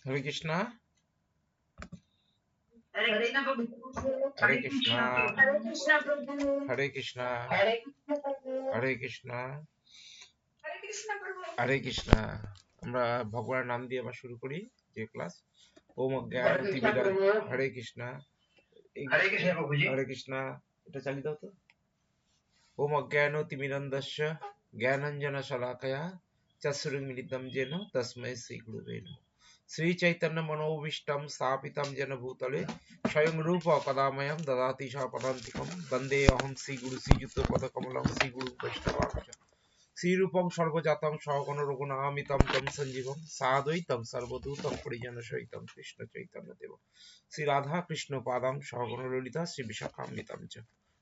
হরে কৃষ্ণ हरे कृष्णा प्रभु। হরে কৃষ্ণ हरे कृष्णा प्रभु। হরে কৃষ্ণ हरे कृष्णा प्रभु। হরে কৃষ্ণ हरे कृष्णा प्रभु। হরে কৃষ্ণ। আমরা ভগবানের নাম দিয়ে আবার শুরু করি যে ক্লাস। ওম অজ্ঞান हरे कृष्णा তিমিরা प्रभु। হরে কৃষ্ণ। हरे कृष्णा प्रभु जी। হরে কৃষ্ণ। এটা চালিয়ে দাও তো। ওম অজ্ঞান তিমিরন্দস্য জ্ঞানাঞ্জন শলাকয়া চক্ষুरुन्मिलितं येन तस्मै श्री गुरुवे नमः। श्री चैतन्य मनोभीष्टं स्थापितं येन भूतले स्वयं रूप कदामयं ददाति स पदान्तिकं वन्दे अहं श्री गुरु श्रीयुत पदकमलं श्री गुरु वैष्णवांच श्रीरूपं सर्वजातं सहगण रघुनामितं तं सञ्जीवं साद्वैतं सर्वदूतं परिजनसहितं कृष्ण चैतन्य देव श्री राधा कृष्ण पादां सहगण ललिता श्री विशाखान्वितं च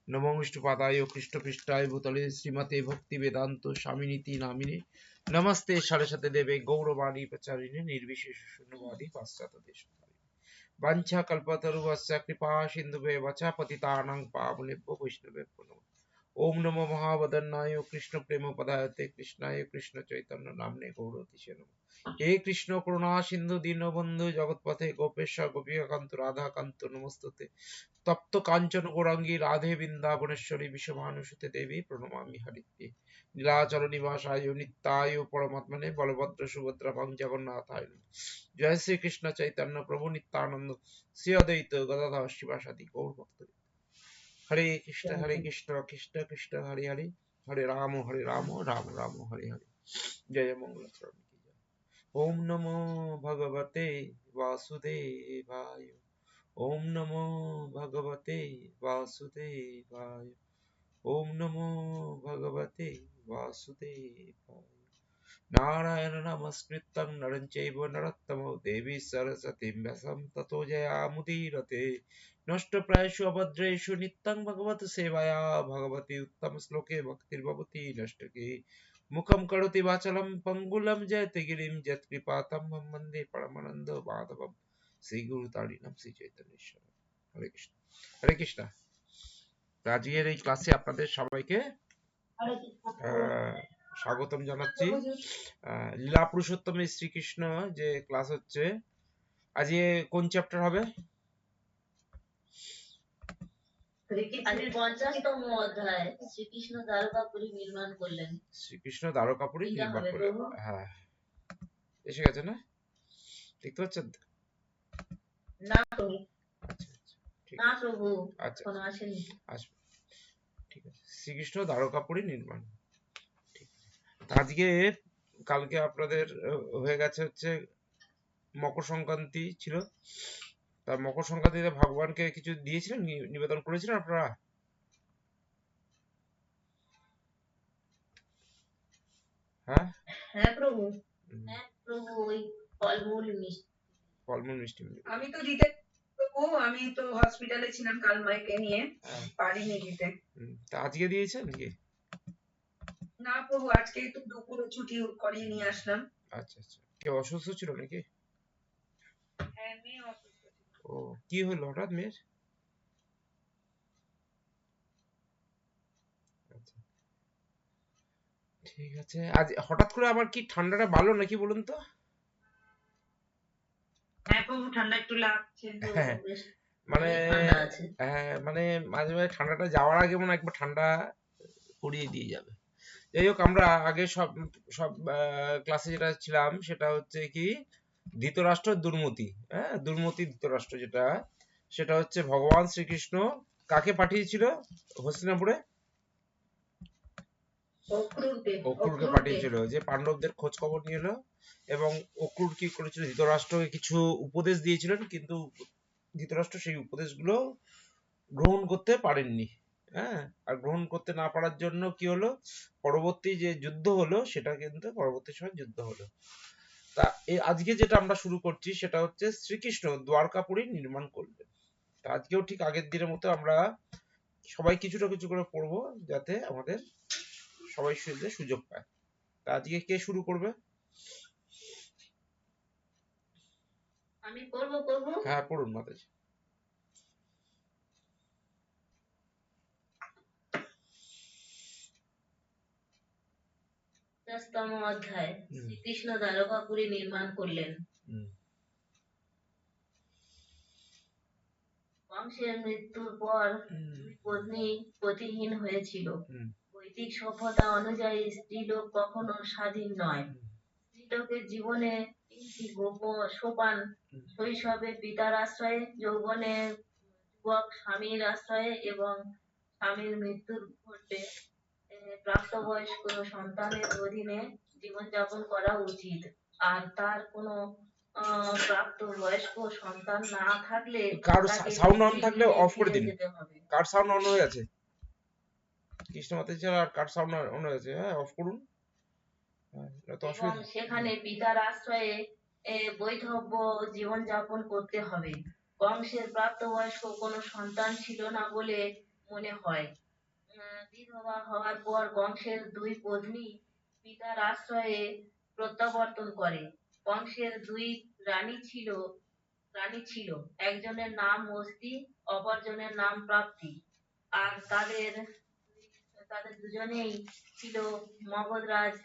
नमो विष्णुपादाय कृष्णपृष्ठाय भूतले श्रीमते भक्ति वेदांत स्वामिनीति नामिने नमस्ते सरस्वती देवे गौरवाणी प्रचारिणे निर्विशेष शून्यवादी पाश्चात्य देशतारिणे वाञ्छा कल्पतरुश्च कृपा सिन्धुभ्येव च पतितानां पावनेभ्यो वैष्णवेभ्यो नमः। ओम नमो महावदन्नाय कृष्ण प्रेम पदायते कृष्णाय कृष्ण चैतन्य नामने गौरतिसे नमः। हे कृष्ण करुणा सिंधु दीनबंधु जगतपथे गोपेश गोपिकांत राधा कांत नमस्तुते तप्त कांचन गौरांगी राधे वृंदावनेश्वरी विश्वभानुसुते देवी प्रणमामि हरिप्रिये नीलाचल निवासाय नित्याय परमात्मने बलभद्र सुभद्रा जगन्नाथाय जय श्री कृष्ण चैतन्य प्रभु नित्यानंद श्री अद्वैत गदाधर शिवासादि गौर भक्त हरे कृष्ण कृष्ण कृष्ण हरे हरे हरे राम राम राम हरे हरे जय मंगल चरण की जय। ओम नमो भगवते वासुदेवाय ओम नमो भगवते वासुदेवाय ओम नमो भगवते वासुदेवाय नारायण नमस्कृतं नरं चैव नरोत्तमं देवी सरस्वतीं व्यासं ततो जयामुदीरते नष्टप्रायेषु अभद्रेषु नित्यं भगवत् सेवया भगवती उत्तमश्लोके भक्तिर्भवति नष्टके मुखं करोति वाचलं पङ्गुलं जयति गिरिं यत्कृपातमहं वन्दे परमानन्द माधवं শ্রীগুরুতারিণাম শ্রী চৈতন্যেশ্বর। হরে কৃষ্ণ হরে কৃষ্ণ। আজকের এই ক্লাসে আপনাদের সবাইকে স্বাগতম জানাচ্ছি। লীলা পুরুষোত্তম শ্রীকৃষ্ণ যে ক্লাস হচ্ছে, আজকে কোন চ্যাপ্টার হবে? পঞ্চাশতম অধ্যায় শ্রীকৃষ্ণ দ্বারকাপুরী নির্মাণ করলেন। শ্রীকৃষ্ণ দ্বারকাপুরী নির্মাণ করলেন। হ্যাঁ, এসে গেছে না? দেখতে পাচ্ছেন? না প্রভু। আচ্ছা আচ্ছা ঠিক না আছে। প্রভু আচ্ছা এখনো আসেনি। আসবে, ঠিক আছে। শ্রীকৃষ্ণ দ্বারকাপুরী নির্মাণ। ঠিক আছে। আজকে কালকে আপনাদের হয়ে গেছে হচ্ছে মকর সংক্রান্তি ছিল। তা মকর সংক্রান্তিতে ভগবানকে কিছু দিয়েছিলেন, নিবেদন করেছিলেন আপনারা? হ্যাঁ হ্যাঁ প্রভু। হ্যাঁ প্রভু, ওই ফলমূল মিষ্টি। ফলমূল মিষ্টি আমি তো দিতে প্রভু, আমি তো হসপিটালে ছিলাম কাল মাইকে নিয়ে, পারিনি দিতে। তা আজকে দিয়েছেন নাকি? না প্রভু, আজকে একটু দুপুরে ছুটি করিয়ে নিয়ে আসলাম। আচ্ছা আচ্ছা, কেউ অসুস্থ ছিল নাকি? হ্যাঁ, মেয়ে অসুস্থ ছিল। ও, কি হলো হঠাৎ মেয়ের? আচ্ছা, ঠিক আছে। আজ হঠাৎ করে আবার কি ঠান্ডাটা বাড়লো নাকি বলুন তো? হ্যাঁ প্রভু, ঠান্ডা একটু লাগছে। হ্যাঁ, মানে মানে মাঝে মাঝে ঠান্ডাটা যাওয়ার আগে মনে হয় একবার ঠান্ডা করিয়ে দিয়ে যাবে। যাই হোক, আমরা আগে সব সব ক্লাসে যেটা ছিলাম সেটা হচ্ছে কি ধৃতরাষ্ট্র দুর্মতি। হ্যাঁ, দুর্মতি ধৃতরাষ্ট্র যেটা, সেটা হচ্ছে ভগবান শ্রীকৃষ্ণ কাকে পাঠিয়েছিল হস্তিনাপুরে? অক্রুরকে পাঠিয়েছিল যে পাণ্ডবদের খোঁজ খবর নিয়ে এলো, এবং অক্রুর কি করেছিল, ধৃতরাষ্ট্রকে কিছু উপদেশ দিয়েছিলেন, কিন্তু ধৃতরাষ্ট্র সেই উপদেশগুলো গ্রহণ করতে পারেননি। হ্যাঁ, আর গ্রহণ করতে না পারার জন্য কি হলো, পরবর্তী যে যুদ্ধ হলো সেটা কিন্তু পরবর্তী সময় যুদ্ধ হলো। তা আজকে যেটা আমরা শুরু করছি সেটা হচ্ছে শ্রীকৃষ্ণ দ্বারকাপুরী নির্মাণ করলেন। তা আজকেও ঠিক আগের দিনের মতো আমরা সবাই কিছুটা কিছু করে পড়বো, যাতে আমাদের সবাই শুনতে সুযোগ পায়। তা আজকে কে শুরু করবে? আমি পড়বো প্রভু। হ্যাঁ, পড়ুন মাতাজি। পঞ্চাশতম অধ্যায় শ্রীকৃষ্ণ দ্বারকাপুরী নির্মাণ করলেন। কংসের মৃত্যুর পর হুম, দুই পত্নী গতিহীন হয়েছিল। হুম, বৈদিক সভ্যতা অনুযায়ী স্ত্রীলোক কখনো স্বাধীন নয়। হুম, স্ত্রীলোকের জীবনে তিনটি সোপান: হুম। শৈশবে পিতার আশ্রয়ে, যৌবনে যুবক স্বামীর আশ্রয়ে এবং স্বামীর মৃত্যুর ঘটলে প্রাপ্তবয়স্ক সন্তানের অধীনে জীবনযাপন করা উচিত। আর তার কোনো প্রাপ্তবয়স্ক সন্তান না থাকলে কারো তাকে সাউন্ড অন থাকলে পিতৃগৃহে অফ করে ফিরে দিন। যেতে হবে। কার সাউন্ড অন হয়ে আছে? কৃষ্ণ মাতা ছাড়া আর কার সাউন্ড অন হয়ে আছে? হ্যাঁ, অফ করুন। হ্যাঁ, এটা তো এবং অসুবিধা। সেখানে পিতার আশ্রয়ে বৈধব্য জীবনযাপন করতে হবে। কংসের প্রাপ্তবয়স্ক কোনো সন্তান ছিল না বলে মনে হয়। বিধবা হওয়ার পর কংসের দুই পত্নী পিতার আশ্রয়ে প্রত্যাবর্তন করে। কংসের দুই রানী ছিল, একজনের নাম অস্তি, অপরজনের নাম প্রাপ্তি। আর তাদের দুজনেই ছিল মগধরাজ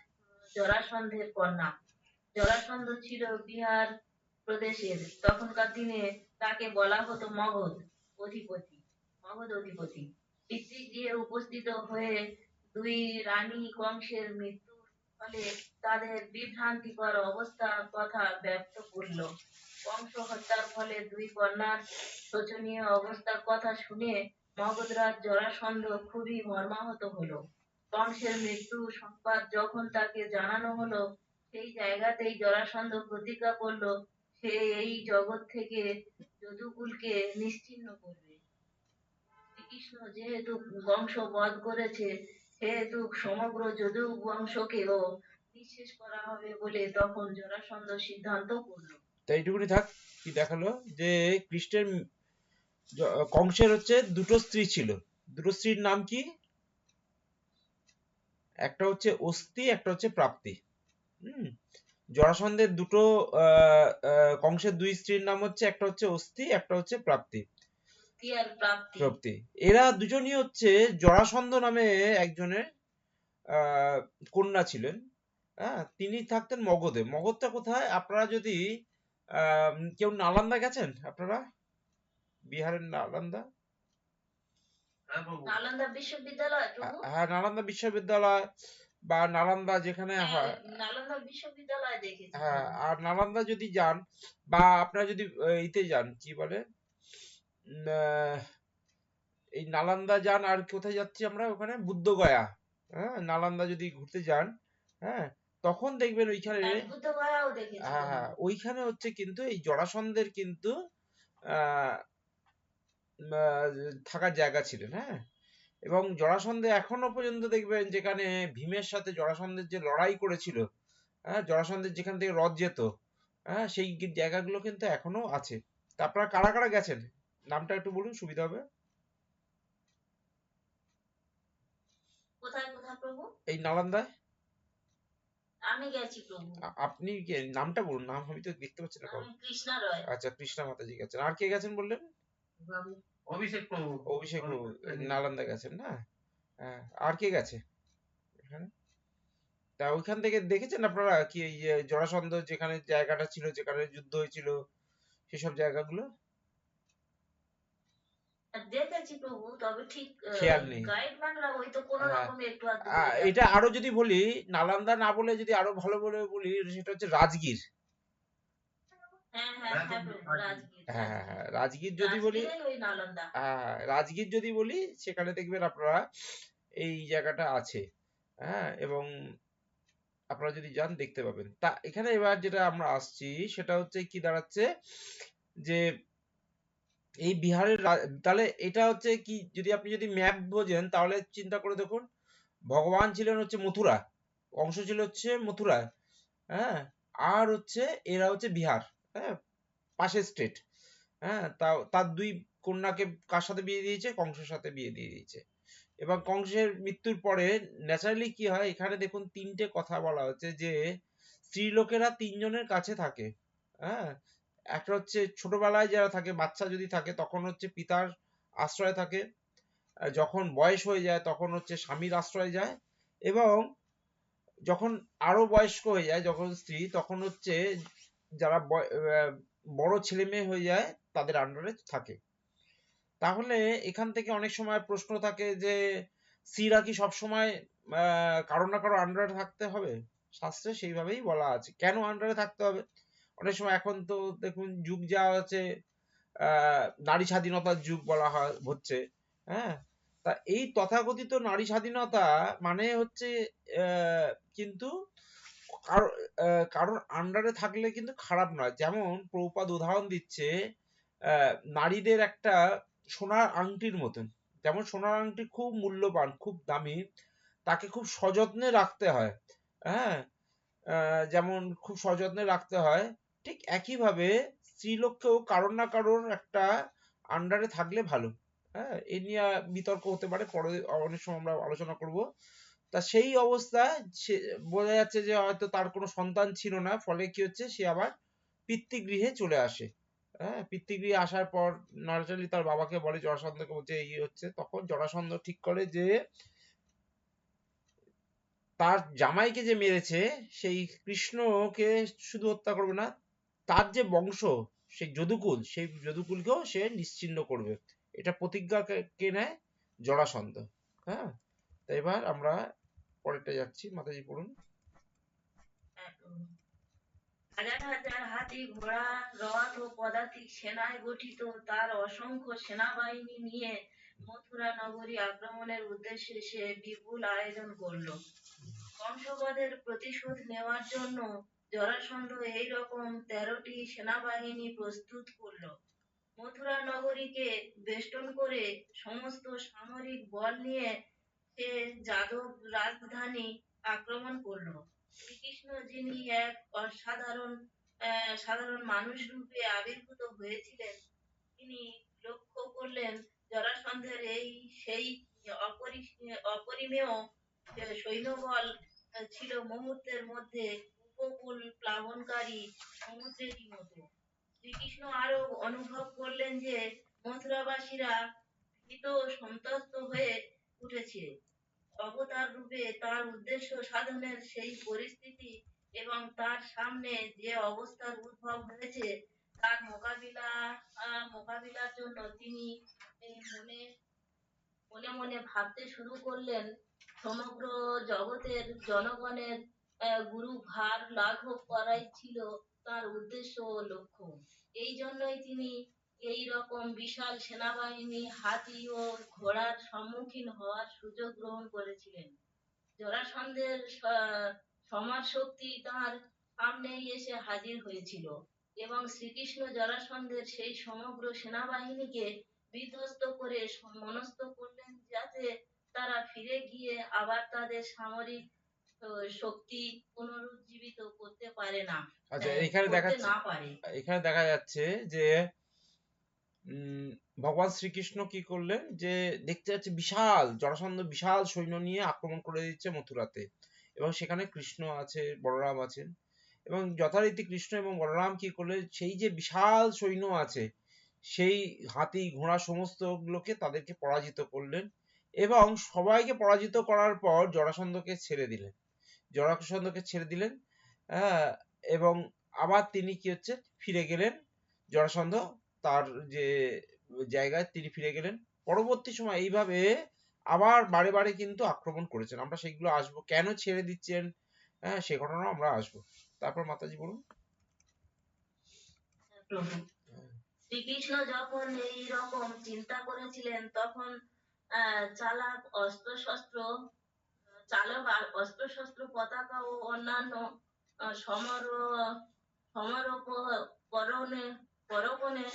জরাসন্ধের কন্যা। জরাসন্ধ ছিল বিহার প্রদেশের। তখনকার দিনে তাকে বলা হতো মগধ অধিপতি। পিতৃগৃহে উপস্থিত হয়ে দুই রানী কংসের মৃত্যুর ফলে তাদের বিভ্রান্তিকর অবস্থার কথা ব্যক্ত করল। কংস হত্যার ফলে দুই কন্যার শোচনীয় অবস্থার কথা শুনে মগধরাজ জরাসন্ধ খুবই মর্মাহত হলো। কংসের মৃত্যু সংবাদ যখন তাকে জানানো হলো, সেই জায়গাতেই জরাসন্ধ প্রতিজ্ঞা করলো সে এই জগৎ থেকে যদুকুলকে নিশ্চিহ্ন করবে। শ্রীকৃষ্ণ যেহেতু বংশ বধ করেছে, সেহেতু সমগ্র যদু বংশকেও নিঃশেষ করা হবে বলে তখন জরাসন্ধ সিদ্ধান্ত করলো। তাই এইটুকুনি থাক। কি দেখালো যে কৃষ্ণের কংসের হচ্ছে দুটো স্ত্রী ছিল। দুটো স্ত্রীর নাম কি? একটা হচ্ছে অস্তি, একটা হচ্ছে প্রাপ্তি। হুম। জরাসন্ধের দুটো কংসের দুই স্ত্রীর নাম হচ্ছে, একটা হচ্ছে অস্তি, একটা হচ্ছে প্রাপ্তি। আর প্রাপ্তি। প্রাপ্তি। এরা দুজনই হচ্ছে জরাসন্ধ নামে একজনের কন্যা ছিলেন। হ্যাঁ, তিনি থাকতেন মগধে। মগধটা কোথায়? আপনারা যদি কেউ নালন্দা গেছেন আপনারা? বিহারের নালন্দা? নালন্দা বিশ্ববিদ্যালয় প্রভু। হ্যাঁ, নালন্দা বিশ্ববিদ্যালয় বা নালন্দা যেখানে হ্যাঁ, হয়। নালন্দা বিশ্ববিদ্যালয় দেখেছি হ্যাঁ, প্রভু। আর নালন্দা যদি যান বা আপনারা যদি ইতে যান, কি বলে, এই নালন্দা যান, আর কোথায় যাচ্ছি আমরা? ওখানে বুদ্ধগয়া। হ্যাঁ, নালন্দা যদি ঘুরতে যান, হ্যাঁ, তখন দেখবেন ওইখানে, হ্যাঁ, বুদ্ধগয়াও দেখেছি হ্যাঁ প্রভু। হ্যাঁ, ওইখানে হচ্ছে কিন্তু এই জরাসন্ধের কিন্তু আহ, আহ, থাকার জায়গা ছিলেন। হ্যাঁ, এবং জরাসন্ধে এখনো পর্যন্ত দেখবেন যেখানে ভীমের সাথে জরাসন্ধের যে লড়াই করেছিল, হ্যাঁ, জরাসন্ধের যেখান থেকে রথ যেত, হ্যাঁ, সেই জায়গাগুলো কিন্তু এখনো আছে। তা আপনারা কারা কারা গেছেন? নামটা একটু বলুন, সুবিধা হবে। কোথায় কোথায় প্রভু? এই নালন্দায় আমি গেছি প্রভু। আপনি নামটা বলুন। নাম আমি তো দেখতে পাচ্ছি না আমি কাউকে। কৃষ্ণা রয়। আচ্ছা, কৃষ্ণা মাতাজি গেছেন। আর কে গেছেন বললেন? অভিষেক প্রভু। অভিষেক প্রভু নালন্দা গেছেন না? হ্যাঁ, আর কে গেছে এখানে? তা ওইখান থেকে দেখেছেন আপনারা কি এই যে জরাসন্ধ যেখানে জায়গাটা ছিল, যেখানে যুদ্ধ হয়েছিল, সেসব জায়গাগুলো দেখেছি প্রভু, তবে ঠিক খেয়াল নেই। গাইড বাংলা ওই তো কোনো হ্যাঁ, রকমে একটু আধটু করে এটা জানতাম। আরো যদি বলি, নালন্দা না বলে যদি আরো ভালো বলে বলি, সেটা হচ্ছে রাজগীর। হ্যাঁ হ্যাঁ হ্যাঁ প্রভু, রাজগীর হ্যাঁ হ্যাঁ রাজগীর। হ্যাঁ, রাজগীর যদি বলি, রাজগীরেই ওই নালন্দা। রাজগীর যদি বলি, সেখানে দেখবেন আপনারা এই জায়গাটা আছে। হ্যাঁ, এবং আপনারা যদি যান দেখতে পাবেন। তা এখানে এবার যেটা আমরা আসছি সেটা হচ্ছে কি দাঁড়াচ্ছে, যে এই বিহারের তাহলে এটা হচ্ছে কি, যদি আপনি যদি ম্যাপ বোঝেন তাহলে চিন্তা করে দেখুন, ভগবান ছিলেন হচ্ছে মথুরা, অংশ ছিল হচ্ছে মথুরা, হ্যাঁ, আর হচ্ছে এরা হচ্ছে বিহার, হ্যাঁ, পাশের স্টেট। হ্যাঁ, তার দুই কন্যাকে কার সাথে বিয়ে দিয়েছে? কংসের সাথে বিয়ে দিয়ে দিয়েছে। এবং কংসের মৃত্যুর পরে ন্যাচারালি কি হয়, এখানে দেখুন তিনটে কথা বলা হচ্ছে যে স্ত্রীলোকেরা তিনজনের কাছে থাকে। হ্যাঁ, একটা হচ্ছে ছোটবেলায় যারা থাকে, বাচ্চা যদি থাকে তখন হচ্ছে পিতার আশ্রয় থাকে, আর যখন বয়স হয়ে যায় তখন হচ্ছে স্বামীর আশ্রয় যায়, এবং যখন আরো বয়স্ক হয়ে যায়, যখন স্ত্রী, তখন হচ্ছে যারা বড় ছেলে মেয়ে হয়ে যায় তাদের আন্ডারে থাকে। তাহলে এখান থেকে অনেক সময় প্রশ্ন থাকে যে স্ত্রীরা কি সবসময় কারো না কারো আন্ডারে থাকতে হবে? শাস্ত্রে সেইভাবেই বলা আছে কেন আন্ডারে থাকতে হবে। অনেক সময় এখন তো দেখুন যুগ যা আছে, নারী স্বাধীনতার যুগ বলা হচ্ছে। হ্যাঁ, তা এই তথাকথিত নারী স্বাধীনতা মানে হচ্ছে কিন্তু কারোর আন্ডারে থাকলে কিন্তু খারাপ নয়। যেমন প্রভুপাদ উদাহরণ দিচ্ছে নারীদের একটা সোনার আংটির মতন। যেমন সোনার আংটি খুব মূল্যবান, খুব দামি, তাকে খুব সযত্নে রাখতে হয়। হ্যাঁ, যেমন খুব সযত্নে রাখতে হয়, ঠিক একইভাবে স্ত্রীলোককেও কারোর না কারোর একটা আন্ডারে থাকলে ভালো। হ্যাঁ, এ নিয়ে বিতর্ক হতে পারে, পরে অনেক সময় আমরা আলোচনা করব। তা সেই অবস্থায় সে বোঝা যাচ্ছে যে হয়তো তার কোনো সন্তান ছিল না, ফলে কি হচ্ছে সে আবার পিতৃগৃহে চলে আসে। হ্যাঁ, পিতৃগৃহে আসার পর নরচালি তার বাবাকে বলে, জরাসন্ধকে বলছে এই হচ্ছে। তখন জরাসন্ধ ঠিক করে যে তার জামাইকে যে মেরেছে সেই কৃষ্ণকে শুধু হত্যা করবে না, তার যে বংশ সেই যদুকুল, সেই যদুকুলকেও সে নিশ্চিহ্ন করবে। এটা প্রতিজ্ঞা কে নেয়? জরাসন্ধ। হ্যাঁ, তো এবার আমরা পরেরটা যাচ্ছি, মাতাজি পড়ুন। হাজার হাজার হাতি ঘোড়া রথ ও পদাতিক সেনায় গঠিত তার অসংখ্য সেনাবাহিনী নিয়ে মথুরা নগরী আক্রমণের উদ্দেশ্যে সে বিপুল আয়োজন করলো। কংসবধের প্রতিশোধ নেওয়ার জন্য জরাসন্ধ এইরকম 13টি সেনাবাহিনী প্রস্তুত করলো। মথুরা নগরীকে বেষ্টন করে সমস্ত সামরিক বল নিয়ে সে যাদব রাজধানী আক্রমণ করলো। শ্রীকৃষ্ণ, যিনি এক অসাধারণ সাধারণ মানুষ রূপে আবির্ভূত হয়েছিলেন, তিনি লক্ষ্য করলেন জরাসন্ধের সেই অপরিমেয় সৈন্যবল ছিল মুহূর্তের মধ্যে উপকূল প্লাবনকারী সমুদ্রেরই মতো। শ্রীকৃষ্ণ আরো অনুভব করলেন যে মথুরাবাসীরা ভীত সন্ত্রস্ত হয়ে উঠেছে। অবতার রূপে তার উদ্দেশ্য সাধনের সেই পরিস্থিতি এবং তার সামনে যে অবস্থার উদ্ভব হয়েছে তার মোকাবিলার জন্য তিনি মনে মনে মনে ভাবতে শুরু করলেন, সমগ্র জগতের জনগণের গুরু ভার লাঘব করাই ছিল তার উদ্দেশ্য ও লক্ষ্য। এই জন্যই তিনি এই রকম বিশাল সেনাবাহিনী, হাতি ও ঘোড়ার সম্মুখীন হওয়ার সুযোগ গ্রহণ করেছিলেন। জরাসন্ধের সমার শক্তি তার সামনেই এসে হাজির হয়েছিল এবং শ্রীকৃষ্ণ জরাসন্ধের সেই সমগ্র সেনাবাহিনীকে বিধ্বস্ত করে মনস্থ করলেন যাতে তারা ফিরে গিয়ে আবার তাদের সামরিক শক্তি পুনরুজ্জীবিত করতে পারে না, আচ্ছা, এখানে করতে না পারে। এখানে দেখা যাচ্ছে যে ভগবান শ্রীকৃষ্ণ কি করলেন, যে দেখতে যাচ্ছে বিশাল জরাসন্ধ বিশাল সৈন্য নিয়ে আক্রমণ করে দিচ্ছে মথুরাতে, এবং সেখানে কৃষ্ণ আছে, বলরাম আছেন, এবং যথারীতি কৃষ্ণ এবং বলরাম কি করলেন, সেই যে বিশাল সৈন্য আছে সেই হাতি ঘোড়া সমস্ত গুলোকে তাদেরকে পরাজিত করলেন, এবং সবাইকে পরাজিত করার পর জরাসন্ধকে ছেড়ে দিলেন। জরাসন্ধকে ছেড়ে দিলেন। হ্যাঁ, এবং আবার তিনি কি হচ্ছে ফিরে গেলেন, জরাসন্ধ তার যে জায়গায় তিনি ফিরে গেলেন। পরবর্তী সময় এইভাবে আবার বারে বারে কিন্তু আক্রমণ করেছেন। আমরা সেগুলো আসবো, কেন ছেড়ে দিচ্ছেন, হ্যাঁ, সে ঘটনা আমরা আসবো। তারপর মাতাজি বলুন। প্রভু শ্রীকৃষ্ণ যখন এই রকম চিন্তা করেছিলেন তখন চালাক অস্ত্র-শস্ত্র পতাকা ও অন্যান্য পরগণে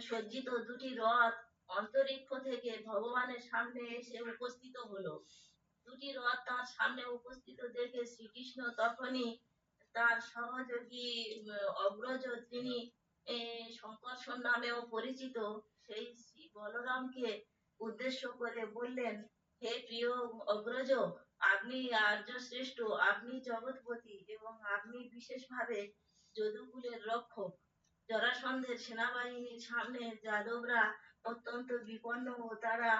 সজ্জিত দুটি রথ অন্তরিক্ষ থেকে ভগবানের সামনে এসে উপস্থিত হলো। দুটি রথ তার সামনে উপস্থিত দেখে শ্রীকৃষ্ণ তখনই তার সহযোগী অগ্রজ, তিনি শঙ্কর্ষণ নামেও পরিচিত, সেই শ্রী বলরামকে উদ্দেশ্য করে বললেন, হে প্রিয় অগ্রজ, আপনি আর্য শ্রেষ্ঠ, আপনি জগৎপতি এবং আপনি বিশেষভাবে যদুকুলের রক্ষক। জরাসন্ধের সেনাবাহিনীর সামনে যাদবরা অত্যন্ত বিপন্ন ও তারা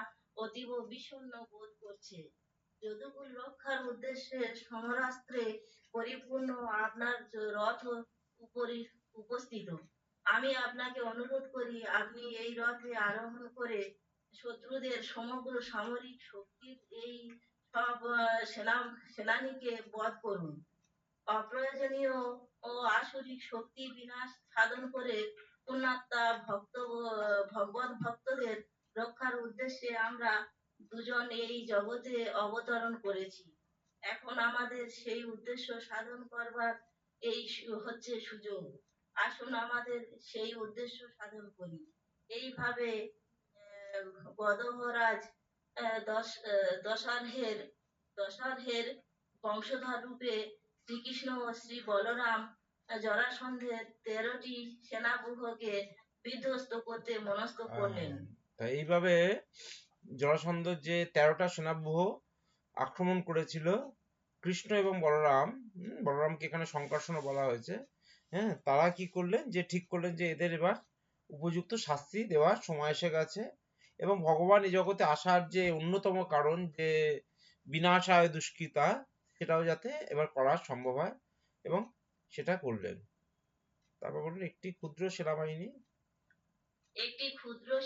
অতীব বিষণ্ণ বোধ করছে। যদুকুল রক্ষার উদ্দেশ্যে সমরাস্ত্রে পরিপূর্ণ আপনার রথ উপস্থিত। আমি আপনাকে অনুরোধ করি আপনি এই রথে আরোহণ করে শত্রুদের সমগ্র সামরিক শক্তির এই সব সেনানীকে বধ করুন। অপ্রয়োজনীয় ও আসরিক শক্তি বিনাশ সাধন করে পুণ্যাত্মা ভগবত ভক্তদের রক্ষার উদ্দেশ্যে আমরা দুজন এই জগতে অবতরণ করেছি। এখন আমাদের সেই উদ্দেশ্য সাধন করবার এই হচ্ছে সুযোগ। আসুন আমাদের সেই উদ্দেশ্য সাধন করি। এইভাবে গদহরাজ দশারহের বংশধর রূপে শ্রীকৃষ্ণ ও শ্রী বলরাম জরাসন্ধের 13টি সেনাব্যূহকে বিধ্বস্ত করতে মনস্থ করলেন। তাই এইভাবে জরাসন্ধ যে 13টা সেনাব্যূহ আক্রমণ করেছিল, কৃষ্ণ এবং বলরাম, বলরামকে এখানে সংকর্ষণ বলা হয়েছে, হ্যাঁ, তারা কি করলেন, যে ঠিক করলেন যে এদের এবার উপযুক্ত শাস্তি দেওয়ার সময় এসে গেছে এবং ভগবান এই জগতে আসার যে অন্যতম কারণ যে বিনাশায় দুষ্কৃতা, সেটাও যাতে এবার করা সম্ভব হয় এবং সেটা করলেন। তারপর বললেন একটি ক্ষুদ্র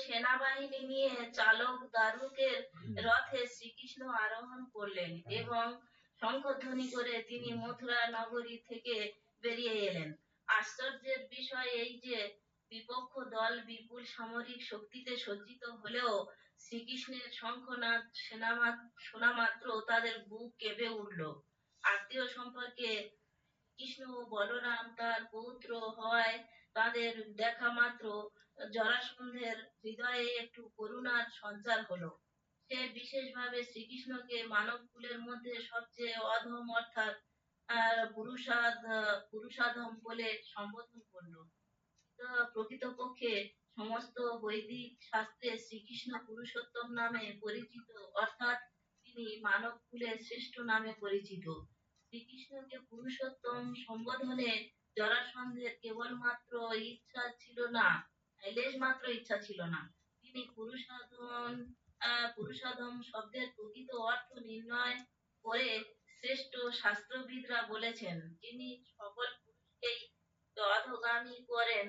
সেনাবাহিনী নিয়ে চালক দারুকের রথে শ্রীকৃষ্ণ আরোহণ করলেন এবং শঙ্খধ্বনি করে তিনি মথুরা নগরী থেকে বেরিয়ে এলেন। আশ্চর্যের বিষয় এই যে বিপক্ষ দল বিপুল সামরিক শক্তিতে সজ্জিত হলেও শ্রীকৃষ্ণের শঙ্খনাদ শোনা মাত্র তাদের বুক কেঁপে উঠল। আত্মীয় সম্পর্কে কৃষ্ণ ও বলরাম তার পৌত্র হওয়ায় তাদের দেখা মাত্র জরাসন্ধের হৃদয়ে একটু করুণার সঞ্চার হলো। সে বিশেষভাবে শ্রীকৃষ্ণকে মানব কুলের মধ্যে সবচেয়ে অধম অর্থাৎ পুরুষাধম বলে সম্বোধন করলো। প্রকৃতপক্ষে সমস্ত বৈদিক শাস্ত্রে শ্রীকৃষ্ণ পুরুষোত্তম নামে পরিচিত, অর্থাৎ তিনি মানব কুলের শ্রেষ্ঠ নামে পরিচিত। শ্রীকৃষ্ণকে পুরুষোত্তম সম্বোধনে জরাসন্ধের কেবলমাত্র ইচ্ছা ছিল না, লেশমাত্র ইচ্ছা ছিল না। তিনি পুরুষাধম শব্দের প্রকৃত অর্থ নির্ণয় করে শ্রেষ্ঠ শাস্ত্রবিদরা বলেছেন, যিনি সকল পুরুষকেই অধোগামী করেন।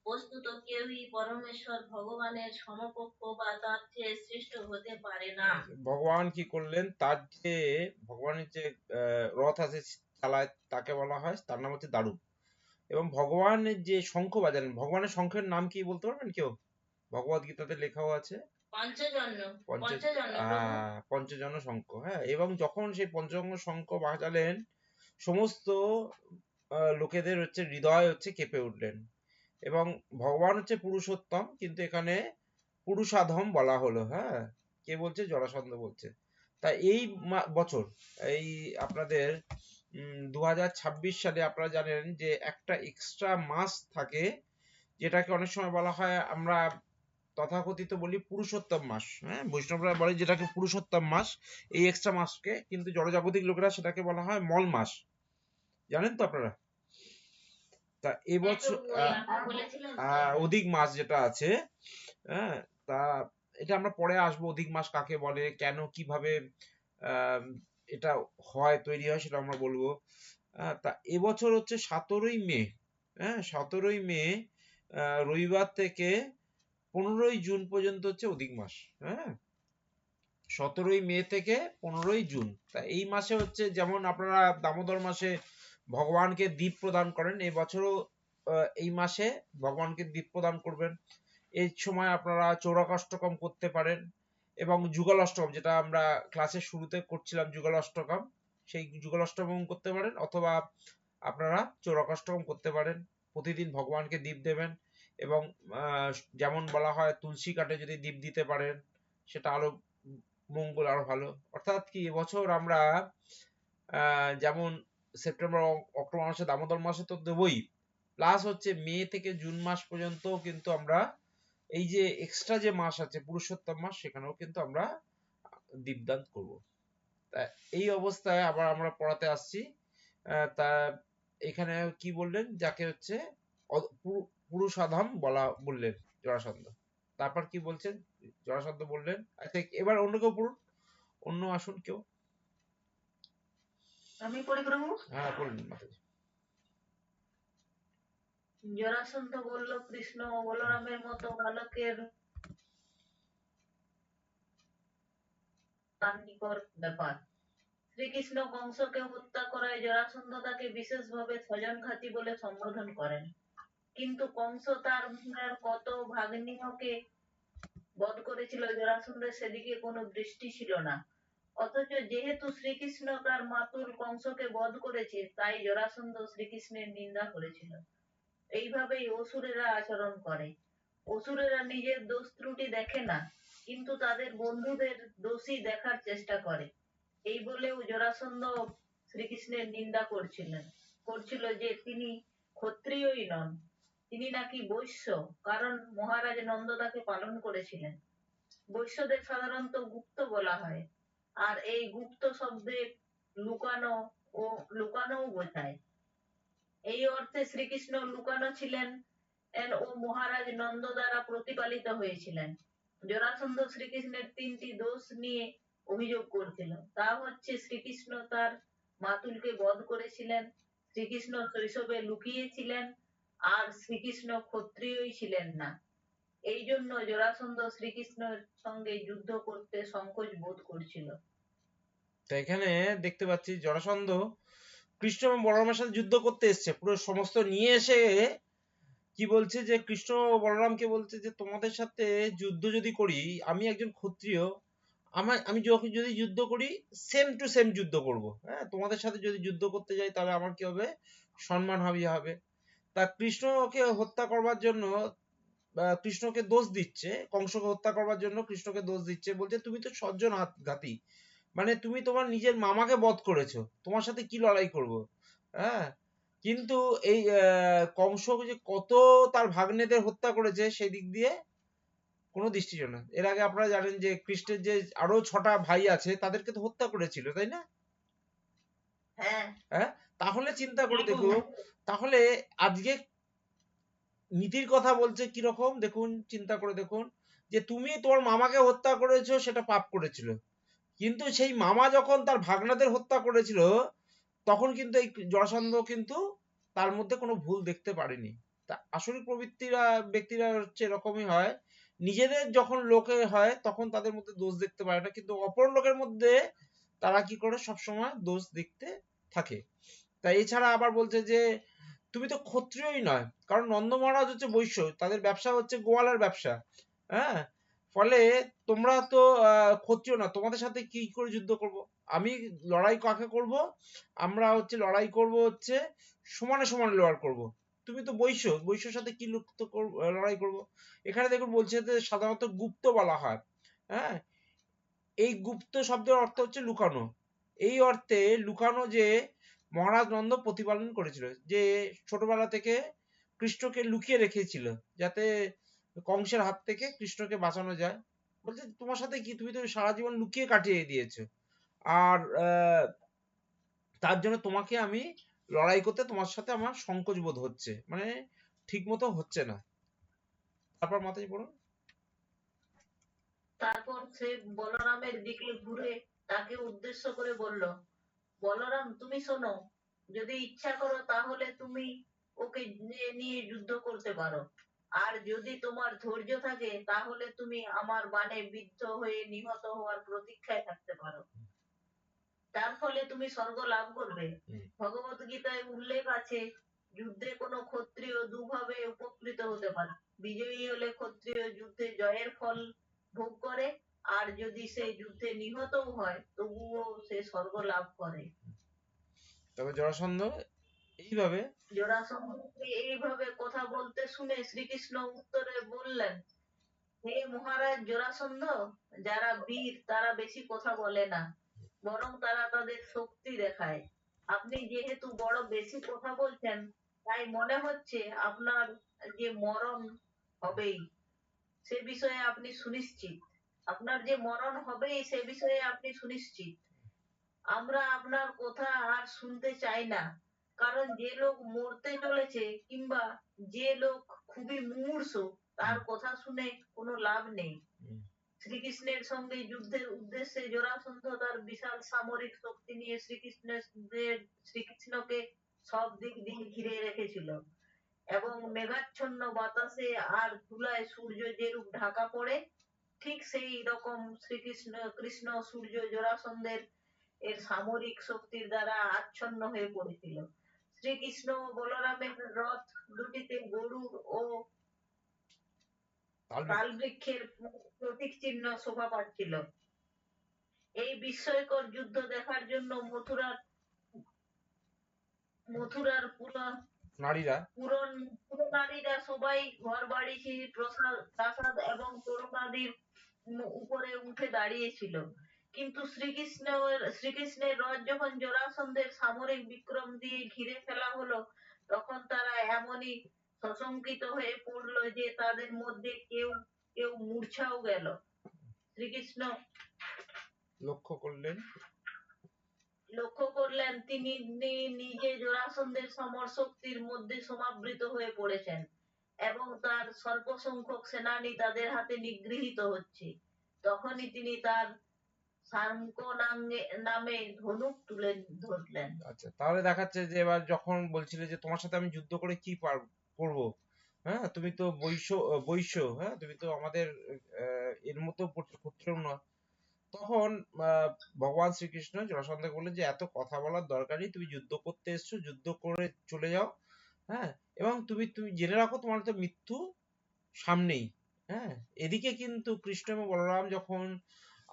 বস্তুত কেউই পরমেশ্বর ভগবানের সমকক্ষ বা তার চেয়ে শ্রেষ্ঠ হতে পারে না। ভগবান কি করলেন, তার যে ভগবানের যে রথ আছে চালায়, তাকে বলা হয়, তার নাম হচ্ছে দারুক। এবং ভগবানের যে শঙ্খ বাজান, ভগবানের শঙ্খের নাম কি বলতে পারবেন কেউ? ভগবত গীতাতে লেখাও আছে পঞ্চজন্য শঙ্খ। হ্যাঁ, এবং যখন সেই পঞ্চজন্য শঙ্খ বাজালেন, সমস্ত লোকেদের হচ্ছে হৃদয় হচ্ছে কেঁপে উঠলেন। এবং ভগবান হচ্ছে পুরুষোত্তম, কিন্তু এখানে পুরুষাধম বলা হলো। হ্যাঁ, কে বলছে? জরাসন্ধ বলছে। তা এই বছর, এই আপনাদের 2026 সালে আপনারা জানেন যে একটা এক্সট্রা মাস থাকে, যেটাকে অনেক সময় বলা হয়, আমরা তথাকথিত বলি পুরুষোত্তম মাস। হ্যাঁ, বৈষ্ণবরা বলে যেটাকে পুরুষোত্তম মাস। এই এক্সট্রা মাসকে কিন্তু জড়জাগতিক লোকেরা সেটাকে বলা হয় মল মাস। জানেন তো আপনারা? তা এবছর অধিক মাস যেটা আছে, হ্যাঁ, তা এটা আমরা পরে আসবো, অধিক মাস কাকে বলে, কেন, কিভাবে এটা হয়, তৈরি হয়, সেটা আমরা বলবো। তা এবছর হচ্ছে 17ই মে। হ্যাঁ, 17ই মে রবিবার থেকে 15ই জুন পর্যন্ত হচ্ছে অধিক মাস। হ্যাঁ, 17ই মে থেকে 15ই জুন। তা এই মাসে হচ্ছে, যেমন আপনারা দামোদর মাসে ভগবানকে দীপ প্রদান করেন, এই বছরও এই মাসে ভগবানকে দীপ প্রদান করবেন। এই সময় আপনারা চৌরাকাষ্টকম করতে পারেন এবং যুগল অষ্টকম, যেটা আমরা ক্লাসের শুরুতে করছিলাম, যুগল অষ্টকম, সেই যুগল অষ্টকম করতে পারেন, অথবা আপনারা চৌরাকাষ্টকম করতে পারেন। প্রতিদিন ভগবানকে দীপ দেবেন এবং যেমন বলা হয় তুলসী কাঠে যদি দীপ দিতে পারেন, সেটা আরো মঙ্গল, আরো ভালো। অর্থাৎ কি, এবছর আমরা যেমন সেপ্টেম্বর অক্টোবর মাসে, দামোদর মাসে তো দেবই, প্লাস হচ্ছে মে থেকে জুন মাস পর্যন্ত কিন্তু আমরা এই যে এক্সট্রা যে মাস আছে পুরুষোত্তম মাস, সেখানেও কিন্তু আমরা দীপদান করব। তা এই অবস্থায় আবার আমরা পড়াতে আসছি। তা এখানে কি বললেন, যাকে হচ্ছে পুরুষাধম বললেন জরাসন্ধ। তারপর কি বলছেন? জরাসন্ধ বললেন, আচ্ছা এবার অন্য কেউ পড়ুন, অন্য আসুন কেউ। আমি পড়ি প্রভু। হ্যাঁ, বলুন মাতাজি। জরাসন্ধ বলল, কৃষ্ণ ও বলরামের মতো বালকের কান্তিকর ব্যাপার। শ্রীকৃষ্ণ কংসকে হত্যা করায় জরাসন্ধ তাকে বিশেষভাবে স্বজনঘাতী বলে সম্বোধন করেন। কিন্তু কংস তার কত ভাগ্নিহকে বধ করেছিল, জরাসন্ধের সেদিকে কোনো দৃষ্টি ছিল না। অথচ যেহেতু শ্রীকৃষ্ণ তার মাতুল কংসকে বধ করেছে, তাই জরাসন্ধ শ্রীকৃষ্ণের নিন্দা করেছিল। এইভাবেই অসুরেরা আচরণ করে। অসুরেরা নিজের দোষ ত্রুটি দেখে না, কিন্তু তাদের বন্ধুদের দোষী দেখার চেষ্টা করে। এই বলেও জরাসন্ধ শ্রীকৃষ্ণের নিন্দা করছিল যে তিনি ক্ষত্রিয়ই নন, তিনি নাকি বৈশ্য, কারণ মহারাজ নন্দ তাকে পালন করেছিলেন। বৈশ্যদের সাধারণত গুপ্ত বলা হয়, আর এই গুপ্ত শব্দে লুকানো লুকানোও বোঝায়। এই অর্থে শ্রীকৃষ্ণ লুকানো ছিলেন ও মহারাজ নন্দ দ্বারা প্রতিপালিত হয়েছিলেন। জরাসন্ধ শ্রীকৃষ্ণের 3টি দোষ নিয়ে অভিযোগ করছিল। তা হচ্ছে, শ্রীকৃষ্ণ তার মাতুলকে বধ করেছিলেন, শ্রীকৃষ্ণ শৈশবে লুকিয়েছিলেন, আর শ্রীকৃষ্ণ ক্ষত্রিয়ই ছিলেন না। এই জন্য জরাসন্ধ শ্রীকৃষ্ণের সঙ্গে যুদ্ধ করতে সংকোচ বোধ করছিল। তো এখানে দেখতে পাচ্ছি জরাসন্ধ কৃষ্ণ এবং বলরামের সাথে যুদ্ধ করতে এসছে, পুরো সমস্ত নিয়ে এসে কি বলছে যে কৃষ্ণ বলরামকে বলছে যে তোমাদের সাথে যুদ্ধ যদি করি, আমি একজন ক্ষত্রিয়, আমি যদি যুদ্ধ করি সেম টু সেম যুদ্ধ করব। হ্যাঁ, তোমাদের সাথে যদি যুদ্ধ করতে যাই তাহলে আমার কি হবে, সম্মান হবে। তা কৃষ্ণকে হত্যা করবার জন্য কৃষ্ণকে দোষ দিচ্ছে, কংসকে হত্যা করবার জন্য কৃষ্ণকে দোষ দিচ্ছে, বলছে তুমি তো সজ্জন ঘাতী, মানে তুমি তোমার নিজের মামাকে বধ করেছো, তোমার সাথে কি লড়াই করব। হ্যাঁ, কিন্তু এই কংস যে কত তার ভাগ্নেদের হত্যা করেছে সেই দিক দিয়ে কোনো দৃষ্টি ছিল না। এর আগে আপনারা জানেন যে কৃষ্ণের যে আরো 6টা ভাই আছে তাদেরকে তো হত্যা করেছিল, তাই না? হ্যাঁ, তাহলে চিন্তা করে দেখুন, তাহলে আজকে নীতির কথা বলছে কিরকম দেখুন, চিন্তা করে দেখুন, যে তুমি তোমার মামাকে হত্যা করেছো সেটা পাপ করেছিল, কিন্তু সেই মামা যখন তার ভাগনাদের হত্যা করেছিল তখন কিন্তু এই জরাসন্ধ কিন্তু তার মধ্যে কোনো ভুল দেখতে পারেনি। তা আসলে ব্যক্তিরা হচ্ছে এরকমই হয়, নিজেদের যখন লোকে হয় তখন তাদের মধ্যে দোষ দেখতে পারে না, কিন্তু অপর লোকের মধ্যে তারা কি করে সবসময় দোষ দেখতে থাকে। তাই এছাড়া আবার বলছে যে তুমি তো ক্ষত্রিয়ই নয়, কারণ নন্দ মহারাজ হচ্ছে বৈশ্য, তাদের ব্যবসা হচ্ছে গোয়ালার ব্যবসা। হ্যাঁ, ফলে তোমরা তো ক্ষত্রিয় না, তোমাদের সাথে কি করে যুদ্ধ করব, আমি লড়াই কাকে করব, আমরা হচ্ছে লড়াই করব হচ্ছে সমানে সমানে লড়াই করব, তুমি তো বৈশ্যর সাথে কি লড়াই করব। এখানে দেখুন বলছে যে সাধারণত গুপ্ত বলা হয়। হ্যাঁ, এই গুপ্ত শব্দের অর্থ হচ্ছে লুকানো। এই অর্থে লুকানো যে মহারাজ নন্দ প্রতিপালন করেছিল, যে ছোটবেলা থেকে কৃষ্ণকে লুকিয়ে রেখেছিল যাতে কংসের হাত থেকে কৃষ্ণকে বাঁচানো যায়। বলছে তোমার সাথে কি, তুমি তো সারা জীবন লুকিয়ে কাটিয়ে দিয়েছো, আর তার জন্য তোমাকে আমি লড়াই করতে তোমার সাথে আমার সংকোচ বোধ হচ্ছে, মানে ঠিক মতো হচ্ছে না। তারপর মাতাজি বলুন। তারপর সে বলরামের দিকে ঘুরে তাকে উদ্দেশ্য করে বলল, বলরাম তুমি শোনো, যদি ইচ্ছা করো তাহলে তুমি ওকে নিয়ে যুদ্ধ করতে পারো, আর যদি তোমার ধৈর্য থাকে তাহলে তুমি আমার বাণে বিদ্ধ হয়ে নিহত হওয়ার প্রতীক্ষায় থাকতে পারো, তার ফলে তুমি স্বর্গ লাভ করবে। ভগবত গীতায় উল্লেখ আছে, যুদ্ধে কোনো ক্ষত্রিয় দুভাবে উপকৃত হতে পারে, বিজয়ী হলে ক্ষত্রিয় যুদ্ধে জয়ের ফল ভোগ করে, আর যদি সে যুদ্ধে নিহতও হয় তবুও সে স্বর্গ লাভ করে। তবে জরাসন্ধ এইভাবে কথা বলতে শুনে শ্রীকৃষ্ণ উত্তরে বললেন, হে মহারাজ জরাসন্ধ, যারা বীর তারা বেশি কথা বলে না, বরং তারা তাদের শক্তি দেখায়। আপনি যেহেতু বড় বেশি কথা বলছেন, তাই মনে হচ্ছে আপনার যে মরণ হবেই সে বিষয়ে আপনি সুনিশ্চিত। আপনার যে মরণ হবেই সে বিষয়ে আপনি সুনিশ্চিত। আমরা আপনার কথা আর শুনতে চাই না, কারণ যে লোক মরতে চলেছে কিংবা যে লোক খুবই মুমূর্ষু তার কথা শুনে কোনো লাভ নেই। শ্রীকৃষ্ণের সঙ্গে যুদ্ধের উদ্দেশ্যে জরাসন্ধ তার বিশাল সামরিক শক্তি নিয়ে শ্রীকৃষ্ণকে সব দিক দিয়ে ঘিরে রেখেছিল, এবং মেঘাচ্ছন্ন বাতাসে আর ধুলায় সূর্য যেরূপ ঢাকা পড়ে ঠিক সেই রকম কৃষ্ণ সূর্য জরাসন্ধের সামরিক শক্তির দ্বারা আচ্ছন্ন হয়ে পড়েছিল। শ্রীকৃষ্ণ ও বলরামের রথ দুটিতে গরুর ও তাল বৃক্ষের প্রতীক চিহ্ন শোভা পাচ্ছিল। এই বিস্ময়কর যুদ্ধ দেখার জন্য মথুরার পুরো নারীরা সবাই ঘর বাড়ি প্রাসাদ এবং তরুণাদির উপরে উঠে দাঁড়িয়েছিল। কিন্তু শ্রীকৃষ্ণের রথ যখন জরাসন্ধের সামরিক বিক্রম দিয়ে ঘিরে ফেলা হলো, তখন তারা এমনই সশঙ্কিত হয়ে পড়লো যে তাদের মধ্যে কেউ কেউ মূর্ছাও গেল। শ্রীকৃষ্ণ লক্ষ্য করলেন তিনি নিজে জরাসন্ধের সমর শক্তির মধ্যে সমাবৃত হয়ে পড়েছেন এবং তার স্বল্প সংখ্যক সেনানী তাদের হাতে নিগৃহীত হচ্ছে। তখনই তিনি তার নামে ধনুক তুলে ধরলেন। আচ্ছা, তাহলে দেখাচ্ছে যে এবার যখন বলছিলে যে তোমার সাথে আমি যুদ্ধ করে কি করবো, হ্যাঁ তুমি তো বৈশ্য, হ্যাঁ তুমি তো আমাদের এর মতো পুত্র নয়। তখন ভগবান শ্রীকৃষ্ণ জরাসন্ধকে বললেন যে এত কথা বলার দরকার নেই, তুমি যুদ্ধ করতে এসছো, যুদ্ধ করে চলে যাও, হ্যাঁ এবং তুমি জেনে রাখো তোমার তো মৃত্যু সামনেই। হ্যাঁ, এদিকে কিন্তু কৃষ্ণ এবং বলরাম যখন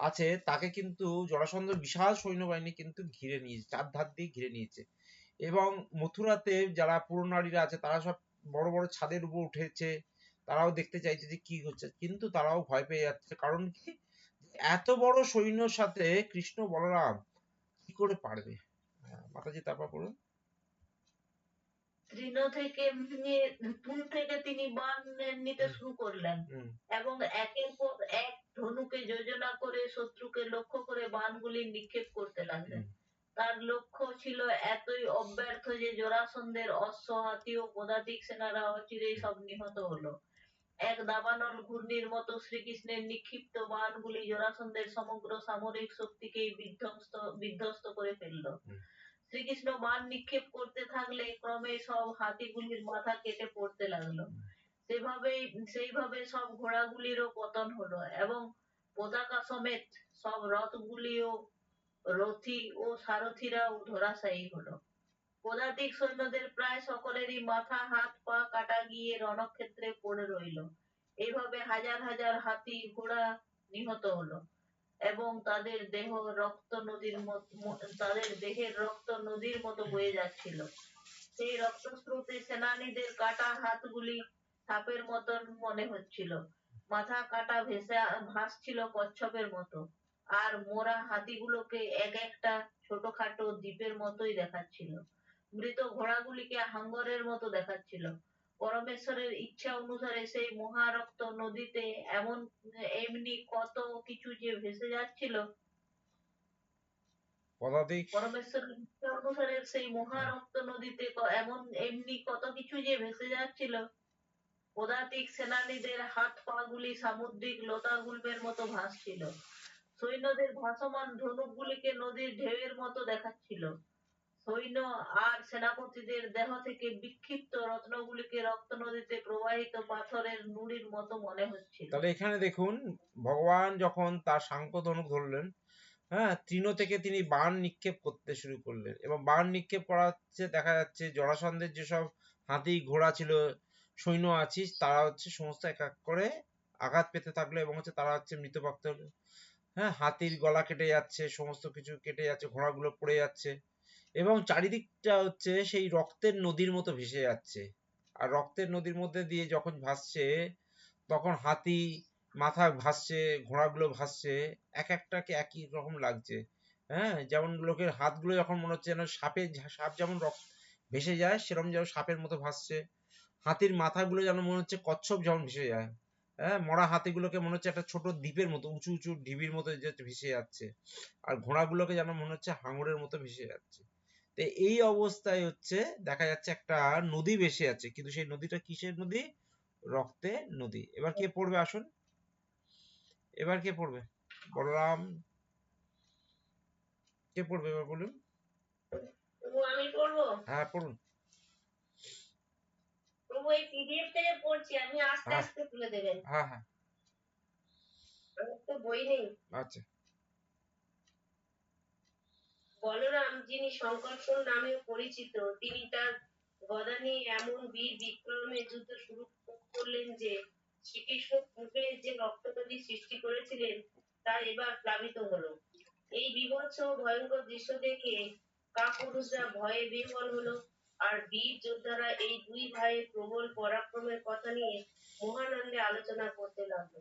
আছে তাকে কিন্তু জরাসন্ধ বিশাল সৈন্যবাহিনী কিন্তু ঘিরে নিয়েছে, চার ধার দিয়ে ঘিরে নিয়েছে এবং মথুরাতে যারা পুরনারীরা আছে তারা সব বড় বড় ছাদের উপর উঠেছে, তারাও দেখতে চাইছে যে কি হচ্ছে, কিন্তু তারাও ভয় পেয়ে যাচ্ছে। কারণ কি, এত বড় সৈন্যর সাথে কৃষ্ণ বলরাম কি করে পারবে? মাতাজি তারপর বলুন। তৃণ থেকে তিনি বাণ নিতে শুরু করলেন এবং একের পর এক ধনুকে যোজনা করে শত্রুকে লক্ষ্য করে বাণগুলি নিক্ষেপ করতে লাগলেন। তার লক্ষ্য ছিল এতই অব্যর্থ যে জরাসন্ধের অশ্ব, হাতি ও পদাতিক সেনারা অচিরেই সব নিহত হলো। এক দাবানল ঘূর্ণির মতো শ্রীকৃষ্ণের নিক্ষিপ্ত বাণগুলি জরাসন্ধের সমগ্র সামরিক শক্তিকেই বিধ্বস্ত করে ফেললো। শ্রীকৃষ্ণ বাণ নিক্ষেপ করতে থাকলে ক্রমে সব হাতিগুলির মাথা কেটে পড়তে লাগলো। সেইভাবে সব ঘোড়াগুলিরও পতন হলো এবং পতাকা সমেত সব রথগুলিও, রথী ও সারথীরাও ধরাশায়ী হলো। পদাতিক সৈন্যদের প্রায় সকলেরই মাথা, হাত, পা কাটা গিয়ে রণক্ষেত্রে পড়ে রইল। এইভাবে হাজার হাজার হাতি ঘোড়া নিহত হলো এবং তাদের দেহের রক্ত নদীর মতো বয়ে যাচ্ছিল। সেই রক্তস্রোতে সেনানীদের কাটা হাতগুলি সাপের মতন মনে হচ্ছিল, মাথা কাটা ভাসছিল কচ্ছপের মতো, আর মোরা হাতিগুলোকে এক একটা ছোটখাটো দ্বীপের মতোই দেখাচ্ছিল। মৃত ঘোড়াগুলিকে হাঙ্গরের মতো দেখাচ্ছিল। পরমেশ্বরের ইচ্ছা অনুসারে সেই মহারক্ত নদীতে এমনি কত কিছু যে ভেসে যাচ্ছিল, পরমেশ্বরের ইচ্ছা অনুসারে সেই মহারক্ত নদীতে এমনি কত কিছু যে ভেসে যাচ্ছিল, পদাতিক সেনানীদের হাত পা গুলি সামুদ্রিক লতাগুল্মের মতো ভাসছিল। সৈন্যদের ভাসমান ধনুকগুলিকে নদীর ঢেউয়ের মতো দেখাচ্ছিল। সৈন্য আর সেনাপতিদের দেহ থেকে বিক্ষিপ্ত রত্নগুলিকে রক্ত নদীতে প্রবাহিত পাথরের নুড়ির মতো মনে হচ্ছিল। তাহলে এখানে দেখুন, ভগবান যখন তার শাঙ্খ ধনুক ধরলেন, হ্যাঁ তৃণ থেকে তিনি বাণ নিক্ষেপ করতে শুরু করলেন এবং বাণ নিক্ষেপ করা হচ্ছে, দেখা যাচ্ছে জরাসন্ধের যেসব হাতি ঘোড়া ছিল, সৈন্য আছিস, তারা হচ্ছে সমস্ত এক এক করে আঘাত পেতে থাকলো এবং হচ্ছে তারা হচ্ছে মৃতপ্রাপ্ত হলো। হ্যাঁ, হাতির গলা কেটে যাচ্ছে, সমস্ত কিছু কেটে যাচ্ছে, ঘোড়াগুলো পড়ে যাচ্ছে এবং চারিদিকটা হচ্ছে সেই রক্তের নদীর মতো ভেসে যাচ্ছে। আর রক্তের নদীর মধ্যে দিয়ে যখন ভাসছে, তখন হাতি মাথা ভাসছে, ঘোড়াগুলো ভাসছে, এক একটাকে একই রকম লাগছে। হ্যাঁ, যেমন লোকের হাতগুলো যখন মনে হচ্ছে যেন সাপ যেমন ভেসে যায়, সেরকম যেন সাপের মতো ভাসছে। হাতির মাথাগুলো যেন মনে হচ্ছে কচ্ছপ যেমন ভেসে যায়। হ্যাঁ, মরা হাতিগুলোকে মনে হচ্ছে একটা ছোট দ্বীপের মতো, উঁচু উঁচু ঢিবির মতো ভেসে যাচ্ছে। আর ঘোড়াগুলোকে যেন মনে হচ্ছে হাঙরের মতো ভেসে যাচ্ছে। তো এই অবস্থায় হচ্ছে দেখা যাচ্ছে একটা নদী ভেসে আছে, কিন্তু সেই নদীটা কিসের নদী? রক্তের নদী। এবার কে পড়বে আসুন, এবার কে পড়বে? বলরাম, কে পড়বে এবার বলুন? প্রভু আমি পড়বো? হ্যাঁ পড়ুন। প্রভু এই পিডিএফ থেকে পড়ছি, আমি আস্তে আস্তে তুলে দেবেন। হ্যাঁ হ্যাঁ। আমার তো বই নেই। আচ্ছা, বলরাম, যিনি সংকর্ষণ নামেও পরিচিত, তিনি তার গদা নিয়ে এমন বীর বিক্রমে যুদ্ধ শুরু করলেন যে শ্রীকৃষ্ণ পূর্বে যে রক্তনদী সৃষ্টি করেছিলেন তা এবার প্লাবিত হলো। এই বীভৎস ভয়ঙ্কর দৃশ্য দেখে কাপুরুষরা ভয়ে বিহ্বল হলো, আর বীর যোদ্ধারা এই দুই ভাইয়ের প্রবল পরাক্রমের কথা নিয়ে মহানন্দে আলোচনা করতে লাগলো।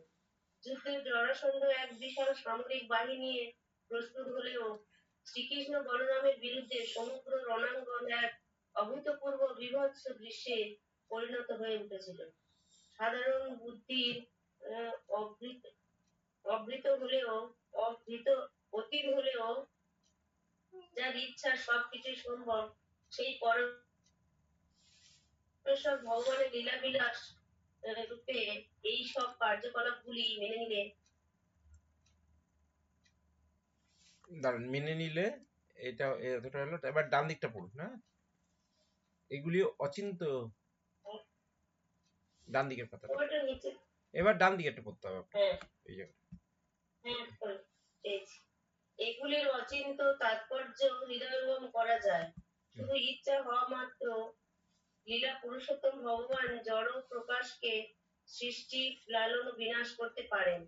যুদ্ধে জরাসন্ধ এক বিশাল সামরিক বাহিনী নিয়ে প্রস্তুত হলেও শ্রীকৃষ্ণ বলরামের বিরুদ্ধে সমগ্র রণাঙ্গন এক অভূতপূর্ব বীভৎস দৃশ্যে পরিণত হয়ে উঠেছিল। সাধারণ বুদ্ধির আহ, অবৃত অবৃত হলেও অবৃত অতীত হলেও যার ইচ্ছা সবকিছুই সম্ভব, সেই পরমেশ্বর ভগবানের লীলাবিলাস রূপে এই সব কার্যকলাপগুলি মেনে নিলে দাঁড়ান, মেনে নিলে এটা এতটা হলো, এবার ডান দিকটা পড়ুন। হ্যাঁ, এগুলি অচিন্ত, ডান দিকের পাতাটা, ওটা নিচে। এবার ডান দিকেরটা পড়তে হবে আপনার, হ্যাঁ, এই জায়গাটা। হ্যাঁ, পেয়েছি। এগুলির অচিন্ত তাৎপর্য হৃদয়ঙ্গম করা যায়। শুধু ইচ্ছা হওয়া মাত্র লীলা পুরুষোত্তম ভগবান জড় প্রকাশকে সৃষ্টি, লালন ও বিনাশ করতে পারেন।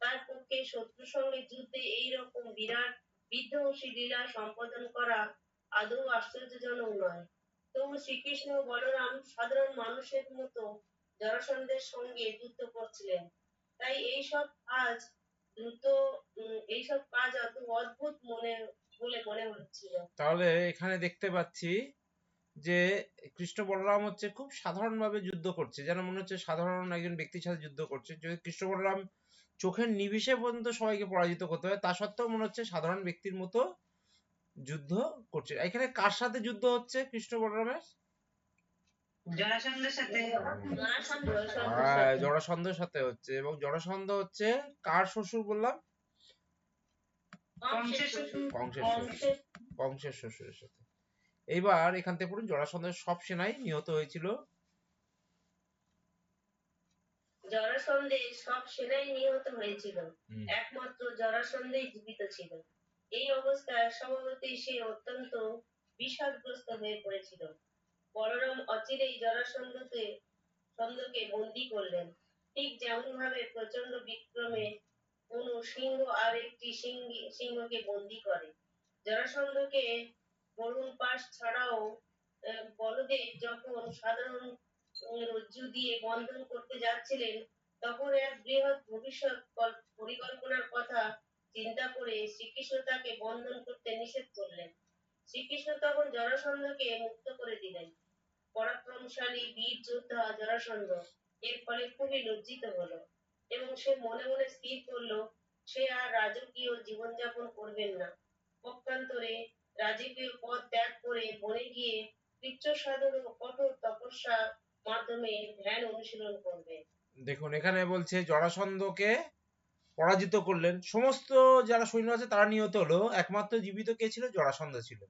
তার পক্ষে শত্রুর সঙ্গে যুদ্ধে এইরকম বিরাট বিধ্বংসী লীলা সম্পাদন করা আদৌ আশ্চর্যজনক নয়। তবু শ্রীকৃষ্ণ ও বলরাম সাধারণ মানুষের মতো জরাসন্ধের সঙ্গে যুদ্ধ করছিলেন, তাই এইসব কাজ অত অদ্ভুত বলে মনে হচ্ছিল। তাহলে এখানে দেখতে পাচ্ছি যে কৃষ্ণ বলরাম হচ্ছে খুব সাধারণভাবে যুদ্ধ করছে, যেন মনে হচ্ছে সাধারণ একজন ব্যক্তির সাথে যুদ্ধ করছে। যদি কৃষ্ণ বলরাম চোখের নিবিষে পর্যন্ত সবাইকে পরাজিত করতে হয়, তা সত্ত্বেও মনে হচ্ছে সাধারণ ব্যক্তির মতো যুদ্ধ করছে। এখানে কার সাথে যুদ্ধ হচ্ছে কৃষ্ণ বলরামের? জরাসন্ধের সাথে। জরাসন্ধের সাথে হচ্ছে, এবং জরাসন্ধ হচ্ছে কার শ্বশুর বললাম? কংসের শ্বশুর। কংসের শ্বশুরের সাথে। এইবার এখান থেকে পড়ুন, জরাসন্ধের সব সেনাই নিহত হয়েছিল। জরাসন্ধের সব সেনাই নিহত হয়েছিল, একমাত্র জরাসন্ধই জীবিত ছিল। এই অবস্থায় স্বভাবতই সে অত্যন্ত বিষাদগ্রস্ত হয়ে পড়েছিল। বলরাম অচিরেই জরাসন্ধকে বন্দী করলেন, ঠিক যেমন ভাবে প্রচন্ড বিক্রমে কোন সিংহ আর একটি সিংহকে বন্দী করে। জরাসন্ধকে বরুণ পাশ ছাড়াও বলদেব যখন সাধারণ রজ্জু দিয়ে বন্ধন করতে যাচ্ছিলেন, তখন এক বৃহৎ ভবিষ্যৎ পরিকল্পনার কথা চিন্তা করে শ্রীকৃষ্ণ তাকে বন্ধন করতে নিষেধ করলেন। শ্রীকৃষ্ণ তখন জরাসন্ধকে মুক্ত করে দিলেন। পরাক্রমশালী বীর যোদ্ধা জরাসন্ধ এর ফলে খুবই লজ্জিত হলো, এবং সে মনে মনে স্থির করলো সে আর রাজকীয় জীবনযাপন করবেন না। পক্ষান্তরে রাজকীয় পদ ত্যাগ করে বনে গিয়ে কৃচ্ছ সাধন ও কঠোর তপস্যার মাধ্যমে ধ্যান অনুশীলন করবে। দেখুন, এখানে বলছে জরাসন্ধকে পরাজিত করলেন, সমস্ত যারা সৈন্য আছে তারা নিহত হলো, একমাত্র জীবিত কে ছিল? জরাসন্ধ ছিল।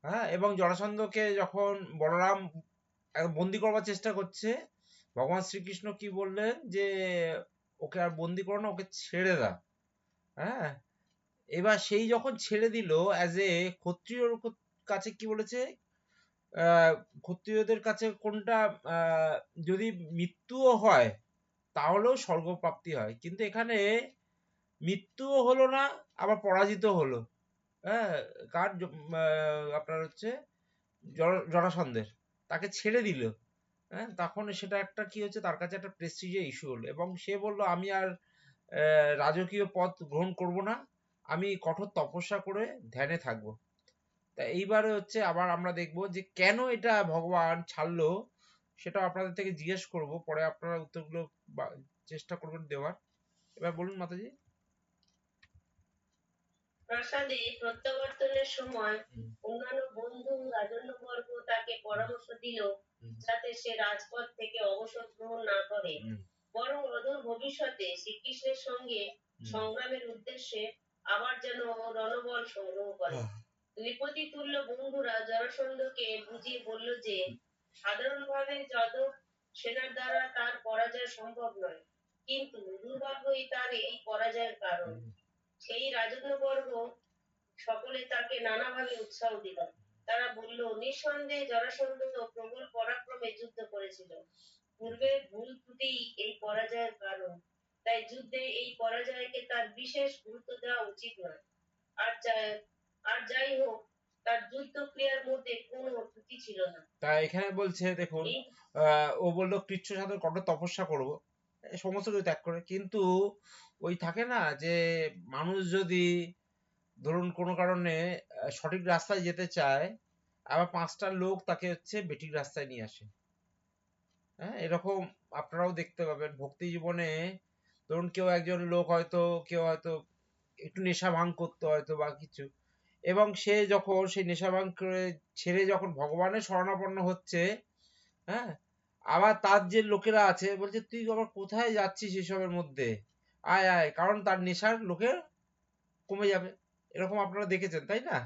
হ্যাঁ, এবং জরাসন্ধকে যখন বলরাম বন্দি করবার চেষ্টা করছে, ভগবান শ্রীকৃষ্ণ কি বললেন যে ওকে আর বন্দি করো না, ওকে ছেড়ে দাও। হ্যাঁ, এবার সেই যখন ছেড়ে দিল, অ্যাজ এ ক্ষত্রিয়র কাছে কি বলেছে, ক্ষত্রিয়দের কাছে কোনটা, যদি মৃত্যুও হয় তাহলেও স্বর্গপ্রাপ্তি হয়, কিন্তু এখানে মৃত্যুও হলো না, আবার পরাজিত হলো। হ্যাঁ, কার আপনার হচ্ছে জরাসন্ধের, তাকে ছেড়ে দিল। হ্যাঁ, তখন সেটা একটা কি হচ্ছে, তার কাছে একটা প্রেস্টিজের ইস্যু হলো, এবং সে বলল আমি আর রাজকীয় পদ গ্রহণ করব না, আমি কঠোর তপস্যা করে ধ্যানে থাকবো। তা এইবারে হচ্ছে আবার আমরা দেখব যে কেন এটা ভগবান ছাড়লো, সেটা আপনাদের থেকে জিজ্ঞেস করব, পরে আপনারা উত্তরগুলো চেষ্টা করবেন দেওয়ার। এবার বলুন মাতাজি। প্রাসাদে প্রত্যাবর্তনের সময় অন্যান্য বন্ধু রাজন্যবর্গ তাকে পরামর্শ দিল যাতে সে রাজপথ থেকে অবসর গ্রহণ না করে, বরং অদূর ভবিষ্যতে শ্রীকৃষ্ণের সঙ্গে সংগ্রামের উদ্দেশ্যে আবার যেন রণবল সংগ্রহ করে। নৃপতি তুল্য বন্ধুরা জরাসন্ধকে বুঝিয়ে বলল যে সাধারণভাবে যাদব সেনার দ্বারা তার পরাজয় সম্ভব নয়, কিন্তু দুর্ভাগ্যই তার এই পরাজয়ের কারণ। সেই রাজন্যবর্গ সকলে তাকে নানাভাবে উৎসাহ দিল। তারা বলল, নিঃসন্দেহে জরাসন্ধ প্রবল পরাক্রমে যুদ্ধ করেছিল। পূর্বের ভুল ত্রুটি এই পরাজয়ের কারণ। তাই যুদ্ধে এই পরাজয়কে তার বিশেষ গুরুত্ব দেওয়া উচিত নয়। আর আর যাই হোক, তার যুদ্ধ ক্রিয়ার মধ্যে কোনো ত্রুটি ছিল না। তা এখানে বলছে দেখুন, এই ও বললো কৃচ্ছ সাধন কঠোর তপস্যা করবো, সমস্ত কিছু ত্যাগ করে, কিন্তু ওই থাকে না যে মানুষ যদি ধরুন কোনো কারণে সঠিক রাস্তায় যেতে চায়, আবার 5টা লোক তাকে হচ্ছে বেঠিক রাস্তায় নিয়ে আসে। হ্যাঁ, এরকম আপনারাও দেখতে পাবেন ভক্তি জীবনে। ধরুন একজন লোক হয়তো কেউ হয়তো একটু নেশা ভাঙ করতো হয়তো বা কিছু, এবং সে যখন সেই নেশা ভাঙ করে ছেড়ে যখন ভগবানের শরণাপন্ন হচ্ছে, হ্যাঁ, আবার তার যে লোকেরা আছে বলছে তুই আবার কোথায় যাচ্ছিস এসবের মধ্যে, আয় আয়, কারণ তার নেশার লোকের কমে যাবে। এরকম আপনারা দেখেছেন তাই না?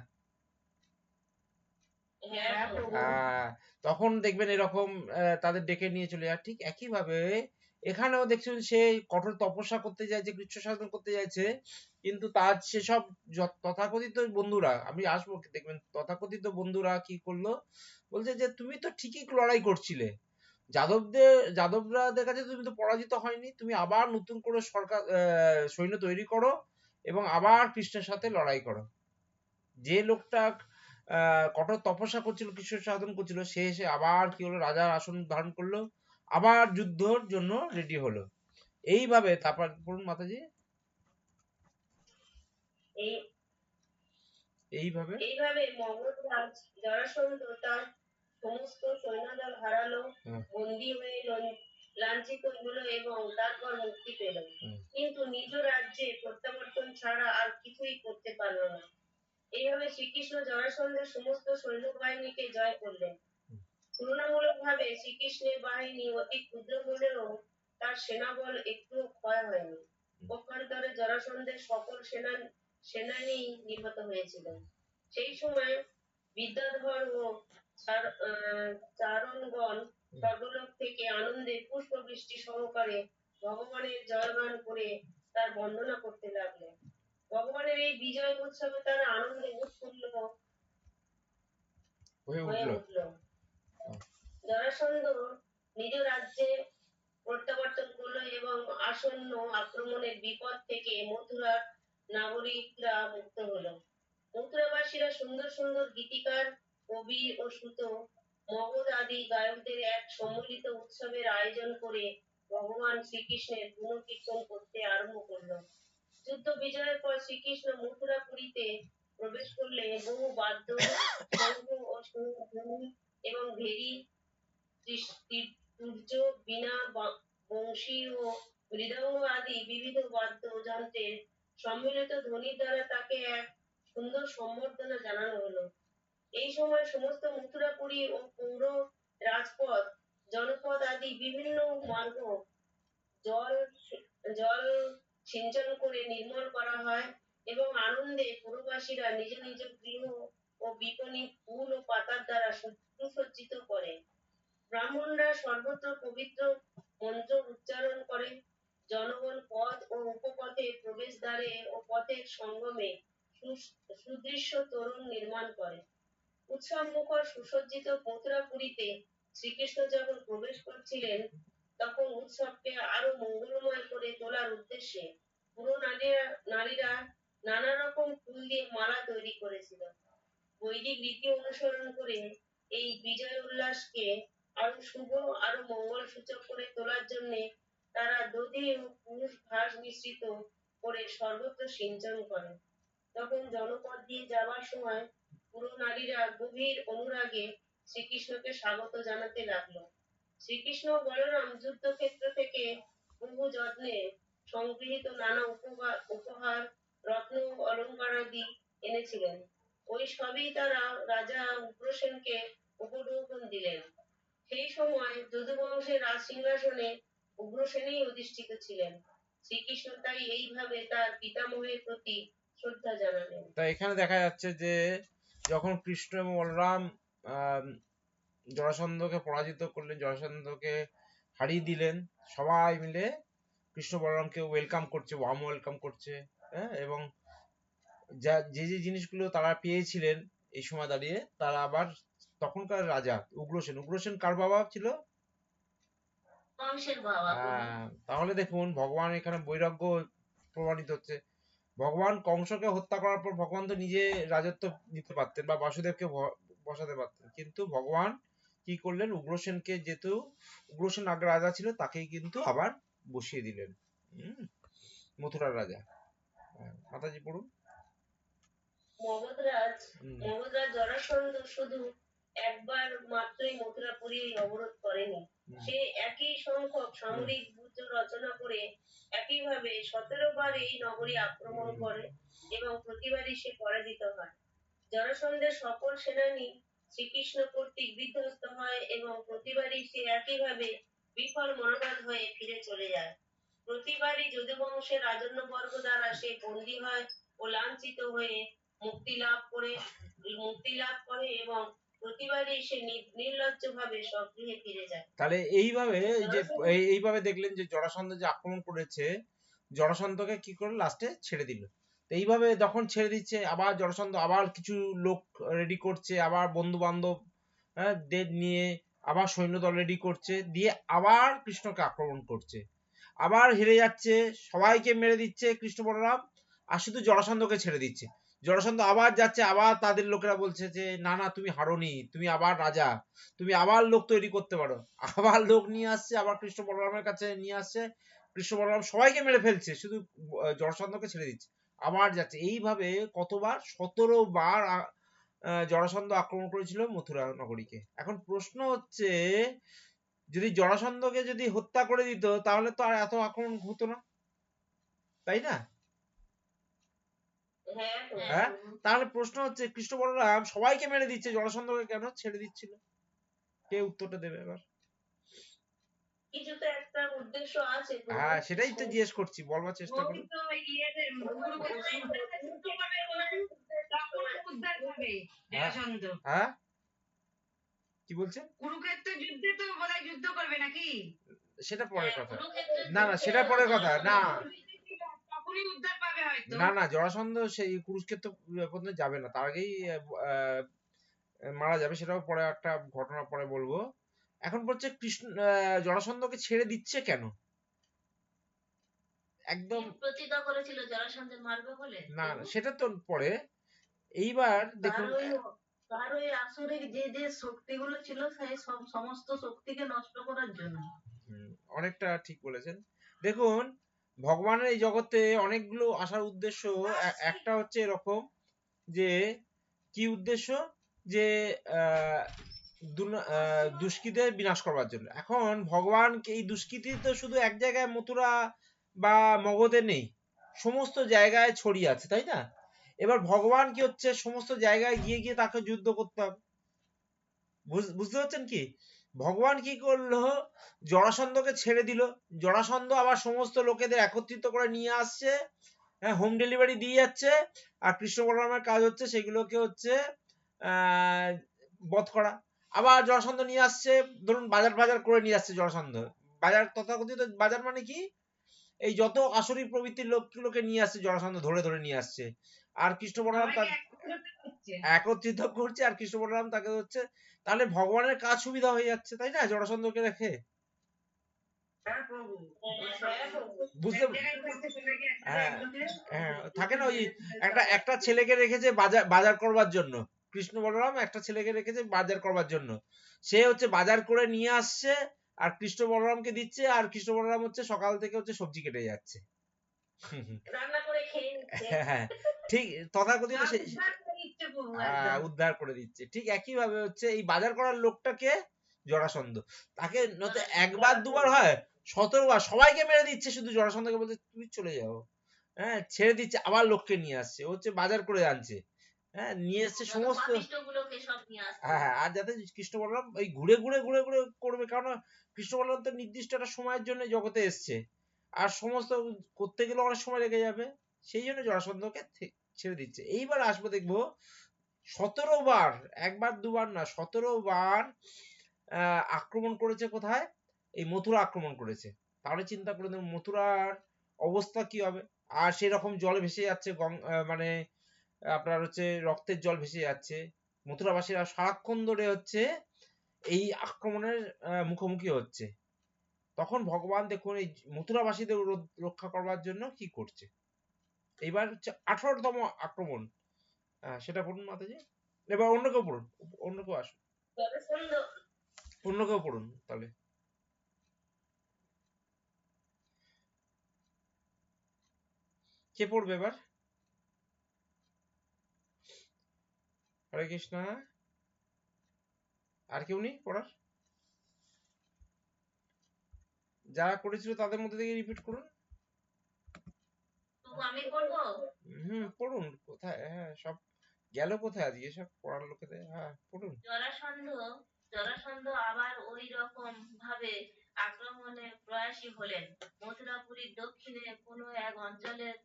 হ্যাঁ প্রভু। তখন দেখবেন এরকম তাদের ডেকে নিয়ে চলে যায়। ঠিক একইভাবে এখানেও দেখছেন সে কঠোর তপস্যা করতে চাইছে, কৃচ্ছ সাধন করতে চাইছে, কিন্তু তার সেসব তথাকথিত বন্ধুরা, আমি আসবো দেখবেন, তথাকথিত বন্ধুরা কি করলো, বলছে যে তুমি তো ঠিকই লড়াই করছিলে, যাদবরাদের কাছে তুমি তো পরাজিত হয়নি, তুমি আবার নতুন করে সরকার সৈন্য তৈরি করো এবং আবার কৃষ্ণের সাথে লড়াই করো। যে লোকটা কঠোর তপস্যা করছিল, কৃষ্ণ সাধন করছিল, সে এসে আবার কি হলো, রাজার আসন ধারণ করলো, আবার যুদ্ধর জন্য রেডি হলো। এইভাবে তারপর বলুন মাতাজি। এইভাবে মগধরাজ জরাসন্ধ তার সমস্ত সৈন্যদল হারালো, বন্দী হয়ে লাঞ্ছিত হলো এবং তারপর মুক্তি পেল। কিন্তু নিজ রাজ্যে প্রত্যাবর্তন ছাড়া আর কিছুই করতে পারল না। এইভাবে শ্রীকৃষ্ণ জরাসন্ধের সমস্ত সৈন্যবাহিনীকে জয় করলেন। তুলনামূলকভাবে শ্রীকৃষ্ণের বাহিনী অতি ক্ষুদ্র হলেও তার সেনাবল একটুও ক্ষয় হয়নি। পক্ষান্তরে জরাসন্ধের সকল সেনানী নিহত হয়েছিল। সেই সময় বিদ্যাধর ও চারণগণ সর্বলোক থেকে আনন্দে পুষ্পবৃষ্টি সহকারে ভগবানের জয়গান করে তার বন্দনা করতে লাগলেন। ভগবানের এই বিজয় উৎসবে তারা আনন্দে উৎফুল্ল হয়ে হয়ে উঠলো। উঠল। জরাসন্ধ নিজ রাজ্যে প্রত্যাবর্তন করলো এবং আসন্ন আক্রমণের বিপদ থেকে মথুরার নাগরিকরা মুক্ত হলো। মথুরাবাসীরা সুন্দর সুন্দর গীতিকার, কবি ও সুত, মগধ আদি গায়কদের এক সম্মিলিত উৎসবের আয়োজন করে ভগবান শ্রীকৃষ্ণের গুণকীর্তন করতে আরম্ভ করলো। যুদ্ধ বিজয়ের পর শ্রীকৃষ্ণ মথুরাপুরীতে প্রবেশ করলে বহু বাদ্য, শঙ্খ ও ধ্বনি এবং ভেরি, তুর্য, বীণা, বংশী ও মৃদঙ্গ আদি বিবিধ বাদ্যযন্ত্রের সম্মিলিত ধ্বনির দ্বারা তাকে এক সুন্দর সম্বর্ধনা জানানো হলো। এই সময় সমস্ত মথুরাপুরী ও পৌর রাজপথ, জনপদ আদি বিভিন্ন মার্গ জল জল সিঞ্চন করে নির্মল করা হয় এবং আনন্দে পুরবাসীরা নিজ নিজ গৃহ ও বিপণী ফুল ও পাতার দ্বারা সুসজ্জিত করে। ব্রাহ্মণরা সর্বত্র পবিত্র মন্ত্র উচ্চারণ করে। জনগণ পথ ও উপপথে প্রবেশদ্বারে ও পথের সঙ্গমে সুদৃশ্য তোরণ নির্মাণ করে। উৎসব মুখর সুসজ্জিত মথুরাপুরীতে শ্রীকৃষ্ণ যখন প্রবেশ করছিলেন, তখন উৎসবকে আরো মঙ্গলময় করে তোলার উদ্দেশ্যে পুরো নারীরা নানা রকম ফুল দিয়ে মালা তৈরি করেছিল। বৈদিক রীতি অনুসরণ করে এই বিজয় উল্লাসকে আরো শুভ, আরো মঙ্গল সূচক করে তোলার জন্য তারা দধি ও পুরুষ ঘাস মিশ্রিত করে সর্বত্র সিঞ্চন করে। তখন জনপদ দিয়ে যাওয়ার সময় পুরো নারীরা গভীর অনুরাগে শ্রীকৃষ্ণকে স্বাগত জানাতে লাগলো। শ্রীকৃষ্ণ ও বলরাম যুদ্ধক্ষেত্র থেকে বহু যত্নে সংগৃহীত নানা উপহার, রত্ন ও অলঙ্কারাদি এনেছিলেন। ওই সবই তারা রাজা উগ্রসেনকে উপঢৌকন দিলেন। সেই সময় যদুবংশের রাজ সিংহাসনে উগ্রসেনই অধিষ্ঠিত ছিলেন। শ্রীকৃষ্ণ তাই এইভাবে তার পিতামহের প্রতি শ্রদ্ধা জানালেন। তা এখানে দেখা যাচ্ছে যে যখন কৃষ্ণ এবং বলরাম জরাসন্ধকে পরাজিত করলেন, জরাসন্ধকে হারিয়ে দিলেন, সবাই মিলে কৃষ্ণ বলরামকে ওয়েলকাম করছে, ওয়ার্ম ওয়েলকাম করছে। হ্যাঁ, এবং যে জিনিসগুলো তারা পেয়েছিলেন এই সময় দাঁড়িয়ে, তারা আবার তখনকার রাজা উগ্রসেন, উগ্রসেন কার বাবা ছিল? কংসের বাবা প্রভু। তাহলে দেখুন ভগবান এখানে বৈরাগ্য প্রমাণিত হচ্ছে। ভগবান কংসকে হত্যা করার পর ভগবান তো নিজে রাজত্ব নিতে পারতেন বা বাসুদেবকে বসাতে পারতেন, কিন্তু ভগবান কি করলেন, উগ্রসেনকে, যেহেতু উগ্রসেন আগে রাজা ছিল, তাকেই কিন্তু আবার বসিয়ে দিলেন মথুরার রাজা। মাতাজি পড়ুন। মগধরাজ হুম, জরাসন্ধ শুধু একবার মাত্রই মথুরাপুরী অবরোধ করেনি, সে একই সংখ্যক সামরিক যুদ্ধ রচনা করে একইভাবে 17 বার এই নগরী আক্রমণ করে এবং প্রতিবারই সে পরাজিত হয়। জরাসন্ধের সকল সেনানী শ্রীকৃষ্ণ কর্তৃক বিধ্বস্ত হয় এবং প্রতিবারই সে একইভাবে বিফল মনোবাদ হয়ে ফিরে চলে যায়। প্রতিবারই যদুবংশের রাজন্যবর্গ দ্বারা সে বন্দী হয় ও লাঞ্ছিত হয়ে মুক্তি লাভ করে এবং প্রতিবারই সে নির্লজ্জভাবে স্বগৃহে ফিরে যায়। তাহলে এইভাবে যে জরাসন্ধ এইভাবে দেখলেন যে জরাসন্ধ যে আক্রমণ করেছে, জরাসন্ধকে কি করলো, লাস্টে ছেড়ে দিল। তো এইভাবে যখন ছেড়ে দিচ্ছে, আবার জরাসন্ধ আবার কিছু লোক রেডি করছে, আবার বন্ধু বান্ধব দের নিয়ে আবার সৈন্যদল রেডি করছে, দিয়ে আবার কৃষ্ণকে আক্রমণ করছে। আবার হেরে যাচ্ছে, সবাইকে মেরে দিচ্ছে কৃষ্ণ বলরাম, আর শুধু জরাসন্ধকে ছেড়ে দিচ্ছে। জরাসন্ধ আবার যাচ্ছে, আবার তাদের লোকেরা বলছে যে না না, তুমি হারোনি, তুমি আবার রাজা, তুমি আবার লোক তৈরি করতে পারো। আবার লোক নিয়ে আসছে, আবার কৃষ্ণ বলরামের কাছে নিয়ে আসছে, কৃষ্ণ বলরাম সবাইকে মেরে ফেলছে, শুধু জরাসন্ধকে ছেড়ে দিচ্ছে। আবার যাচ্ছে, এইভাবে কতবার, 17 বার জরাসন্ধ আক্রমণ করেছিল মথুরা নগরীকে। এখন প্রশ্ন হচ্ছে, যদি জরাসন্ধকে যদি হত্যা করে দিত, তাহলে তো আর এত আক্রমণ হতো না, তাই না? হ্যাঁ হ্যাঁ, তাহলে প্রশ্ন হচ্ছে, কৃষ্ণ বলরাম সবাইকে মেরে দিচ্ছে, জরাসন্ধকে কেন ছেড়ে দিচ্ছিল? কে উত্তরটা দেবে এবার? কিছু তো একটা উদ্দেশ্য আছে প্রভু। হ্যাঁ, সেটাই তো জিজ্ঞেস করছি, বলবার চেষ্টা করো। তো ইয়েদের কুরুক্ষেত্রে যুদ্ধ করবে বলে তখন উদ্ধার হবে জরাসন্ধ। হ্যাঁ, কি বলছেন? কুরুক্ষেত্রের যুদ্ধে তো বোধহয় যুদ্ধ করবে নাকি? সেটা পরের কথা। কুরুক্ষেত্রের না না, যুদ্ধে সেটা পরের কথা না। তখনই উদ্ধার পাবে হয়তো। না না, জরাসন্ধ সেই কুরুক্ষেত্র পর্যন্ত যাবে না, তার আগেই মারা যাবে। সেটাও পরে একটা ঘটনা পরে বলবো। এখন বলছে কৃষ্ণ জরাসন্ধকে ছেড়ে দিচ্ছে কেন? একদম প্রতিজ্ঞা করেছিল জরাসন্ধে মারবে বলে। না, সেটা তো পরে। এইবার দেখুন, তার ওই আসুরিক যে শক্তিগুলো ছিল সেই সমস্ত শক্তিকে নষ্ট করার জন্য। অনেকটা ঠিক বলেছেন। দেখুন, ভগবানের এই জগতে অনেকগুলো আসার উদ্দেশ্য। একটা হচ্ছে এরকম যে, কি উদ্দেশ্য, যে দুষ্কৃতের বিনাশ করবার জন্য। এখন ভগবানকে এই দুষ্কৃতি তো শুধু এক জায়গায় মথুরা বা মগধে নেই, সমস্ত জায়গায় ছড়িয়ে আছে, তাই না? এবার ভগবান কি হচ্ছে, সমস্ত জায়গায় গিয়ে গিয়ে তাকে যুদ্ধ করতে হবে। বুঝতে পারছেন কি? ভগবান কি করলো, জরাসন্ধকে ছেড়ে দিল, জরাসন্ধ আবার সমস্ত লোকেদের একত্রিত করে নিয়ে আসছে, হ্যাঁ, হোম ডেলিভারি দিয়ে যাচ্ছে, আর কৃষ্ণ বলরামের কাজ হচ্ছে সেগুলোকে হচ্ছে বধ করা। আবার জরাসন্ধ নিয়ে আসছে, ধরুন বাজার বাজার করে নিয়ে আসছে জরাসন্ধ। বাজার, তথাকথিত বাজার মানে কি, এই যত আসুরি প্রবৃত্তির লোকগুলোকে নিয়ে আসছে জরাসন্ধ, ধরে ধরে নিয়ে আসছে, আর কৃষ্ণ বলরাম তার একত্রিত করছে, আর কৃষ্ণ বলরাম তাকে হচ্ছে। তাহলে ভগবানের কাজ সুবিধা হয়ে যাচ্ছে, তাই না, জরাসন্ধকে রেখে? বুঝতে, হ্যাঁ হ্যাঁ, থাকে না, ওই একটা ছেলেকে রেখেছে বাজার করবার জন্য, কৃষ্ণ বলরাম একটা ছেলেকে রেখেছে বাজার করবার জন্য, সে হচ্ছে বাজার করে নিয়ে আসছে আর কৃষ্ণ বলরামকে দিচ্ছে, আর কৃষ্ণ বলরাম হচ্ছে সকাল থেকে হচ্ছে সবজি কেটে যাচ্ছে। রান্না করে খেয়ে নিচ্ছে। হ্যাঁ, ঠিক তথাকথিত উদ্ধার করে দিচ্ছে। ঠিক একই ভাবে হচ্ছে এই বাজার করার লোকটাকে জরাসন্ধ, তাকে নয়তো একবার দুবার হয়, 17 বার সবাইকে মেরে দিচ্ছে, শুধু জরাসন্ধকে বলছে তুমি চলে যাও, হ্যাঁ, ছেড়ে দিচ্ছে, আবার লোককে নিয়ে আসছে, হচ্ছে বাজার করে আনছে, হ্যাঁ, নিয়ে এসছে সমস্ত। হ্যাঁ, আর যাতে কৃষ্ণ বলরাম ওই ঘুরে ঘুরে ঘুরে ঘুরে করবে, কারণ কৃষ্ণ বলরাম তো নির্দিষ্ট একটা সময়ের জন্য জগতে এসছে, আর সমস্ত করতে গেলে অনেক সময় লেগে যাবে, সেই জন্য জরাসন্ধকে ছেড়ে দিচ্ছে। এইবার আসবো, দেখবো 17 বার, একবার দুবার না, 17 বার আক্রমণ করেছে। কোথায়? এই মথুরা আক্রমণ করেছে। তাহলে চিন্তা করে দেখুন মথুরার অবস্থা কি হবে। আর সেরকম জল ভেসে যাচ্ছে মানে আপনার হচ্ছে রক্তের জল ভেসে যাচ্ছে, মথুরাবাসীরা সারাক্ষণ ধরে হচ্ছে এই আক্রমণের মুখোমুখি হচ্ছে। তখন ভগবান দেখুন এই মথুরাবাসীদের রক্ষা করবার জন্য কি করছে। এইবার হচ্ছে 18তম আক্রমণ, সেটা পড়ুন মাতাজি। এবার অন্য কেউ পড়ুন, অন্য কেউ আসুন, জরাসন্ধ অন্য কেউ পড়ুন তাহলে। কে পড়বে এবার? হরে কৃষ্ণ। আর কেউ নেই পড়ার? যারা করেছিল তাদের মধ্যে থেকে রিপিট করুন। তবু আমি বলবো, পড়ুন। কোথায়, হ্যাঁ সব গেল কোথায় আজকে সব পড়ার লোকেদের? হ্যাঁ পড়ুন। জরাসন্ধ আবার ওই রকম ভাবে আক্রমণে প্রয়াসী হলেন। মথুরাপুরীর দক্ষিণে কোনো এক অঞ্চলের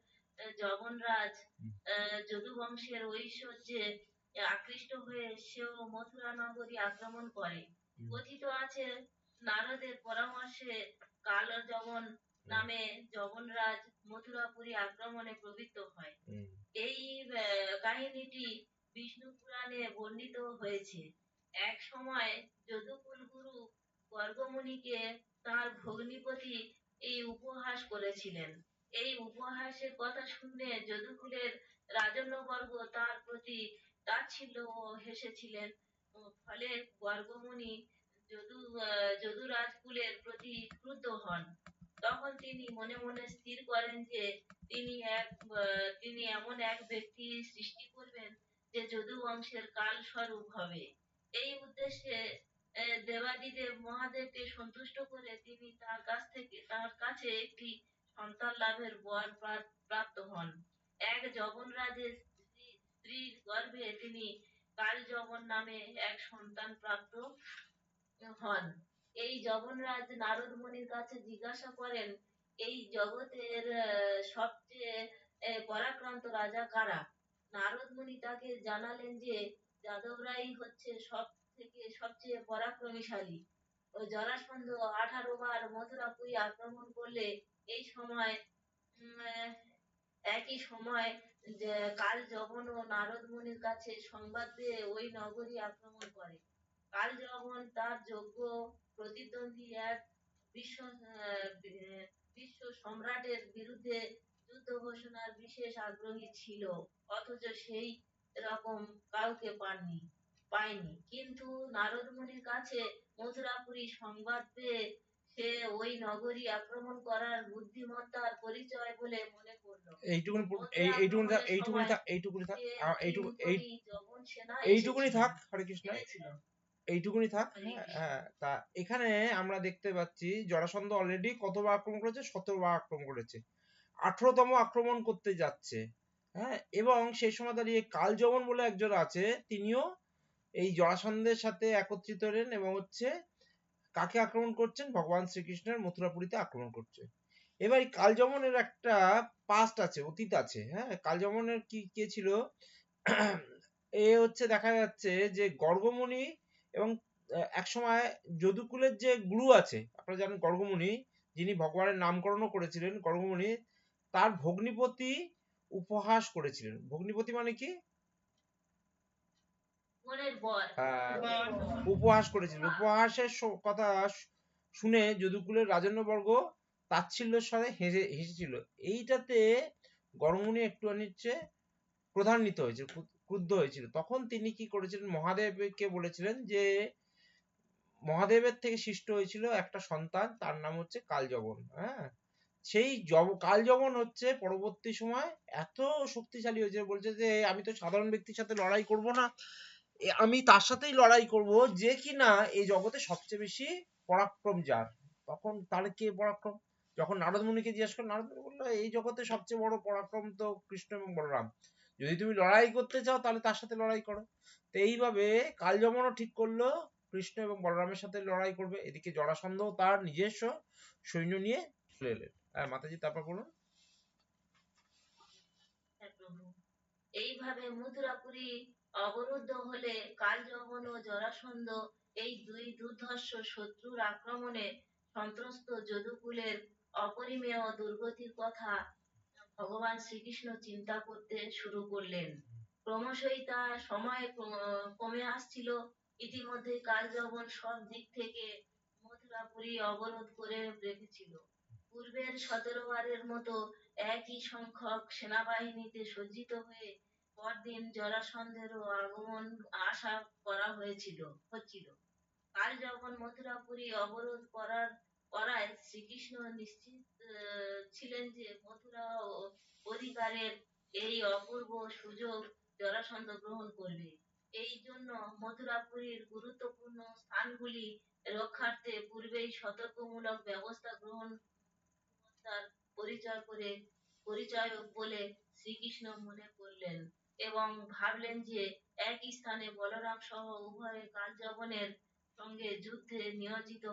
জগনরাজ যদুবংশের ঐশ্বর্যে আকৃষ্ট হয়ে সেও মথুরা নগরী আক্রমণ করে। কথিত আছে নারদের পরামর্শে কাল জগন নামে জগনরাজ মথুরাপুরী আক্রমণে প্রবৃত্ত হয়। এই কাহিনীটি বিষ্ণু পুরাণে বর্ণিত হয়েছে। এক সময় যদুকুল গুরু গর্গমুনিকে তার ভগ্নিপতি এই উপহাস করেছিলেন। এই উপহাসের কথা শুনে যদুকুলের রাজন্যবর্গ তার প্রতি তাচ্ছিল্য ও হেসেছিলেন। ফলে গর্গমুনি যদুরাজকুলের প্রতি ক্রুদ্ধ হন। তখন তিনি মনে মনে স্থির করেন যে তিনি এমন এক ব্যক্তি সৃষ্টি করবেন যে যদু বংশের কাল স্বরূপ হবে। এই উদ্দেশ্যে দেবাদিদেব মহাদেবকে সন্তুষ্ট করে তিনি তার কাছে একটি সন্তান লাভের বর প্রাপ্ত হন। এক জগনরাজের স্ত্রীর গর্ভে তিনি কাল জগন নামে এক সন্তান প্রাপ্ত হন। এই জগনরাজ নারদ মুনির কাছে জিজ্ঞাসা করেন, এই জগতের সবচেয়ে পরাক্রান্ত রাজা কারা? নারদ মুনি তাকে জানালেন যে যাদবরাই হচ্ছে সবচেয়ে পরাক্রমশালী। ও জরাসন্ধ 18 বার মথুরাপুরী আক্রমণ করলে এই সময় একই সময় যে কাল জগন ও নারদ মুনির কাছে সংবাদ পেয়ে ওই নগরী আক্রমণ করে। কাল যখন তার যোগ্য প্রতিদ্বন্দ্বী এক বিশ্ব সম্রাটের বিরুদ্ধে যুদ্ধ ঘোষণার বিশেষ আগ্রহী ছিল, অথচ সেই রকম কাউকে পায়নি। কিন্তু নারদ মুনির কাছে মথুরাপুরী সংবাদ পেয়ে সে ওই নগরী আক্রমণ করার বুদ্ধিমত্তার পরিচয় বলে মনে করলো। এইটুকুনি থাক। হরে কৃষ্ণ, এইটুকুনি থাক। হ্যাঁ, তা এখানে আমরা দেখতে পাচ্ছি জরাসন্ধ অলরেডি কতবার আক্রমণ করেছে? 17 বার আক্রমণ করেছে, 18তম আক্রমণ করতে যাচ্ছে। হ্যাঁ, এবং সেই সময় দাঁড়িয়ে কালযবন বলে একজন আছে, তিনিও এই জরাসন্ধের সাথে একত্রিত হলেন এবং হচ্ছে কাকে আক্রমণ করছেন? ভগবান শ্রীকৃষ্ণের মথুরাপুরীতে আক্রমণ করছে। এবার এই কালযবনের একটা পাস্ট আছে, অতীত আছে। হ্যাঁ, কালযবনের কে ছিল? এ হচ্ছে দেখা যাচ্ছে যে গর্গমুনি এবং একসময় যদুকুলের যে গুরু আছে, আপনারা জানেন গর্গমুনি যিনি ভগবানের নামকরণও করেছিলেন, গর্গমুনি তার ভগ্নিপতি উপহাস করেছিলেন। ভগ্নিপতি মানে কি? উপহাস করেছিলেন। উপহাসের কথা শুনে যদুকুলের রাজন্যবর্গ তাচ্ছিল্যের স্বরে হেসেছিল। এইটাতে গর্গমুনি একটু হচ্ছে ক্রোধান্বিত হয়েছিল, ক্রুদ্ধ হয়েছিল। তখন তিনি কি করেছিলেন? মহাদেবকে বলেছিলেন যে মহাদেবের থেকে সৃষ্ট হয়েছিল একটা সন্তান, তার নাম হচ্ছে কালযবন। হ্যাঁ, সেই কালযবন হচ্ছে পরবর্তী সময় এত শক্তিশালী হয়েছে, বলছে যে আমি তো সাধারণ ব্যক্তির সাথে লড়াই করব না, আমি তার সাথেই লড়াই করব যে কিনা এই জগতে সবচেয়ে বেশি পরাক্রম যার। তখন তাহলে কে পরাক্রম? যখন নারদ মুনিকে জিজ্ঞেস করেন, নারদ মুনি বললো এই জগতে সবচেয়ে বড় পরাক্রম তো কৃষ্ণ এবং বলরাম। যদি তুমি লড়াই করতে চাও তাহলে তার সাথে লড়াই করো। তো এইভাবে কালযবনও ঠিক করলো কৃষ্ণ এবং বলরামের সাথে লড়াই করবে। এদিকে জরাসন্ধ তার নিজস্ব সৈন্য নিয়ে চলে এলেন। মাতাজি তারপর বলুন। এইভাবে মথুরাপুরী অবরুদ্ধ হলে কালযবন ও জরাসন্ধ এই দুই দুর্ধর্ষ শত্রুর আক্রমণে সন্ত্রস্ত যদুকুলের অপরিমেয় দুর্গতির কথা ভগবান শ্রীকৃষ্ণ চিন্তা করতে শুরু করলেন। ক্রমশই তার সময় কমে আসছিল। ইতিমধ্যে কাল যখন সব দিক থেকে মথুরাপুরী অবরোধ করে রেখেছিল। পূর্বের 17 বারের মতো একই সংখ্যক সেনাবাহিনীতে সজ্জিত হয়ে পরদিন জরাসন্ধেরও আগমন আশা করা হচ্ছিল। কাল যখন মথুরাপুরী অবরোধ করায় শ্রীকৃষ্ণ নিশ্চিত ছিলেন যে মথুরা অধিকারের এই অপূর্ব সুযোগ জরাসন্ধ গ্রহণ করবে। এই জন্য মথুরাপুরীর গুরুত্বপূর্ণ স্থানগুলি রক্ষার্থে পূর্বেই সতর্কমূলক ব্যবস্থা গ্রহণ তার পরিচায়ক বলে শ্রীকৃষ্ণ মনে করলেন এবং ভাবলেন যে একই স্থানে বলরাম সহ উভয় কালযবনের সঙ্গে যুদ্ধে নিয়োজিত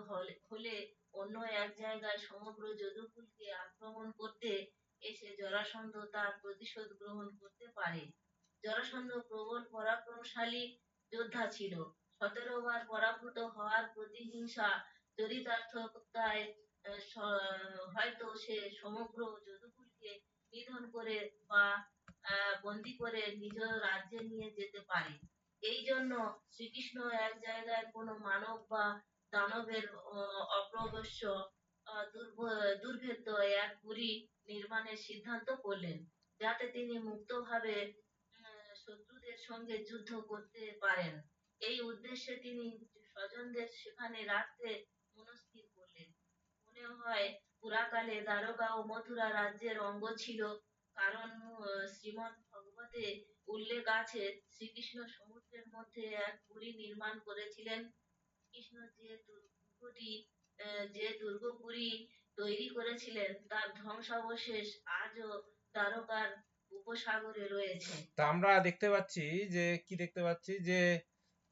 হলে অন্য এক জায়গায় সমগ্র যদুকুলকে আক্রমণ করতে এসে জরাসন্ধ তার প্রতিশোধ গ্রহণ করতে পারে। জরাসন্ধ প্রবল পরাক্রমশালী যোদ্ধা ছিল। 17 বার পরাভূত হওয়ার প্রতিহিংসা চরিতার্থতায় হয়তো সে সমগ্র যদুকুলকে নিধন করে বা বন্দি করে নিজ রাজ্যে নিয়ে যেতে পারে। এই জন্য শ্রীকৃষ্ণ এক জায়গায় কোনো মানব বা দানবের অপ্রবশ্য দুর্ভেদ্য এক পুরী নির্মাণের সিদ্ধান্ত করলেন, যাতে তিনি মুক্তভাবে শত্রুদের সঙ্গে যুদ্ধ করতে পারেন। এই উদ্দেশ্যে তিনি স্বজনদের সেখানে রাখতে মনস্থির করলেন। মনে হয় পুরাকালে দ্বারকা ও মথুরা রাজ্যের অঙ্গ ছিল, কারণ শ্রীমদ্ ভগবতে উল্লেখ আছে শ্রীকৃষ্ণ সমুদ্রের মধ্যে এক পুরী নির্মাণ করেছিলেন। কৃষ্ণ যে দুর্গপুরী তৈরি করেছিলেন তার ধ্বংসাবশেষ আজও দ্বারকার উপসাগরে রয়েছে। তা আমরা দেখতে পাচ্ছি যে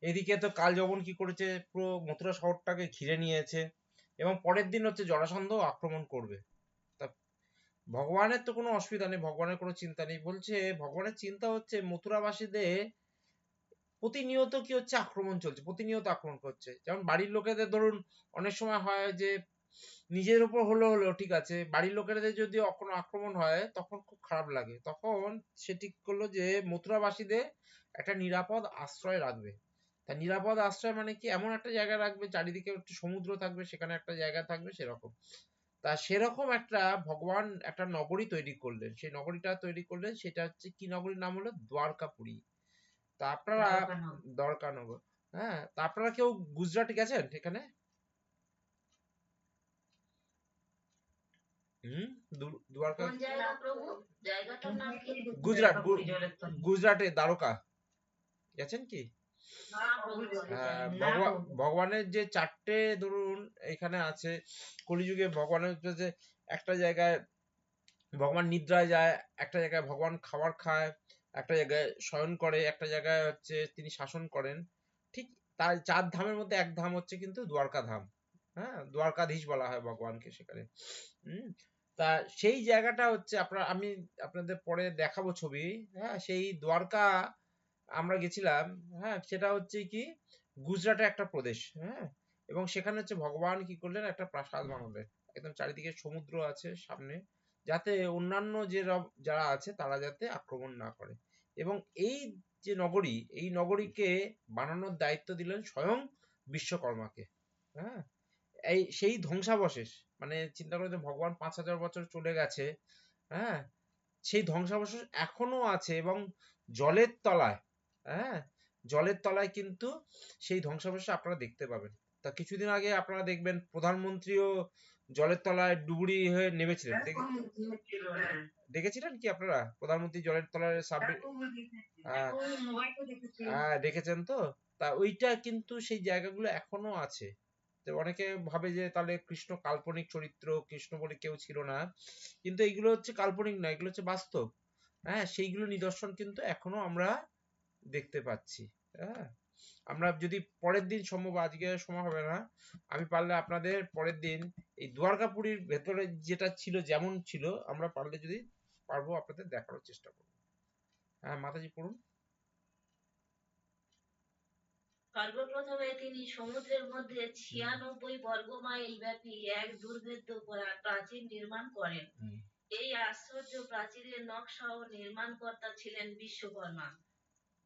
এদিকে তো কাল যবন কি করেছে, পুরো মথুরা শহরটাকে ঘিরে নিয়েছে এবং পরের দিন হচ্ছে জরাসন্ধ আক্রমণ করবে। তা ভগবানের তো কোনো অসুবিধা নেই, ভগবানের কোনো চিন্তা নেই। বলছে ভগবানের চিন্তা হচ্ছে মথুরাবাসীদের প্রতিনিয়ত কি হচ্ছে, আক্রমণ চলছে, প্রতিনিয়ত আক্রমণ করছে। যেমন বাড়ির লোকেদের ধরুন অনেক সময় হয় যে নিজের উপর হলো ঠিক আছে, বাড়ির লোকেদের যদি কোনো আক্রমণ হয় তখন খুব খারাপ লাগে। তখন সে ঠিক করলো যে মথুরাবাসীদের একটা নিরাপদ আশ্রয় রাখবে। তা নিরাপদ আশ্রয় মানে কি, এমন একটা জায়গা রাখবে চারিদিকে একটু সমুদ্র থাকবে, সেখানে একটা জায়গা থাকবে সেরকম। তা সেরকম একটা ভগবান একটা নগরী তৈরি করলেন। সেই নগরীটা তৈরি করলেন, সেটা হচ্ছে কি নগরীর নাম হলো দ্বারকাপুরী। তা আপনারা দ্বারকানগর, হ্যাঁ, তা আপনারা কেউ গুজরাটে গেছেন এখানে? দ্বারকা, কোন জায়গা প্রভু? জায়গাটার নাম কি? গুজরাট, গুজরাটে দ্বারকা গেছেন কি? না প্রভু, ভগবানের যে 4টে ধরুন এখানে আছে কলিযুগে, ভগবানের যে একটা জায়গায় ভগবান নিদ্রায় যায়, একটা জায়গায় ভগবান খাবার খায়, একটা জায়গায় শয়ন করে, একটা জায়গায় হচ্ছে তিনি শাসন করেন। ঠিক তার 4 ধামের মধ্যে এক ধাম হচ্ছে কিন্তু দ্বারকা ধাম। হ্যাঁ, দ্বারকাধীশ বলা হয় ভগবানকে সেখানে। তা সেই জায়গাটা হচ্ছে আমি আপনাদের পরে দেখাবো ছবি। হ্যাঁ, সেই দ্বারকা আমরা গেছিলাম। হ্যাঁ, সেটা হচ্ছে কি গুজরাটের একটা প্রদেশ। হ্যাঁ, এবং সেখানে হচ্ছে ভগবান কি করলেন, একটা প্রাসাদ বানালেন, একদম চারিদিকে সমুদ্র আছে সামনে, যাতে অন্যান্য যারা আছে তারা যাতে আক্রমণ না করে। এবং এই যে নগরী, এই নগরীকে বানানোর দায়িত্ব দিলেন স্বয়ং বিশ্বকর্মাকে। হ্যাঁ, সেই ধ্বংসাবশেষ, মানে চিন্তা করে যে ভগবান 5000 বছর চলে গেছে, হ্যাঁ, সেই ধ্বংসাবশেষ এখনো আছে এবং জলের তলায়, হ্যাঁ, জলের তলায় কিন্তু সেই ধ্বংসাবশেষ আপনারা দেখতে পাবেন। তা কিছুদিন আগে আপনারা দেখবেন প্রধানমন্ত্রীও জলের তলায় ডুবুরি হয়ে নেমেছিলেন, দেখেছিলেন কি আপনারা? প্রধানমন্ত্রী জলের তলায় দেখেছেন তো? তা ওইটা কিন্তু সেই জায়গাগুলো এখনো আছে। অনেকে ভাবে যে তাহলে কৃষ্ণ কাল্পনিক চরিত্র, কৃষ্ণ বলে কেউ ছিল না, কিন্তু এইগুলো হচ্ছে কাল্পনিক না, এগুলো হচ্ছে বাস্তব। হ্যাঁ, সেইগুলো নিদর্শন কিন্তু এখনো আমরা দেখতে পাচ্ছি। হ্যাঁ, আমরা যদি পরের দিন সম্ভব, আজকে সময় হবে না, আমি পারলে আপনাদের পরের দিন এই দ্বারকাপুরীর ভেতরে যেটা ছিল যেমন ছিল, আমরা পারলে যদি পারবো আপনাদের দেখানোর চেষ্টা করবো। হ্যাঁ মাতাজি পড়ুন। সর্বপ্রথমে তিনি সমুদ্রের মধ্যে 96 বর্গ মাইল ব্যাপী এক দুর্ভেদ্য প্রাচীর নির্মাণ করেন। হুম। এই আশ্চর্য প্রাচীরের নকশা ও নির্মাণকর্তা ছিলেন বিশ্বকর্মা।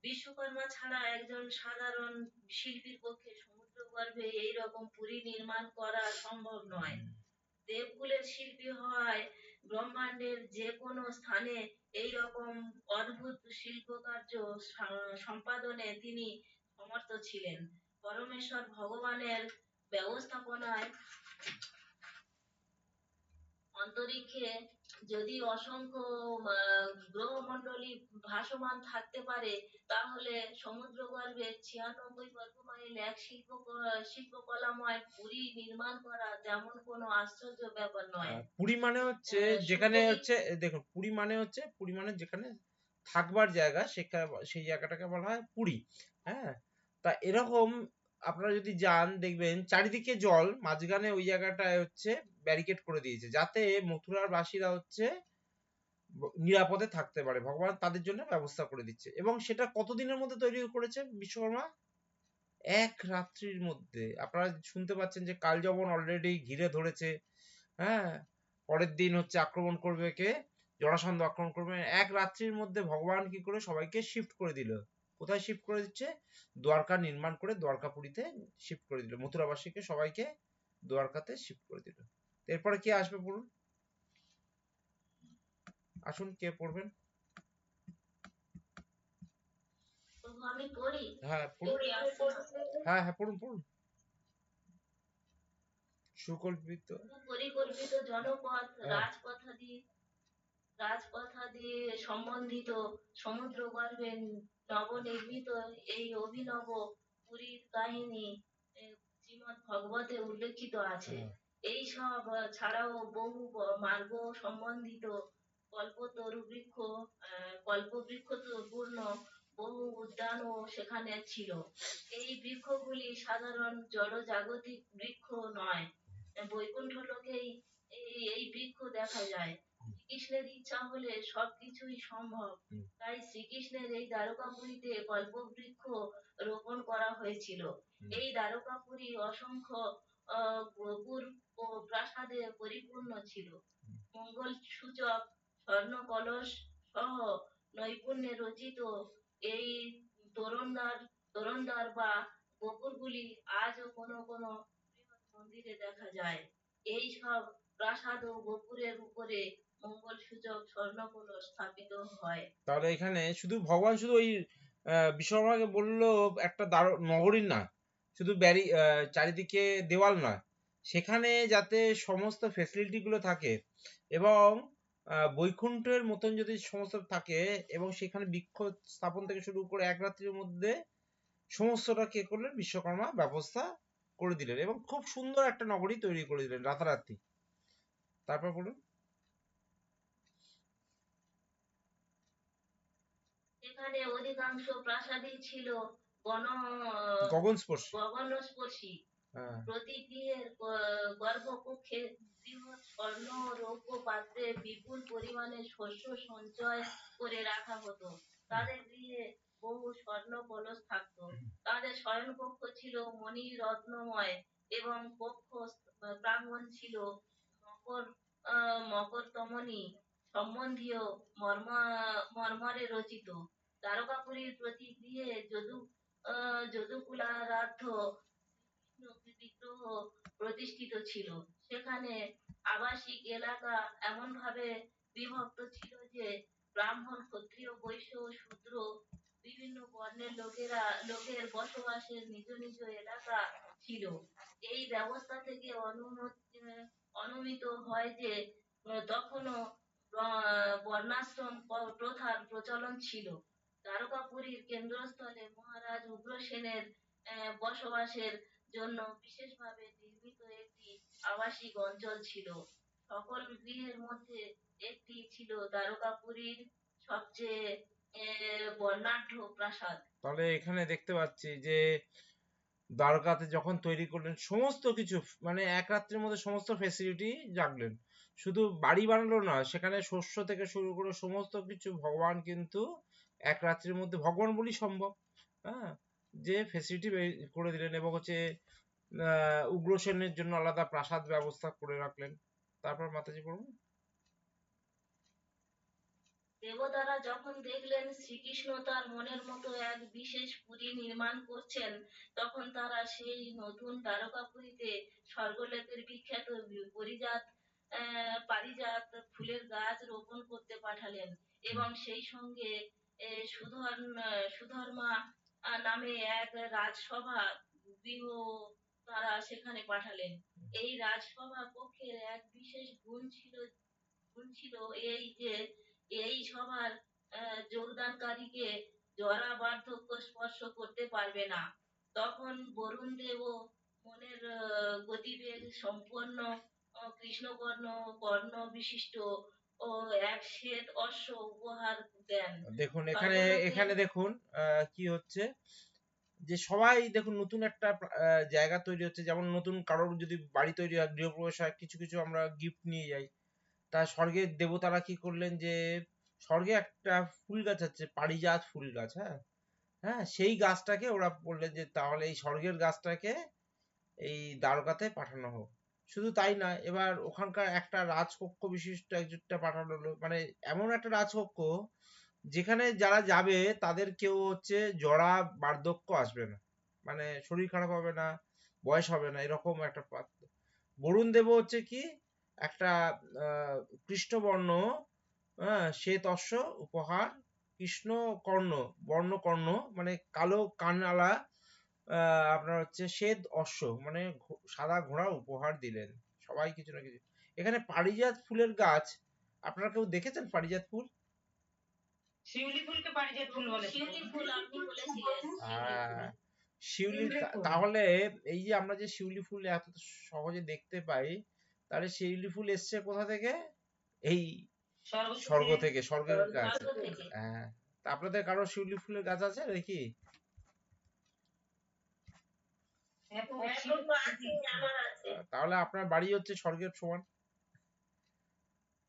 বিশ্বকর্মা ছাড়া একজন সাধারণ শিল্পীর পক্ষে সমুদ্রগর্ভে এইরকম পুরী নির্মাণ করা সম্ভব নয়। দেবকুলের শিল্পী হওয়ায় ব্রহ্মাণ্ডের যে কোনো স্থানে এই রকম অদ্ভুত শিল্পকার্য সম্পাদনে তিনি সমর্থ ছিলেন। পরমেশ্বর ভগবানের ব্যবস্থাপনায় অন্তরিক্ষে যদি অসংখ্য গ্রহমণ্ডলী ভাসমান থাকতে পারে, তাহলে সমুদ্রগর্ভে 96 বর্গ মাইল এক শিল্পকলাময় পুরী নির্মাণ করা তেমন কোনো আশ্চর্য ব্যাপার নয়। পুরী মানে হচ্ছে যেখানে হচ্ছে দেখুন, পুরী মানে যেখানে থাকবার জায়গা, সেই জায়গাটাকে বলা হয় পুরী। হ্যাঁ, তা এরকম আপনারা যদি যান দেখবেন চারিদিকে জল, মাঝখানে ওই জায়গাটায় হচ্ছে ব্যারিকেড করে দিয়েছে, যাতে মথুরার বাসীরা হচ্ছে নিরাপদে থাকতে পারে। ভগবান তাদের জন্য ব্যবস্থা করে দিচ্ছে। এবং সেটা কতদিনের মধ্যে তৈরি করেছে বিশ্বকর্মা? এক রাত্রির মধ্যে। আপনারা শুনতে পাচ্ছেন যে কালযবন অলরেডি ঘিরে ধরেছে। হ্যাঁ, পরের দিন হচ্ছে আক্রমণ করবে কে? জরাসন্ধ আক্রমণ করবে। এক রাত্রির মধ্যে ভগবান কি করে সবাইকে শিফট করে দিল। কোথায় শিফট করে দিচ্ছে? দ্বারকা নির্মাণ করে দ্বারকাপুরীতে শিফট করে দিল। মথুরাবাসীকে সবাইকে দ্বারকাতে শিফট করে দিল। এরপরে কে আসবে পড়ুন, আসুন কে পড়বেন? আমি পড়ি। হ্যাঁ পড়ুন, হ্যাঁ হ্যাঁ পড়ুন পড়ুন। সুকল্পিত পরিকল্পিত জনপথ রাজপথাদি সম্বন্ধিত সমুদ্রগর্ভে নবনির্মিত এই অভিনব পুরীর কাহিনী শ্রীমদ্ ভগবতে উল্লেখিত আছে। এই সব ছাড়াও বহু মার্গ সম্বন্ধিত কল্পবৃক্ষ পূর্ণ বহু উদ্যানও সেখানে ছিল। এই বৃক্ষগুলি সাধারণ জড়জাগতিক বৃক্ষ নয়, বৈকুণ্ঠ লোকেই এই বৃক্ষ দেখা যায়। শ্রীকৃষ্ণের ইচ্ছা হলে সবকিছুই সম্ভব। তাই শ্রীকৃষ্ণের এই দ্বারকাপুরীতে কল্পবৃক্ষ রোপণ করা হয়েছিল। এই দ্বারকাপুরী অসংখ্য গোপুর ও প্রাসাদে পরিপূর্ণ ছিল। মঙ্গল সূচক স্বর্ণ কলস সহ নৈপুণ্যে রচিত এই তোরণদ্বার বা গোপুরগুলি আজও কোনো কোনো বৃহৎ মন্দিরে দেখা যায়। এই সব প্রাসাদ ও গোপুরের উপরে মঙ্গল সূচক স্বর্ণ কলস স্থাপিত হয়। তাহলে এখানে শুধু ভগবান শুধু ওই বিশ্বকর্মাকে বললো একটা নগরী না, শুধু চারিদিকে দেওয়াল নয়, সেখানে যাতে সমস্ত ফেসিলিটি গুলো থাকে এবং বৈকুণ্ঠের মতন যদি সমস্ত থাকে, এবং সেখানে বৃক্ষ স্থাপন থেকে শুরু করে এক রাত্রির মধ্যে সমস্তটা কে করলেন? বিশ্বকর্মা ব্যবস্থা করে দিলেন এবং খুব সুন্দর একটা নগরী তৈরি করে দিলেন রাতারাতি। তারপর বলুন। এখানে অধিকাংশ প্রাসাদই ছিল গগনস্পর্শী। প্রতি গৃহের গর্ভকক্ষে বৃহৎ স্বর্ণ রৌপ্য পাত্রে বিপুল পরিমাণে শস্য সঞ্চয় করে রাখা হতো। তাদের গৃহে বহু স্বর্ণ কলস থাকতো। তাদের শয়নকক্ষ ছিল মণিরত্নময় এবং কক্ষ প্রাঙ্গণ ছিল মকরতমণি সম্বন্ধীয় মর্মরে রচিত। দ্বারকাপুরীর প্রতি গৃহে যদুকুলারাধ্য বিগ্রহ প্রতিষ্ঠিত ছিল। সেখানে আবাসিক এলাকা এমন ভাবে বিভক্ত ছিল যে ব্রাহ্মণ, ক্ষত্রিয়, বৈশ্য, শূদ্র বিভিন্ন বর্ণের লোকের বসবাসের নিজ নিজ এলাকা ছিল। এই ব্যবস্থা থেকে অনুমিত হয় যে তখনও বর্ণাশ্রম প্রথার প্রচলন ছিল। দ্বারকাপুরীর কেন্দ্রস্থলে মহারাজ উগ্রসেনের বসবাসের জন্য বিশেষভাবে নির্মিত একটি আবাসিক অঞ্চল ছিল। সকল গৃহের মধ্যে একটি ছিল দ্বারকাপুরীর সবচেয়ে বর্ণাঢ্য প্রাসাদ। তাহলে এখানে দেখতে পাচ্ছি যে দ্বারকাতে যখন তৈরি করলেন সমস্ত কিছু, মানে এক রাত্রির মধ্যে সমস্ত ফেসিলিটি জাগলেন। শুধু বাড়ি বানালো না, সেখানে শস্য থেকে শুরু করে সমস্ত কিছু ভগবান কিন্তু এক রাত্রির মধ্যে, ভগবান বলি সম্ভব, হ্যাঁ, যে ফেসিলিটি করে দিলেন, এবং হচ্ছে উগ্রসেনের জন্য আলাদা প্রাসাদ ব্যবস্থা করে রাখলেন। তারপর মাতাজি বলুন। দেবতারা যখন দেখলেন শ্রীকৃষ্ণ তার মনের মতো এক বিশেষ পুরী নির্মাণ করছেন, তখন তারা সেই নতুন দ্বারকাপুরীতে স্বর্গলোকের বিখ্যাত পারিজাত ফুলের গাছ রোপণ করতে পাঠালেন, এবং সেই সঙ্গে সুধর্মা নামে এক রাজসভা গৃহ তারা সেখানে পাঠালেন। এই রাজসভা কক্ষের এক বিশেষ গুণ ছিল এই যে এই সভার যোগদানকারীকে জরা বার্ধক্য স্পর্শ করতে পারবে না। তখন বরুণ দেবও মনের গতিবেগ সম্পন্ন কৃষ্ণবর্ণ কর্ণ বিশিষ্ট ও এক শ্বেত অশ্ব উপহার দেন। দেখুন এখানে স্বর্গলোকে দেখুন কি হচ্ছে, যে সবাই দেখুন নতুন একটা জায়গা তৈরি হচ্ছে, যেমন নতুন কারোর যদি বাড়ি তৈরি হয়, গৃহপ্রবেশ হয়, কিছু কিছু আমরা গিফট নিয়ে যাই। তা স্বর্গের দেবতারা কি করলেন, যে স্বর্গে একটা ফুল গাছ আছে, পারিজাত ফুল গাছ, হ্যাঁ হ্যাঁ, সেই গাছটাকে ওরা বললেন যে তাহলে এই স্বর্গের গাছটাকে এই দ্বারকাতে পাঠানো হোক। শুধু তাই না, এবার ওখানকার একটা রাজকক্ষ বিশিষ্ট একটা পাঠানো হলো, মানে এমন একটা রাজকক্ষ যেখানে যারা যাবে তাদের কেউ হচ্ছে জরা বার্ধক্য আসবে না, মানে শরীর খারাপ হবে না, বয়স হবে না, এরকম একটা পাত্র। বরুণ দেব হচ্ছে কি একটা কৃষ্ণবর্ণ শ্বেত অশ্ব উপহার, কৃষ্ণ কর্ণ বর্ণকর্ণ মানে কালো কানআলা আপনার হচ্ছে শ্বেত অশ্ব মানে সাদা ঘোড়া উপহার দিলেন। সবাই কিছু না কিছু। এখানে পারিজাত ফুলের গাছ আপনারা কেউ দেখেছেন? পারিজাত ফুল, শিউলি ফুলকে পারিজাত ফুল বলে। শিউলি ফুল আপনি বলেছিলেন, শিউলি। শিউলি ফুল। তাহলে এই যে আমরা যে শিউলি ফুল এত সহজে দেখতে পাই, তাহলে শিউলি ফুল এসছে কোথা থেকে? এই স্বর্গ থেকে, স্বর্গের গাছ। স্বর্গ থেকে। হ্যাঁ, তা আপনাদের কারো শিউলি ফুলের গাছ আছে নাকি? এখন তো আছে, আমার আছে। তাহলে আপনার বাড়ি হচ্ছে স্বর্গের সমান,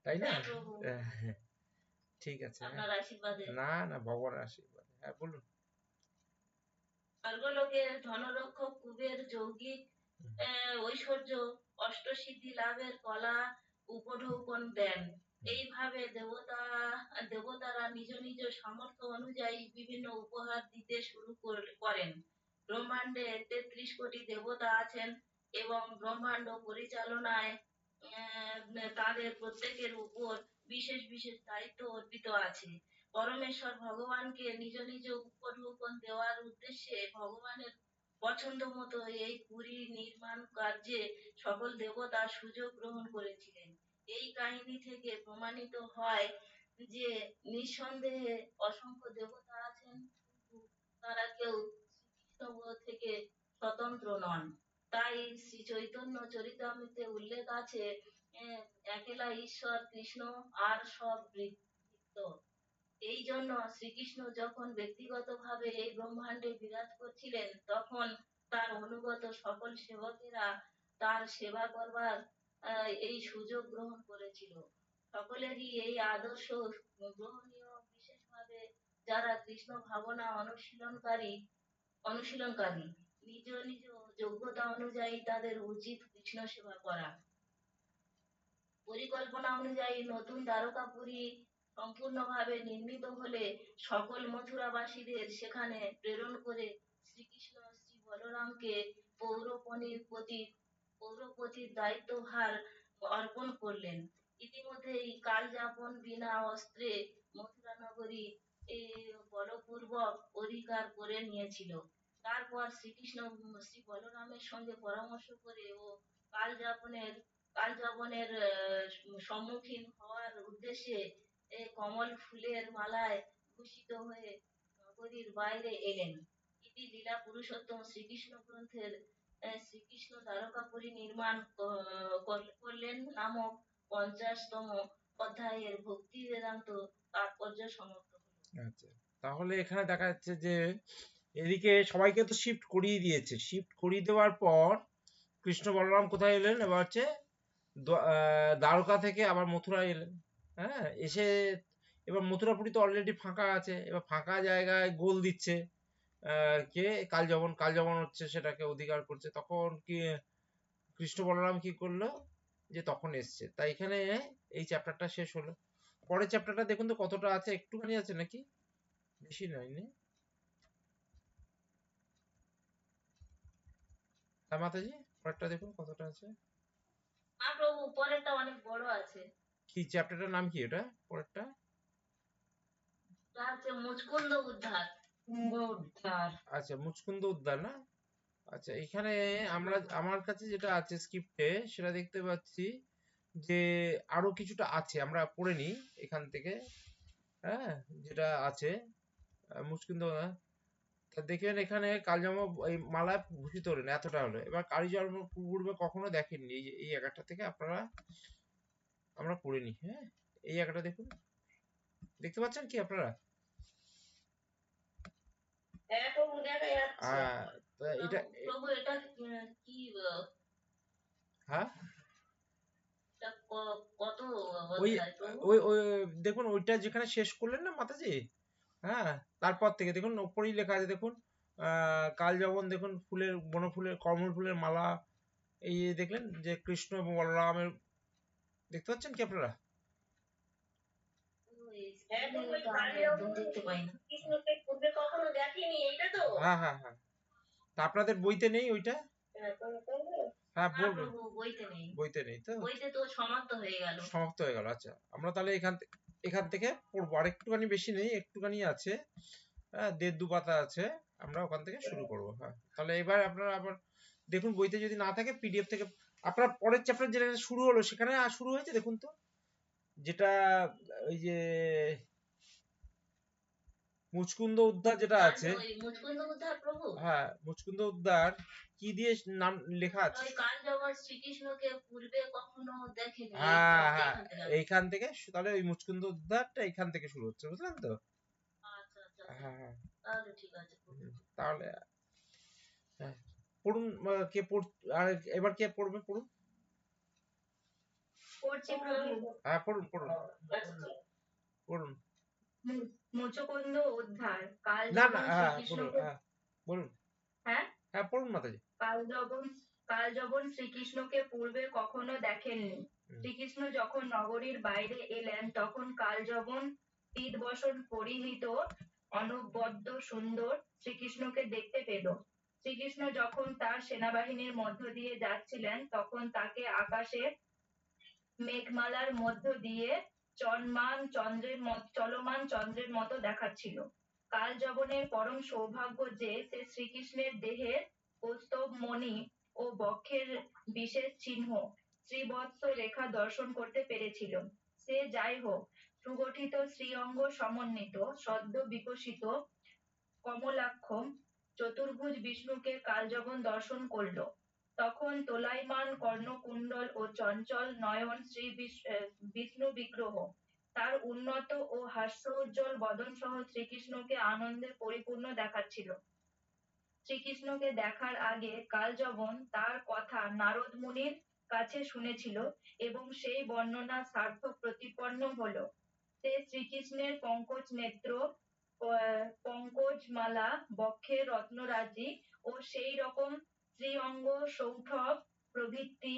তাই না? হ্যাঁ প্রভু, ঠিক আছে। আপনার আশীর্বাদে। না না, ভগবানের আশীর্বাদ। হ্যাঁ বলুন। স্বর্গলোকের ধনরক্ষক কুবের যৌগিক ঐশ্বর্য অষ্টসিদ্ধি লাভের কলা উপঢৌকন দেন। এইভাবে দেবতারা নিজ নিজ সামর্থ্য অনুযায়ী বিভিন্ন উপহার দিতে শুরু করেন। ব্রহ্মাণ্ডে ৩৩ কোটি দেবতা আছেন, এবং ব্রহ্মাণ্ড পরিচালনায় তাদের প্রত্যেকের উপর বিশেষ বিশেষ দায়িত্ব অর্পিত আছে। পরমেশ্বর ভগবানকে নিজ নিজ উপঢৌকন দেওয়ার উদ্দেশ্যে ভগবানের পছন্দ মতো এই পুরী নির্মাণ কার্যে সকল দেবতা সুযোগ গ্রহণ করেছিলেন। এই কাহিনী থেকে প্রমাণিত হয় যে নিঃসন্দেহে অসংখ্য দেবতা আছেন, কিন্তু তারা কেউ শ্রীকৃষ্ণ থেকে স্বতন্ত্র নন। তাই শ্রী চৈতন্য চরিতামৃতে উল্লেখ আছে, একেলা ঈশ্বর কৃষ্ণ আর সব বৃত্ত। এই জন্য শ্রীকৃষ্ণ যখন ব্যক্তিগতভাবে এই ব্রহ্মাণ্ডে বিরাজ করছিলেন, তখন তার অনুগত সকল সেবকেরা তার সেবা করবার এই সুযোগ গ্রহণ করেছিল। সকলেরই এই আদর্শ গ্রহণীয়, বিশেষভাবে যারা কৃষ্ণ ভাবনা অনুশীলনকারী। নিজ নিজ যোগ্যতা অনুযায়ী তাদের উচিত কৃষ্ণ সেবা করা। পরিকল্পনা অনুযায়ী নতুন দ্বারকাপুরী সম্পূর্ণভাবে নির্মিত হলে সকল মথুরাবাসীদের সেখানে প্রেরণ করে শ্রীকৃষ্ণ শ্রী বলরামকে পৌরপতির দায়িত্বভার অর্পণ করলেন। ইতিমধ্যেই কালযাপন বিনা অস্ত্রে মথুরা নগরী বলপূর্বক অধিকার করে নিয়েছিল। তারপর শ্রীকৃষ্ণ শ্রী বলরামের সঙ্গে পরামর্শ করে ও কালযাপনের সম্মুখীন হওয়ার উদ্দেশ্যে কমল ফুলের মালায় ভূষিত হয়ে নগরীর বাইরে এলেন। ইতি লীলা পুরুষোত্তম শ্রীকৃষ্ণ গ্রন্থের শ্রীকৃষ্ণ দ্বারকাপুরী নির্মাণ করলেন নামক 50তম অধ্যায়ের ভক্তি বেদান্ত তাৎপর্য সমাপ্ত হলো। আচ্ছা, তাহলে এখানে দেখা যাচ্ছে যে এদিকে সবাইকে তো শিফট করিয়ে দিয়েছে, শিফট করিয়ে দেওয়ার পর কৃষ্ণ বলরাম কোথায় এলেন? এবার হচ্ছে দ্বারকা থেকে আবার মথুরা এলেন। হ্যাঁ, এসে এবার মথুরাপুরি তো অলরেডি ফাঁকা আছে, এবার ফাঁকা জায়গায় গোল দিচ্ছে কে কালযবন হচ্ছে সেটাকে অধিকার করছে, তখন কি কৃষ্ণ বলরাম কি করলো, যে তখন এসছে। তাই এখানে এই চ্যাপ্টারটা শেষ হলো। পরের চ্যাপ্টারটা দেখুন তো কতটা আছে, একটুখানি আছে নাকি, বেশি নয় নে। হ্যাঁ মাতাজি, পরেরটা দেখুন কতটা আছে। না প্রভু, পরেরটা অনেক বড় আছে। কি চ্যাপ্টারটার নাম কি এটা পরেরটা? এটা হচ্ছে মুচকুন্দ উদ্ধার। আচ্ছা, মুচকুন্দ উদ্যান না। আচ্ছা, এখানে আমার কাছে যেটা আছে স্ক্রিপ্টে সেটা দেখতে পাচ্ছি যে আরো কিছুটা আছে, আমরা পড়ে নিই এখান থেকে। হ্যাঁ, যেটা আছে মুচকিন্দ, তা দেখেন এখানে কালজমা এই মালায় ভূষিত হলেন, এতটা হলো। এবার কালীজন্ম পূর্বে কখনো দেখেননি, এই যে এই জায়গাটা থেকে আপনারা আমরা পড়ে নিই। হ্যাঁ, এই জায়গাটা দেখুন, দেখতে পাচ্ছেন কি আপনারা? হ্যাঁ প্রভু, দেখা যাচ্ছে। তা এটা প্রভু এটা কি হ্যাঁ এটা কত ওই অধ্যায় প্রভু? ওই ওই দেখুন ওইটা যেখানে শেষ করলেন না মাতাজি, হ্যাঁ, তারপর থেকে দেখুন ওপরেই লেখা আছে, দেখুন কাল যখন দেখুন ফুলের বনফুলের কমল ফুলের মালা, এই যে দেখলেন যে কৃষ্ণ এবং বলরামের, দেখতে পাচ্ছেন কি আপনারা? হ্যাঁ প্রভু, ওই তো আমি কালী একদম দেখতে পাই না। কৃষ্ণকে পূর্বে কখনো দেখেনি, এইটা তো? হ্যাঁ হ্যাঁ হ্যাঁ, তা আপনাদের বইতে নেই ওইটা? হ্যাঁ প্রভু। হ্যাঁ না বলবেন, প্রভু, বইতে নেই। বইতে নেই তো, বইতে তো সমাপ্ত হয়ে গেল। সমাপ্ত হয়ে গেল। আচ্ছা, আমরা তাহলে এখান থেকে পড়বো, আর একটুখানি বেশি নেই, একটুখানি আছে, হ্যাঁ, 1.5-2 পাতা আছে, আমরা ওখান থেকে শুরু করবো। হ্যাঁ, তাহলে এবার আপনারা আবার দেখুন, বইতে যদি না থাকে পিডিএফ থেকে আপনার পরের চ্যাপ্টার যেটা শুরু হলো সেখানে শুরু হয়েছে, দেখুন তো, যেটা ওই যে মুচকুন্দ উদ্ধার যেটা আছে। ওই মুচকুন্দ উদ্ধার প্রভু, হ্যাঁ, মুচকুন্দ উদ্ধার কি দিয়ে নাম লেখা আছে? ওই কাল যখন শ্রীকৃষ্ণকে পূর্বে কখনো দেখেনি, হ্যাঁ হ্যাঁ, এইখান থেকে। এইখান থেকে তাহলে ওই মুচকুন্দ উদ্ধারটা এইখান থেকে শুরু হচ্ছে, বুঝলেন তো? আচ্ছা আচ্ছা, হ্যাঁ হ্যাঁ, তাহলে ঠিক আছে প্রভু। তাহলে হ্যাঁ, পড়ুন। কে পড় আর এবার কে পড়বে, পড়ুন। পড়ছি প্রভু। হ্যাঁ পড়ুন পড়ুন পড়ুন। মুচকুন্দ উদ্ধার। কাল না না, যখন হ্যাঁ বলুন, শ্রীকৃষ্ণকে, হ্যাঁ বলুন, হ্যাঁ, হ্যাঁ পড়ুন মাতাজি। কাল যখন শ্রীকৃষ্ণকে পূর্বে কখনো দেখেননি। শ্রীকৃষ্ণ যখন নগরীর বাইরে এলেন তখন কালযবন পীতবসন পরিহিত অনবদ্য সুন্দর শ্রীকৃষ্ণকে দেখতে পেল। শ্রীকৃষ্ণ যখন তার সেনাবাহিনীর মধ্য দিয়ে যাচ্ছিলেন তখন তাকে আকাশে মেঘমালার মধ্য দিয়ে চলমান চন্দ্রের মতো দেখাচ্ছিল। কালযবনের পরম সৌভাগ্য যে সে শ্রীকৃষ্ণের দেহের কৌস্তব মণি ও বক্ষের বিশেষ চিহ্ন শ্রীবৎস রেখা দর্শন করতে পেরেছিল। সে যাই হোক, সুগঠিত শ্রীঅঙ্গ সমন্বিত সদ্য বিকশিত কমলাক্ষ চতুর্ভুজ বিষ্ণুকে কালযবন দর্শন করল। তখন তোলাইমান কর্ণকুণ্ডল ও চঞ্চল নয়ন বিষ্ণু বিগ্রহ তার উন্নত ও হাস্যোজ্জ্বল বদন সহ শ্রীকৃষ্ণকে আনন্দে পরিপূর্ণ দেখাচ্ছিল। শ্রীকৃষ্ণকে দেখার আগে কালযবন তার কথা নারদ মুনির কাছে শুনেছিল এবং সেই বর্ণনা সার্থক প্রতিপন্ন হলো। সে শ্রীকৃষ্ণের পঙ্কজ নেত্র, পঙ্কজমালা, বক্ষের রত্নরাজি ও সেই রকম শ্রীঅঙ্গ সৌষ্ঠব প্রভৃতি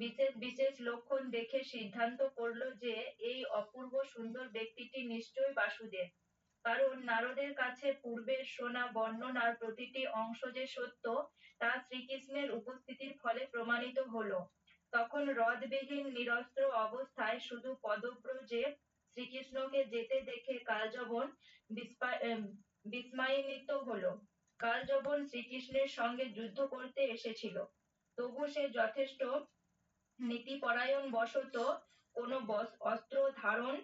বিশেষ বিশেষ লক্ষণ দেখে সিদ্ধান্ত করল যে এই অপূর্ব সুন্দর ব্যক্তিটি নিশ্চয়ই বাসুদেব। কারণ নারদের কাছে পূর্বের শোনা বর্ণনার প্রতিটি অংশ যে সত্য তা শ্রীকৃষ্ণের উপস্থিতির ফলে প্রমাণিত হলো। তখন রদবিহীন নিরস্ত্র অবস্থায় শুধু পদব্রজে শ্রীকৃষ্ণকে যেতে দেখে কালযবন বিস্ময়ান্বিত হলো। কালযবন শ্রীকৃষ্ণের সঙ্গে যুদ্ধ করতে এসেছিল, তবু সে যথেষ্ট নীতিপরায়ণ বশত কোনো অস্ত্র ধারণ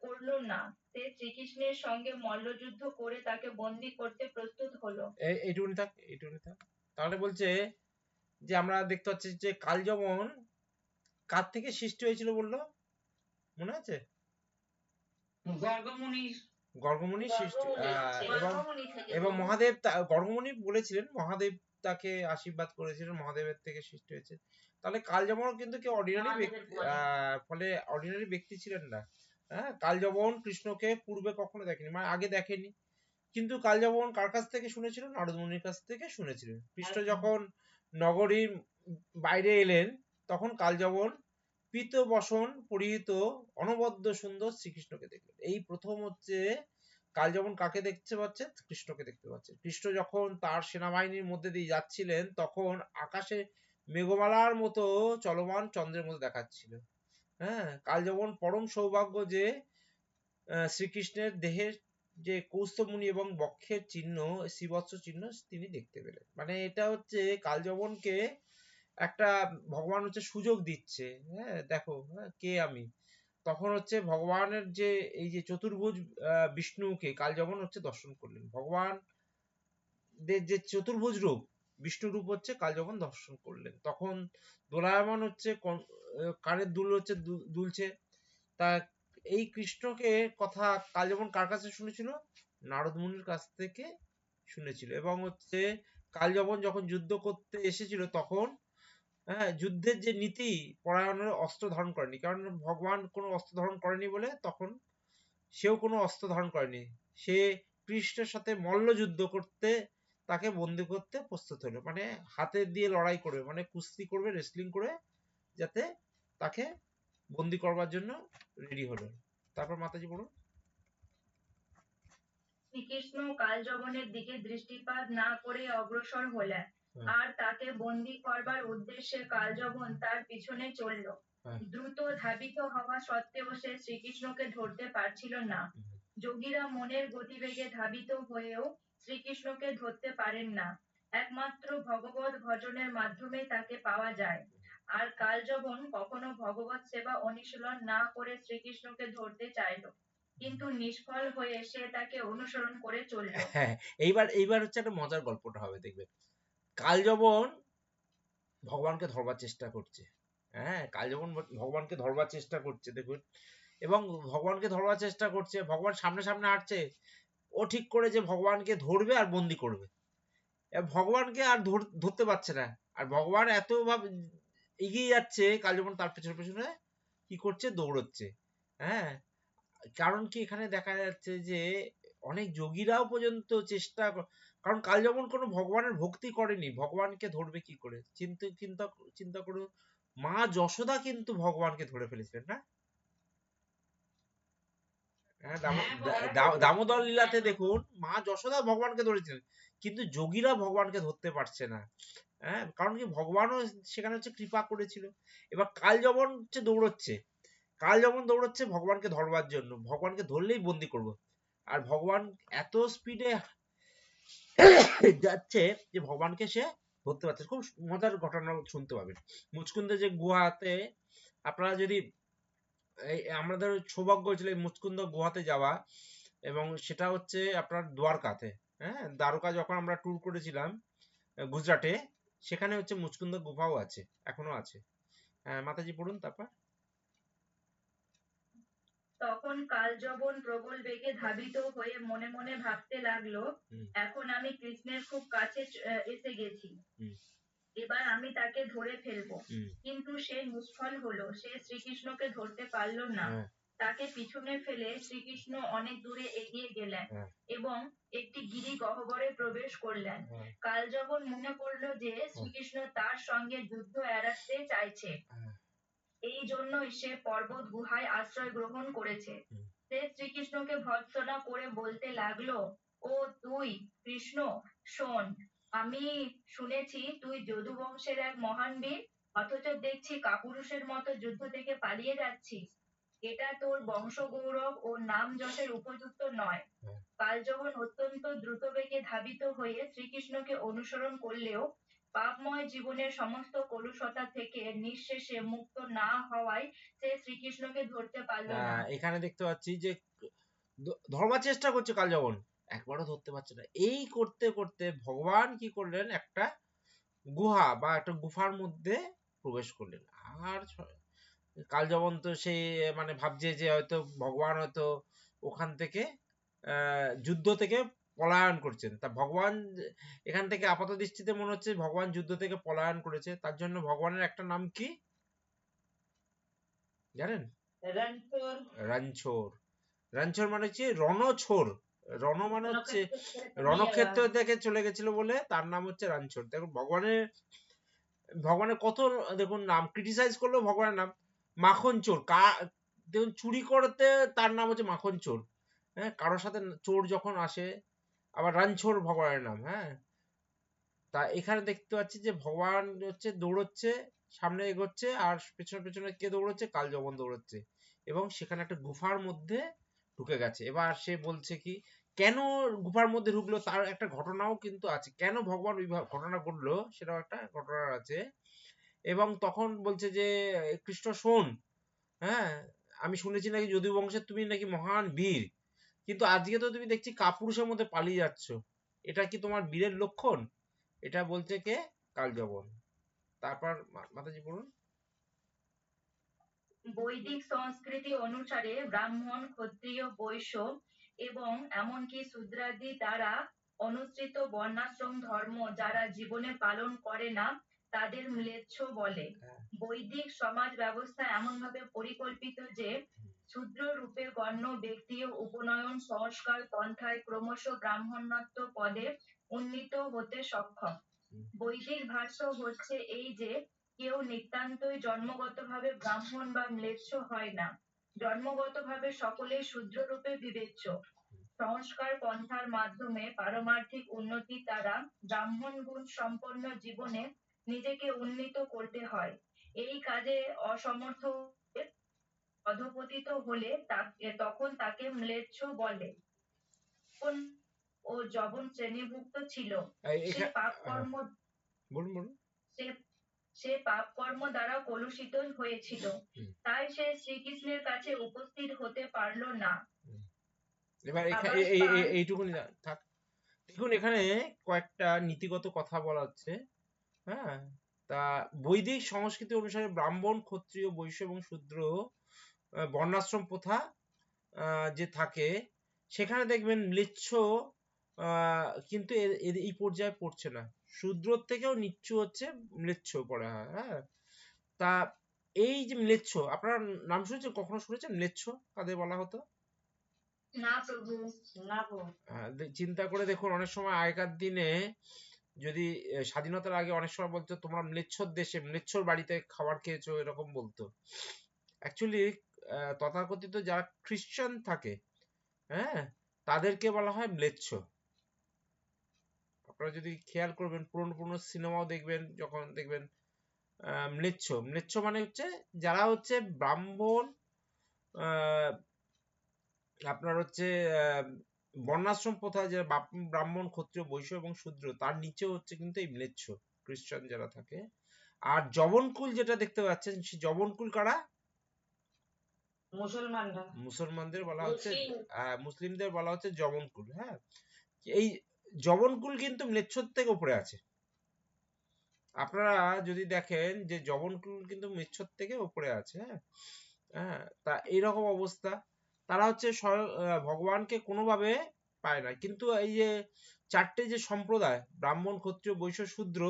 করলো না। সে শ্রীকৃষ্ণের সঙ্গে মল্লযুদ্ধ করে তাকে বন্দী করতে প্রস্তুত হলো। এইটুকুনি থাক, এইটুকুনি থাক। তাহলে বলছে যে আমরা দেখতে পাচ্ছি যে কালযবন কার থেকে সৃষ্টি হয়েছিল বললো, মনে আছে? গর্গমুনির সৃষ্টি। এবং মহাদেব গর্গমুনি বলেছিলেন মহাদেব তাকে আশীর্বাদ করেছিলেন, মহাদেবের থেকে সৃষ্টি হয়েছে। তাহলে কালযবন কিন্তু কেউ অর্ডিনারি ব্যক্তি, ফলে অর্ডিনারি ব্যক্তি ছিলেন না। হ্যাঁ, কালযবন কৃষ্ণকে পূর্বে কখনো দেখেনি, মানে আগে দেখেনি, কিন্তু কালযাপন কার কাছ থেকে শুনেছিল? নারদ মুনির কাছ থেকে শুনেছিলেন। কৃষ্ণ একদম। যখন নগরীর বাইরে এলেন তখন কালযাপন পীত বসন পরিহিত অনবদ্য সুন্দর শ্রীকৃষ্ণকে দেখলেন। এই প্রথম হচ্ছে কালযাপন কাকে দেখতে পাচ্ছে? কৃষ্ণকে দেখতে পাচ্ছে। কৃষ্ণ যখন তার সেনাবাহিনীর মধ্যে দিয়ে যাচ্ছিলেন তখন আকাশে মেঘমালার মতো চলমান চন্দ্রের মতো দেখাচ্ছিল। হ্যাঁ, কালযাপন পরম সৌভাগ্য যে শ্রীকৃষ্ণের দেহের যে কৌস্তবমুনি এবং বক্ষের চিহ্ন, শ্রীবৎস চিহ্ন তিনি দেখতে পেলেন। মানে এটা হচ্ছে কালযাপনকে একটা ভগবান হচ্ছে সুযোগ দিচ্ছে। হ্যাঁ, দেখো, হ্যাঁ, কে আমি। তখন হচ্ছে ভগবানের যে এই যে চতুর্ভুজ বিষ্ণুকে কালযাপন হচ্ছে দর্শন করলেন। ভগবান যে চতুর্ভুজ রূপ বিষ্ণু রূপ হচ্ছে কালযাপন দর্শন করলেন। তখন দোলায়মান হচ্ছে কানের দুল হচ্ছে দুলছে। তা এই কৃষ্ণকে কথা কালযাপন কার কাছে শুনেছিল? নারদ মুনির কাছ থেকে শুনেছিল। এবং হচ্ছে কালযাপন যখন যুদ্ধ করতে এসেছিল তখন হ্যাঁ যুদ্ধের যে নীতি পরায়ণের অস্ত্র ধারণ করেনি, কারণ ভগবান কোনো অস্ত্র ধারণ করেনি বলে তখন সেও কোনো অস্ত্র ধারণ করেনি। সে কৃষ্ণের সাথে মল্ল যুদ্ধ করতে তাকে বন্দি করতে প্রস্তুত হলো, মানে হাতে দিয়ে লড়াই করবে, মানে কুস্তি করবে, রেসলিং করে যাতে তাকে বন্দি করবার জন্য রেডি হলো। তারপর মাতাজি বলুন। শ্রীকৃষ্ণ কালযবনের দিকে দৃষ্টিপাত না করে অগ্রসর হলেন, হ্যাঁ। আর তাকে বন্দী করবার উদ্দেশ্যে কালযবন তার পিছনে চলল। হ্যাঁ। দ্রুত ধাবিত হওয়া সত্ত্বেও সে শ্রীকৃষ্ণকে ধরতে পারছিল না। যোগীরা মনের গতিবেগে ধাবিত হয়েও শ্রীকৃষ্ণকে ধরতে পারেন না। একমাত্র ভগবত ভজনের মাধ্যমে তাকে পাওয়া যায়। আর কালযবন কখনো ভগবত সেবা অনুশীলন না করে শ্রীকৃষ্ণকে ধরতে চাইল, কিন্তু নিষ্ফল হয়ে সে তাকে অনুসরণ করে চলল। হ্যাঁ, এইবার হচ্ছে একটা মজার গল্পটা হবে, দেখবেন। কালযবন ভগবানকে ধরবার চেষ্টা করছে। হ্যাঁ, কালযবন ভগবানকে ধরবার চেষ্টা করছে, দেখুন। এবং ভগবানকে ধরবার চেষ্টা করছে, ভগবান সামনে সামনে হাঁটছে। ও ঠিক করে যে ভগবানকে ধরবে আর বন্দি করবে। ভগবানকে আর ধরতে পারছে না। আর ভগবান এত ভাবে এগিয়ে যাচ্ছে, কালযবন তার পেছনে পেছনে কি করছে? দৌড়চ্ছে। হ্যাঁ, কারণ কি এখানে দেখা যাচ্ছে যে অনেক যোগীরাও পর্যন্ত চেষ্টা কারণ কালযবন কোনো ভগবানের ভক্তি করেনি, ভগবানকে ধরবে কি করে? চিন্তা করুন, মা যশোদা কিন্তু ভগবানকে ধরে ফেলেছিলেন না? হ্যাঁ, দামোদর লীলাতে দেখুন, মা যশোদা ভগবানকে ধরেছিলেন, কিন্তু যোগীরা ভগবানকে ধরতে পারছে না। হ্যাঁ, কারণ কি ভগবানও সেখানে হচ্ছে কৃপা করেছিল। এবার কালযবন হচ্ছে দৌড়চ্ছে, কালযবন দৌড়চ্ছে ভগবানকে ধরবার জন্য, ভগবানকে ধরলেই বন্দি করব। আর ভগবান এত স্পিডে যাচ্ছে যে ভগবানকে সে ধরতে পারছে। খুব মজার ঘটনা শুনতে পাবেন। মুচকুন্দে যে গুহাতে, আপনারা যদি আমাদের সৌভাগ্য হয়েছিল এই মুচকুন্দ গুহাতে যাওয়া, এবং সেটা হচ্ছে আপনার দ্বারকাতে। হ্যাঁ, দ্বারকা যখন আমরা ট্যুর করেছিলাম গুজরাটে, সেখানে হচ্ছে মুচকুন্দ গুহাও আছে, এখনো আছে। মাতাজি পড়ুন তারপর। তখন কালযবন প্রবল বেগে ধাবিত হয়ে মনে মনে ভাবতে লাগলো, এখন আমি কৃষ্ণের খুব কাছে এসে গেছি, এবার আমি তাকে ধরে ফেলবো। কিন্তু সে নিষ্ফল হলো, সে শ্রীকৃষ্ণকে ধরতে পারলো না। তাকে পিছনে ফেলে শ্রীকৃষ্ণ অনেক দূরে এগিয়ে গেলেন এবং একটি গিরি গহ্বরে প্রবেশ করলেন। কালযবন মনে করলো যে শ্রীকৃষ্ণ তার সঙ্গে যুদ্ধ এড়াতে চাইছে, এই জন্যই সে পর্বত গুহায় আশ্রয় গ্রহণ করেছে। সে শ্রীকৃষ্ণকে ভর্ৎসনা করে বলতে লাগলো, ও তুই কৃষ্ণ, শোন, আমি শুনেছি তুই যদু বংশের এক মহান বীর, অথচ দেখছি কাপুরুষের মতো যুদ্ধ থেকে পালিয়ে যাচ্ছিস। এটা তোর বংশ গৌরব ও নাম যশের উপযুক্ত নয়। কালযবন অত্যন্ত দ্রুত বেগে ধাবিত হয়ে শ্রীকৃষ্ণকে অনুসরণ করলেও পাপময় জীবনের সমস্ত কলুষতা থেকে নিঃশেষে মুক্ত না হওয়ায় সে শ্রীকৃষ্ণকে ধরতে পারল না। এখানে দেখতে পাচ্ছি যে ধরবার চেষ্টা করছে কালযবন, একবারও ধরতে পারছে না। এই করতে করতে ভগবান কি করলেন? একটা গুহা বা একটা গুফার মধ্যে প্রবেশ করলেন। আর কালযবন তো সে মানে ভাবছে যে হয়তো ভগবান হয়তো ওখান থেকে যুদ্ধ থেকে পলায়ন করছেন। তা ভগবান এখান থেকে আপাত দৃষ্টিতে মনে হচ্ছে ভগবান যুদ্ধ থেকে পলায়ন করেছে। তার জন্য ভগবানের একটা নাম কি জানেন? রানছোর। রানছোর মানে হচ্ছে রণছোর, রণ মানে হচ্ছে রণক্ষেত্র থেকে রণক্ষেত্র থেকে চলে গেছিল বলে তার নাম হচ্ছে রানছোড়। দেখুন ভগবানের কত দেখুন নাম ক্রিটিসাইজ করলেও ভগবানের নাম মাখন চোর। দেখুন চুরি করতে তার নাম হচ্ছে মাখন চোর। হ্যাঁ, কারোর সাথে চোর যখন আসে, আবার রানছোড় ভগবানের নাম। হ্যাঁ, তা এখানে দেখতে পাচ্ছি যে ভগবান হচ্ছে দৌড়চ্ছে, সামনে এগোচ্ছে, আর পেছনে পেছনে কে দৌড়চ্ছে? কালযবন দৌড়চ্ছে, এবং সেখানে একটা গুফার মধ্যে ঢুকে গেছে। এবার সে বলছে কি কেন গুফার মধ্যে ঢুকলো, তার একটা ঘটনাও কিন্তু আছে। কেন ভগবান ওই ঘটনা ঘটলো সেটাও একটা ঘটনা আছে। এবং তখন বলছে যে কৃষ্ণ শোন, হ্যাঁ, আমি শুনেছি নাকি যদু বংশের তুমি নাকি মহান বীর, কিন্তু আজকে তো তুমি দেখছি কাপুরুষের মধ্যে পালিয়ে যাচ্ছ, এটা কি তোমার বীরের লক্ষণ? এটা বলছে কে? কালযবন। তারপর মাতাজি বলুন। বৈদিক সংস্কৃতি অনুসারে ব্রাহ্মণ, ক্ষত্রিয়, বৈশ্য এবং এমনকি শূদ্রাদি দ্বারা অনুসৃত বর্ণাশ্রম ধর্ম যারা জীবনে পালন করে না তাদের ম্লেচ্ছ বলে। বৈদিক সমাজ ব্যবস্থা এমনভাবে পরিকল্পিত যে শূদ্র রূপে গণ্য ব্যক্তি উপনয়ন সংস্কার পন্থায় ক্রমশ ব্রাহ্মণত্ব পদে উন্নীত হতে সক্ষম। বৈদিক ভাষ্য হচ্ছে এই যে কেউ নিতান্তই জন্মগতভাবে ব্রাহ্মণ বা ম্লেচ্ছ হয় না, জন্মগতভাবে সকলেই শূদ্র রূপে বিবেচ্য। সংস্কার পন্থার মাধ্যমে পারমার্থিক উন্নতি দ্বারা ব্রাহ্মণ গুণ সম্পন্ন জীবনে নিজেকে উন্নীত করতে হয়। এই কাজে অসমর্থ অধপতিত হলে তখন তাকে ম্লেচ্ছ বলে। ও যবন শ্রেণীভুক্ত ছিল, সে পাপ কর্ম বলুন বলুন। সে পাপ কর্ম দ্বারা কলুষিত হয়েছিল, তাই সে শ্রীকৃষ্ণের কাছে উপস্থিত হতে পারল না। এবার এইটুকুনি থাক। দেখুন এখানে কয়েকটা নীতিগত কথা বলা হচ্ছে। হ্যাঁ, তা বৈদিক সংস্কৃতি অনুসারে ব্রাহ্মণ, ক্ষত্রিয়, বৈশ্য এবং শূদ্র বর্ণাশ্রম প্রথা যে থাকে, সেখানে দেখবেন ম্লেচ্ছ কিন্তু এই পর্যায়ে পড়ছে না। শূদ্রর থেকেও নিচ্ছ হচ্ছে ম্লেচ্ছ পড়া হয়। হ্যাঁ, তা এই যে ম্লেচ্ছ, আপনারা নাম শুনেছেন, কখনো শুনেছেন ম্লেচ্ছ কাদের বলা হতো? না প্রভু, না প্রভু। চিন্তা করে দেখুন, অনেক সময় আগেকার দিনে যদি স্বাধীনতার আগে অনেক সময় বলতো তোমরা ম্লেচ্ছর দেশে ম্লেচ্ছর বাড়িতে খাবার খেয়েছো, এরকম বলতো। অ্যাকচুয়ালি তথাকথিত যারা খ্রিস্টান থাকে, হ্যাঁ, তাদেরকে বলা হয় ম্লেচ্ছ। আপনারা যদি খেয়াল করবেন পুরনো সিনেমাও দেখবেন, যখন দেখবেন ম্লেচ্ছ মানে হচ্ছে যারা হচ্ছে ব্রাহ্মণ, আপনার হচ্ছে বর্ণাশ্রম প্রথা, যে ব্রাহ্মণ, ক্ষত্রিয়, বৈশ্য এবং শূদ্র, তার নিচে হচ্ছে কিন্তু এই ম্লেচ্ছ খ্রিস্টান যারা থাকে। আর জবনকুল যেটা দেখতে পাচ্ছেন, সেই জবনকুল কারা? মুসলমানদের বলা হচ্ছে, মুসলিমদের বলা হচ্ছে জবনকুল। হ্যাঁ, এই জবনকুল কিন্তু ম্লেচ্ছর থেকে উপরে আছে। আপনারা যদি দেখেন যে জবনকুল কিন্তু ম্লেচ্ছর থেকে উপরে আছে। হ্যাঁ, তা এইরকম অবস্থা। তারা হচ্ছে ভগবানকে কোনোভাবে পায় না। কিন্তু এই যে চারটে যে সম্প্রদায়, ব্রাহ্মণ, ক্ষত্রিয়, বৈশ্য, শূদ্র,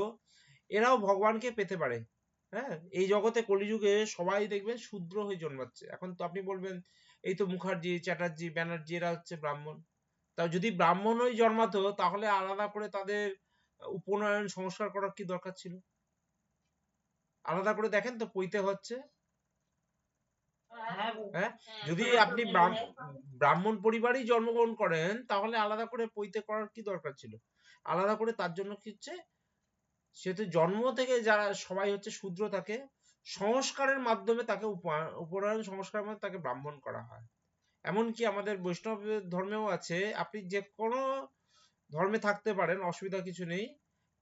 এরাও ভগবানকে পেতে পারে। হ্যাঁ, এই জগতে কলিযুগে সবাই দেখবেন শূদ্র হয়ে জন্মাচ্ছে। এখন তো আপনি বলবেন এই তো মুখার্জি, চ্যাটার্জি, ব্যানার্জি, এরা হচ্ছে ব্রাহ্মণ। তা যদি ব্রাহ্মণ হয়ে জন্মাতো, তাহলে আলাদা করে তাদের উপনয়ন সংস্কার করার কি দরকার ছিল? আলাদা করে দেখেন তো পৈতে হচ্ছে। হ্যাঁ, যদি আপনি ব্রাহ্মণ পরিবারেই জন্মগ্রহণ করেন, তাহলে আলাদা করে পৈতে করার কি দরকার ছিল? আলাদা করে তার জন্য কি হচ্ছে, সে তো জন্ম থেকে যারা সবাই হচ্ছে শূদ্র, তাকে সংস্কারের মাধ্যমে তাকে উপনয়ন সংস্কারের মাধ্যমে তাকে ব্রাহ্মণ করা হয়। এমনকি আমাদের বৈষ্ণব ধর্মেও আছে, আপনি যে কোনো ধর্মে থাকতে পারেন, অসুবিধা কিছু নেই,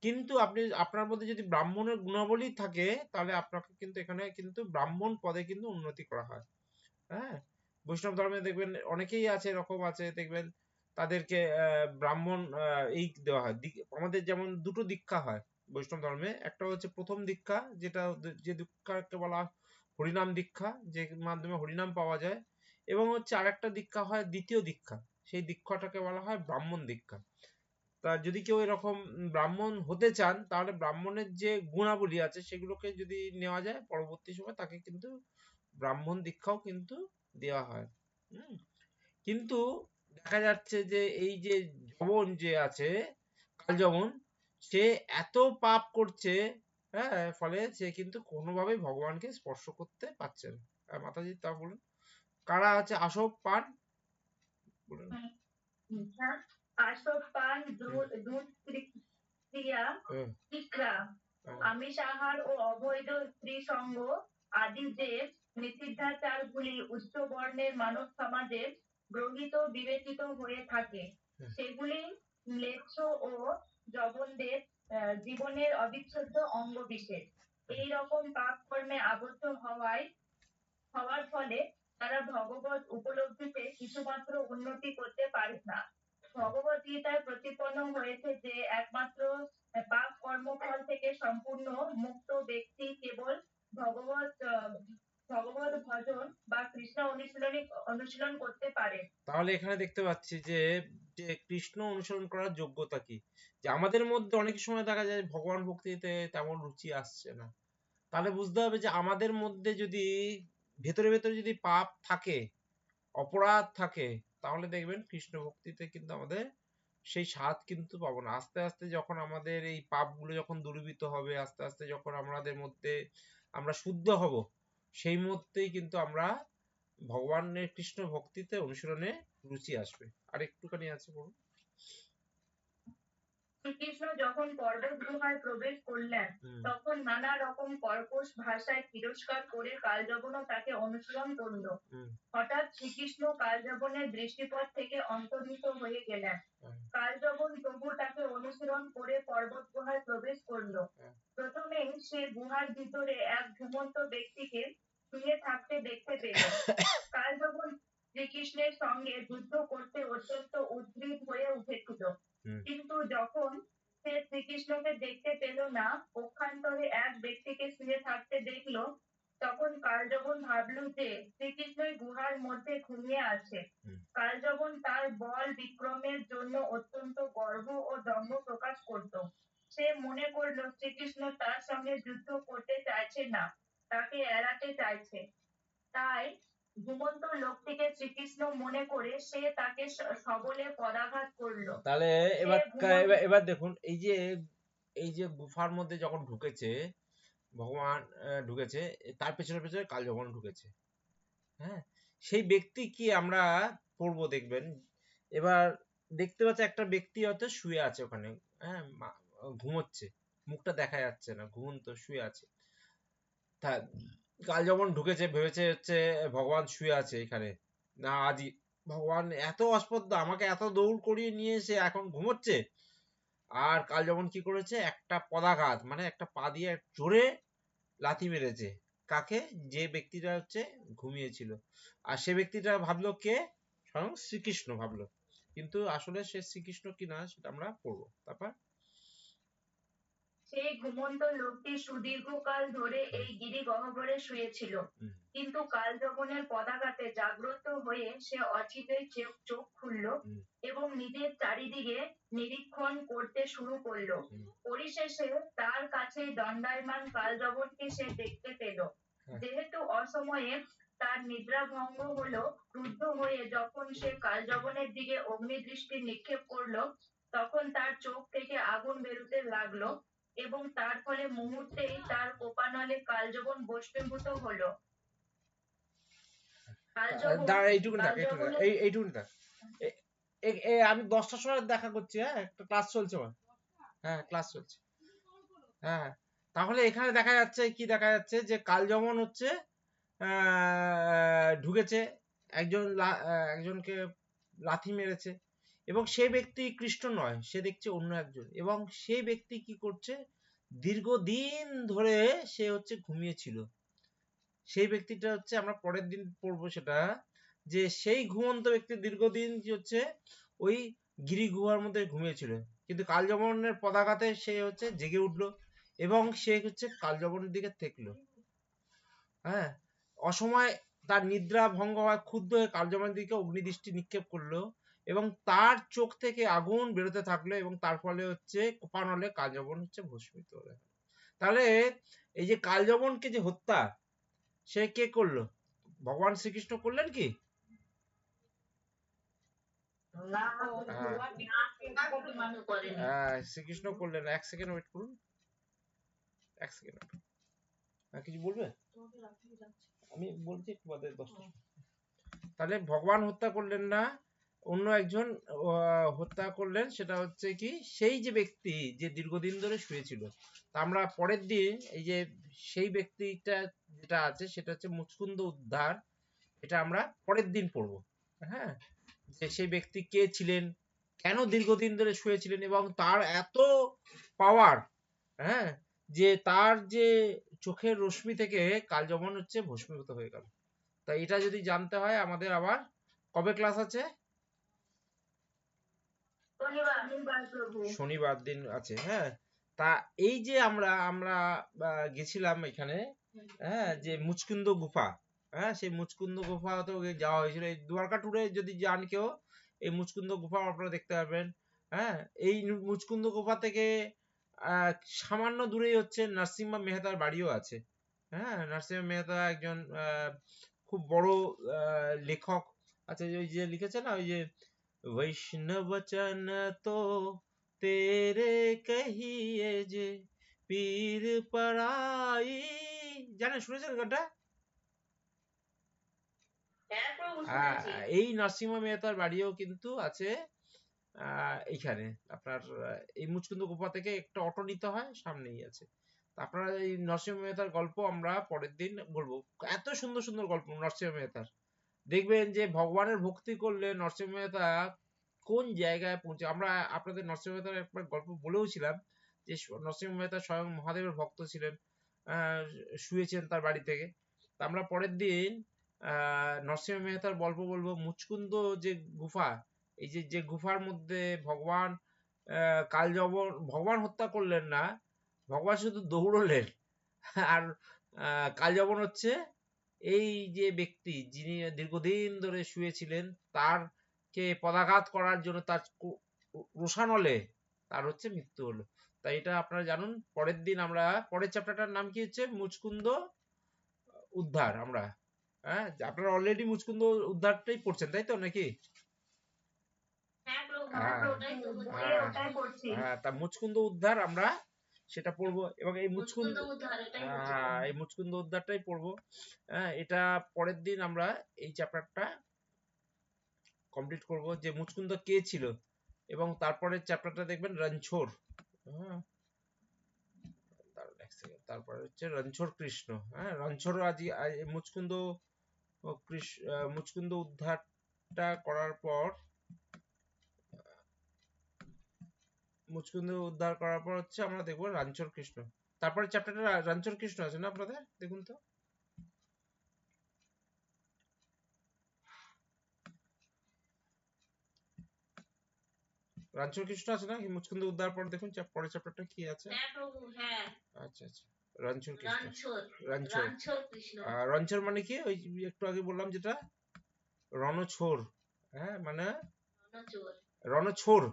কিন্তু আপনি আপনার মধ্যে যদি ব্রাহ্মণের গুণাবলী থাকে, তাহলে আপনাকে কিন্তু এখানে কিন্তু ব্রাহ্মণ পদে কিন্তু উন্নতি করা হয়। হ্যাঁ, বৈষ্ণব ধর্মে দেখবেন অনেকেই আছে, এরকম আছে, দেখবেন তাদেরকে ব্রাহ্মণ এই দেওয়া হয়। আমাদের যেমন দুটো দীক্ষা হয় বৈষ্ণব ধর্মে, একটা হচ্ছে প্রথম দীক্ষা, যেটা যে দীক্ষাকে বলা হরিনাম দীক্ষা, যে মাধ্যমে হরিনাম পাওয়া যায়, এবং হচ্ছে আরেকটা দীক্ষা হয় দ্বিতীয় দীক্ষা, সেই দীক্ষাটাকে বলা হয় ব্রাহ্মণ দীক্ষা। তা যদি কেউ এরকম ব্রাহ্মণ হতে চান, তাহলে ব্রাহ্মণের যে গুণাবলী আছে সেগুলোকে যদি নেওয়া যায়, পরবর্তী সময় তাকে কিন্তু ব্রাহ্মণ দীক্ষাও কিন্তু দেওয়া হয়। কিন্তু দেখা যাচ্ছে যে এই যে যবন যে আছে, কাল যবন, সে এত পাপ করছে, হ্যাঁ, ফলে সে কিন্তু কোনোভাবেই ভগবানকে স্পর্শ করতে পারছে না। মাতাজি তা বলুন, কারা আছে আসব পান বলুন। আশোপান, দুধ ক্রিয়া, হুম, ইকরা, হুম, আমিষ আহার ও অবৈধ স্ত্রী সঙ্গ আদি যে নিষিদ্ধাচারগুলি উচ্চ বর্ণের মানব সমাজে গ্রহীত বিবেচিত হয়ে থাকে, হুম। সেগুলি ম্লেচ্ছ ও জবনদের জীবনের অবিচ্ছেদ্য অঙ্গ বিশেষ। এই রকম পাপ কর্মে আবদ্ধ হওয়ার ফলে তারা ভগবত উপলব্ধিতে কিছুমাত্র উন্নতি করতে পারে না। ভগবত গীতায় প্রতিপন্ন হয়েছে যে একমাত্র পাপ কর্মফল থেকে সম্পূর্ণ মুক্ত ব্যক্তি কেবল ভগবত ভজন বা কৃষ্ণ অনুশীলন করতে পারে। তাহলে এখানে দেখতে পাচ্ছি যে যে কৃষ্ণ অনুসরণ করার যোগ্যতা কি, যে আমাদের মধ্যে অনেক সময় দেখা যায় ভগবান ভক্তিতে তেমন রুচি আসছে না। তাহলে বুঝতে হবে যে আমাদের মধ্যে যদি ভেতরে ভেতরে যদি পাপ থাকে, অপরাধ থাকে, তাহলে দেখবেন কৃষ্ণ ভক্তিতে কিন্তু আমাদের সেই স্বাদ কিন্তু পাবো না। আস্তে আস্তে যখন আমাদের এই পাপগুলো যখন দূরীভূত হবে, আস্তে আস্তে যখন আমাদের মধ্যে আমরা শুদ্ধ হব, সেই মুহূর্তেই কিন্তু আমরা ভগবানের কৃষ্ণ ভক্তিতে অনুসরণে রুচি আসবে। আর একটুখানি আছে বলুন। শ্রীকৃষ্ণ যখন পর্বত গুহায় প্রবেশ করলেন, হুম, তখন নানা রকম কর্কশ ভাষায় তিরস্কার করে কালযবনও তাকে অনুসরণ করল। হুম, হঠাৎ শ্রীকৃষ্ণ কালযবনের দৃষ্টিপথ থেকে অন্তর্হিত হয়ে গেলেন। হুম, কালযবন তবু তাকে অনুসরণ করে পর্বত গুহায় প্রবেশ করলো। হুম, প্রথমেই সে গুহার ভিতরে এক ঘুমন্ত ব্যক্তিকে শুয়ে থাকতে দেখতে পেল। কালযবন শ্রীকৃষ্ণের সঙ্গে যুদ্ধ করতে অত্যন্ত উদ্গ্রীব হয়ে উঠেছিল, হুম। কিন্তু যখন সে শ্রীকৃষ্ণকে দেখতে পেল না, পক্ষান্তরে এক ব্যক্তিকে শুয়ে থাকতে দেখলো, তখন কালযবন ভাবল যে শ্রীকৃষ্ণই গুহার মধ্যে ঘুমিয়ে আছে। হুম। কালযবন তার বল বিক্রমের জন্য অত্যন্ত গর্ব ও দম্ভ প্রকাশ করত। সে মনে করলো শ্রীকৃষ্ণ তার সঙ্গে যুদ্ধ করতে চাইছে না, তাকে এড়াতে চাইছে। তাই ঘুমন্ত লোকটিকে শ্রীকৃষ্ণ মনে করে সে তাকে সবলে পদাঘাত করলো। তাহলে সে এবার ঘুমন্ত এবার দেখুন, এই যে গুফার মধ্যে যখন ঢুকেছে ভগবান, ঢুকেছে, তার পেছনে পেছনে কালযবন ঢুকেছে। হ্যাঁ, সেই ব্যক্তি কি আমরা পড়বো দেখবেন। এবার দেখতে পাচ্ছে একটা ব্যক্তি হয়তো শুয়ে আছে ওখানে, হ্যাঁ, ঘুমোচ্ছে, মুখটা দেখা যাচ্ছে না, ঘুমন্ত শুয়ে আছে। তা কাল যখন ঢুকেছে ভেবেছে হচ্ছে ভগবান শুয়ে আছে এখানে, না আজই ভগবান এত অস্পর্ধা, আমাকে এত দৌড় করিয়ে নিয়ে এসে এখন ঘুমোচ্ছে। আর কাল যখন কি করেছে, একটা পদাঘাত মানে একটা পা দিয়ে জোরে লাথি মেরেছে। কাকে? যে ব্যক্তিটা হচ্ছে ঘুমিয়েছিল। আর সে ব্যক্তিটা ভাবলো কে? স্বয়ং শ্রীকৃষ্ণ ভাবলো, কিন্তু আসলে সে শ্রীকৃষ্ণ কিনা সেটা আমরা পড়বো তারপর। সেই ঘুমন্ত লোকটি সুদীর্ঘকাল ধরে এই গিরিগহ্বরে শুয়েছিল, হুম, কিন্তু কালযবনের পদাঘাতে জাগ্রত হয়ে সে অচিরেই চোখ খুলল হুম, এবং নিজের চারিদিকে নিরীক্ষণ করতে শুরু করলো। হুম, পরিশেষে তার কাছেই দণ্ডায়মান কালযবনকে সে দেখতে পেল। হ্যাঁ। যেহেতু অসময়ে তার নিদ্রা ভঙ্গ হলো, ক্রুদ্ধ হয়ে যখন সে কালযবনের দিকে অগ্নিদৃষ্টি নিক্ষেপ করলো, তখন তার চোখ থেকে আগুন বেরোতে লাগলো এবং তার ফলে মুহূর্তেই তার কোপানলে কালযবন ভস্মীভূত হলো। কালযবন দাঁড়া, এইটুকুনি থাক, এইটুকুনি থাক, কালযবনের এইটুকুনি থাক। আমি 10টার সময় দেখা করছি, হ্যাঁ, একটা ক্লাস চলছে আমার। হ্যাঁ, ক্লাস চলছে। হ্যাঁ, তাহলে এখানে দেখা যাচ্ছে কি, দেখা যাচ্ছে যে কাল যেমন হচ্ছে ঢুকেছে, একজনকে লাথি মেরেছে, এবং সে ব্যক্তি কৃষ্ণ নয়, সে দেখছে অন্য একজন, এবং সেই ব্যক্তি কি করছে, দীর্ঘদিন ধরে সে হচ্ছে ঘুমিয়েছিল। সেই ব্যক্তিটা হচ্ছে আমরা পরের দিন পড়বো সেটা, যে সেই ঘুমন্ত ব্যক্তি দীর্ঘদিন কি হচ্ছে ওই গিরি গুহার মধ্যে ঘুমিয়েছিল, কিন্তু কালযবনের পদাঘাতে সে হচ্ছে জেগে উঠলো এবং সে হচ্ছে কালযবনের দিকে দেখলো। হ্যাঁ, অসময় তার নিদ্রা ভঙ্গ হয়, ক্ষুব্ধ হয়ে কালযবনের দিকে অগ্নিদৃষ্টি নিক্ষেপ করলো এবং তার চোখ থেকে আগুন বেরোতে থাকলো এবং তার ফলে হচ্ছে কোপানলে কালযবন হচ্ছে ভস্মীভূত হলো। তাহলে এই যে কালযবনকে যে হত্যা, সে কে করলো? ভগবান শ্রীকৃষ্ণ করলেন কি? করেনি। শ্রীকৃষ্ণ করলেন। এক সেকেন্ড ওয়েট করুন, এক সেকেন্ড। কিছু বলবে? আমি বলছি একটু বাদে 10টা। তাহলে ভগবান হত্যা করলেন না, অন্য একজন হত্যা করলেন। সেটা হচ্ছে কি, সেই যে ব্যক্তি যে দীর্ঘদিন ধরে শুয়েছিল। তা আমরা পরের দিন এই যে সেই ব্যক্তিটা যেটা আছে সেটা হচ্ছে মুচকুন্দ উদ্ধার, এটা আমরা পরের দিন পড়বো। হ্যাঁ, যে সেই ব্যক্তি কে ছিলেন, কেন দীর্ঘদিন ধরে শুয়েছিলেন, এবং তার এত পাওয়ার, হ্যাঁ, যে তার যে চোখের রশ্মি থেকে কালযবন হচ্ছে ভস্মীভূত হয়ে গেল। তাই এটা যদি জানতে হয় আমাদের আবার কবে ক্লাস আছে? শনিবার দিন আছে। হ্যাঁ, তা এই যে আমরা আমরা গেছিলাম এখানে, হ্যাঁ, যে মুচকুন্দ গুফা, হ্যাঁ, সেই মুচকুন্দ গুফা তো যাওয়া হয়েছিল। এই দ্বারকা ট্যুরে যদি যান কেউ, এই মুচকুন্দ গুফা আপনারা দেখতে পাবেন। হ্যাঁ, এই মুচকুন্দ গুফা থেকে সামান্য দূরেই হচ্ছে নরসিংহ মেহতার বাড়িও আছে। হ্যাঁ, নরসিংহ মেহতা একজন খুব বড় লেখক আছে, ওই যে লিখেছে না, ওই যে वैष्णव जन तो तेरे कहिए जे पीर पराई, জানেন, শুনেছেন গানটা? হ্যাঁ প্রভু শুনেছি। এই নরসিংহ মেহতার বাড়িও কিন্তু আছে এইখানে আপনার। এই মুচকুন্দ গুফা থেকে একটা অটো নিতে হয়, সামনেই আছে। আপনারা এই নরসিংহ মেহতার গল্প আমরা পরের দিন বলবো। এত সুন্দর সুন্দর গল্প নরসিংহ মেহতার, দেখবেন যে ভগবানের ভক্তি করলে নরসিংহ মেহতা কোন জায়গায় পৌঁছে। আমরা আপনাদের নরসিংহ মেহতার একবার গল্প বলেওছিলাম, যে নরসিংহ মেহতা স্বয়ং মহাদেবের ভক্ত ছিলেন, শুয়েছেন তার বাড়ি থেকে। তা আমরা পরের দিন নরসিংহ মেহতার গল্প বলবো। মুচকুন্দ যে গুফা, এই যে যে গুফার মধ্যে ভগবান কালযবন, ভগবান হত্যা করলেন না, ভগবান শুধু দৌড়লেন। আর কালযবন হচ্ছে এই যে ব্যক্তি যিনি দীর্ঘদিন ধরে শুয়েছিলেন, তার কে পদাঘাত করার জন্য তার রোষানলে তার হচ্ছে মৃত্যু হলো। তাই এটা আপনারা জানুন। পরের দিন আমরা, পরের চ্যাপ্টারটার নাম কি হচ্ছে মুচকুন্দ উদ্ধার। আমরা, হ্যাঁ, আপনারা অলরেডি মুচকুন্দ উদ্ধারটাই পড়ছেন, তাই তো নাকি? হ্যাঁ প্রভু, হ্যাঁ, ওটাই তো হচ্ছে। ওটাই পড়ছি। হ্যাঁ, তা মুচকুন্দ উদ্ধার আমরা সেটা পড়বো, এবং এই মুচকুন্দ উদ্ধার, এটাই হচ্ছে। এই মুচকুন্দ উদ্ধারটাই পড়বো। হ্যাঁ, এটা পরের দিন আমরা এই চ্যাপ্টারটা কমপ্লিট করব, যে মুচকুন্দ কে ছিল। এবং তারপরে চ্যাপ্টারটা দেখবেন রণছোড়। হ্যাঁ, তারপরে হচ্ছে রণছোড় কৃষ্ণ। হ্যাঁ, রণছোড় আজ মুচকুন্দ মুচকুন্দ উদ্ধারটা করার পর, মুচকুন্দ উদ্ধার করার পর হচ্ছে আমরা দেখবো রণছোড় কৃষ্ণ। তারপরে চ্যাপ্টারটা রণছোড় কৃষ্ণ আছে না আপনাদের? দেখুন তো, রণছোড় কৃষ্ণ আছে না? মুচকুন্দ উদ্ধার পর দেখুন পরের চ্যাপ্টারটা কি আছে। হ্যাঁ প্রভু, হ্যাঁ। আচ্ছা আচ্ছা, রণছোড় কৃষ্ণ। রণছোড় কৃষ্ণ। রণছোড় মানে কি? ওই একটু আগে বললাম যেটা, রণছোড়। হ্যাঁ, মানে রণছোড়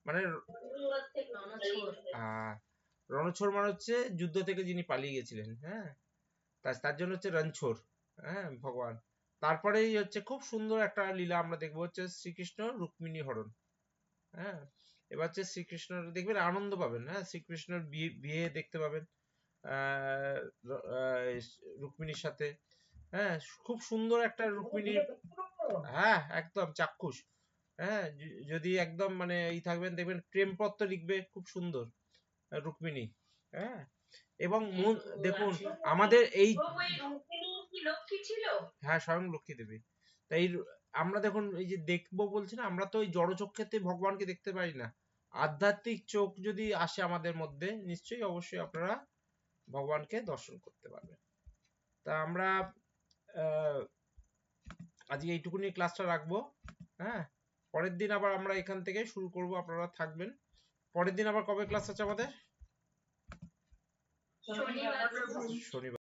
মানে রণছোড় মানে হচ্ছে যুদ্ধ থেকে যিনি পালিয়ে গেছিলেন। হ্যাঁ, তার জন্য হচ্ছে রণছোড়। হ্যাঁ, ভগবান। তারপরেই হচ্ছে খুব সুন্দর একটা লীলা আমরা দেখবো, হচ্ছে শ্রীকৃষ্ণ রুক্মিণী হরণ। হ্যাঁ, এবার হচ্ছে শ্রীকৃষ্ণ দেখবেন, আনন্দ পাবেন। হ্যাঁ, শ্রীকৃষ্ণের বিয়ে দেখতে পাবেন রুক্মিণীর সাথে। হ্যাঁ, খুব সুন্দর একটা রুক্মিণীর, হ্যাঁ, একদম চাক্ষুষ। হ্যাঁ, যদি একদম মানে এই থাকবেন, দেখবেন প্রেমপত্র লিখবে খুব সুন্দর রুক্মিণী। হ্যাঁ, এবং দেখুন আমাদের এই, লক্ষ্মী ছিল। হ্যাঁ, স্বয়ং লক্ষ্মী দেবী। তাই আমরা দেখুন এই যে দেখবো বলছি না, আমরা তো ওই জড় চক্ষেতে ভগবানকে দেখতে পারি না। আধ্যাত্মিক চোখ যদি আসে আমাদের মধ্যে, নিশ্চয়ই অবশ্যই আপনারা ভগবানকে দর্শন করতে পারবেন। তা আমরা আজকে এইটুকুনি ক্লাসটা রাখবো। হ্যাঁ, পরের দিন আবার আমরা এখান থেকে শুরু করব, আপনারা থাকবেন। পরের দিন আবার কবে ক্লাস আছে আমাদের? শনিবার। শনিবার।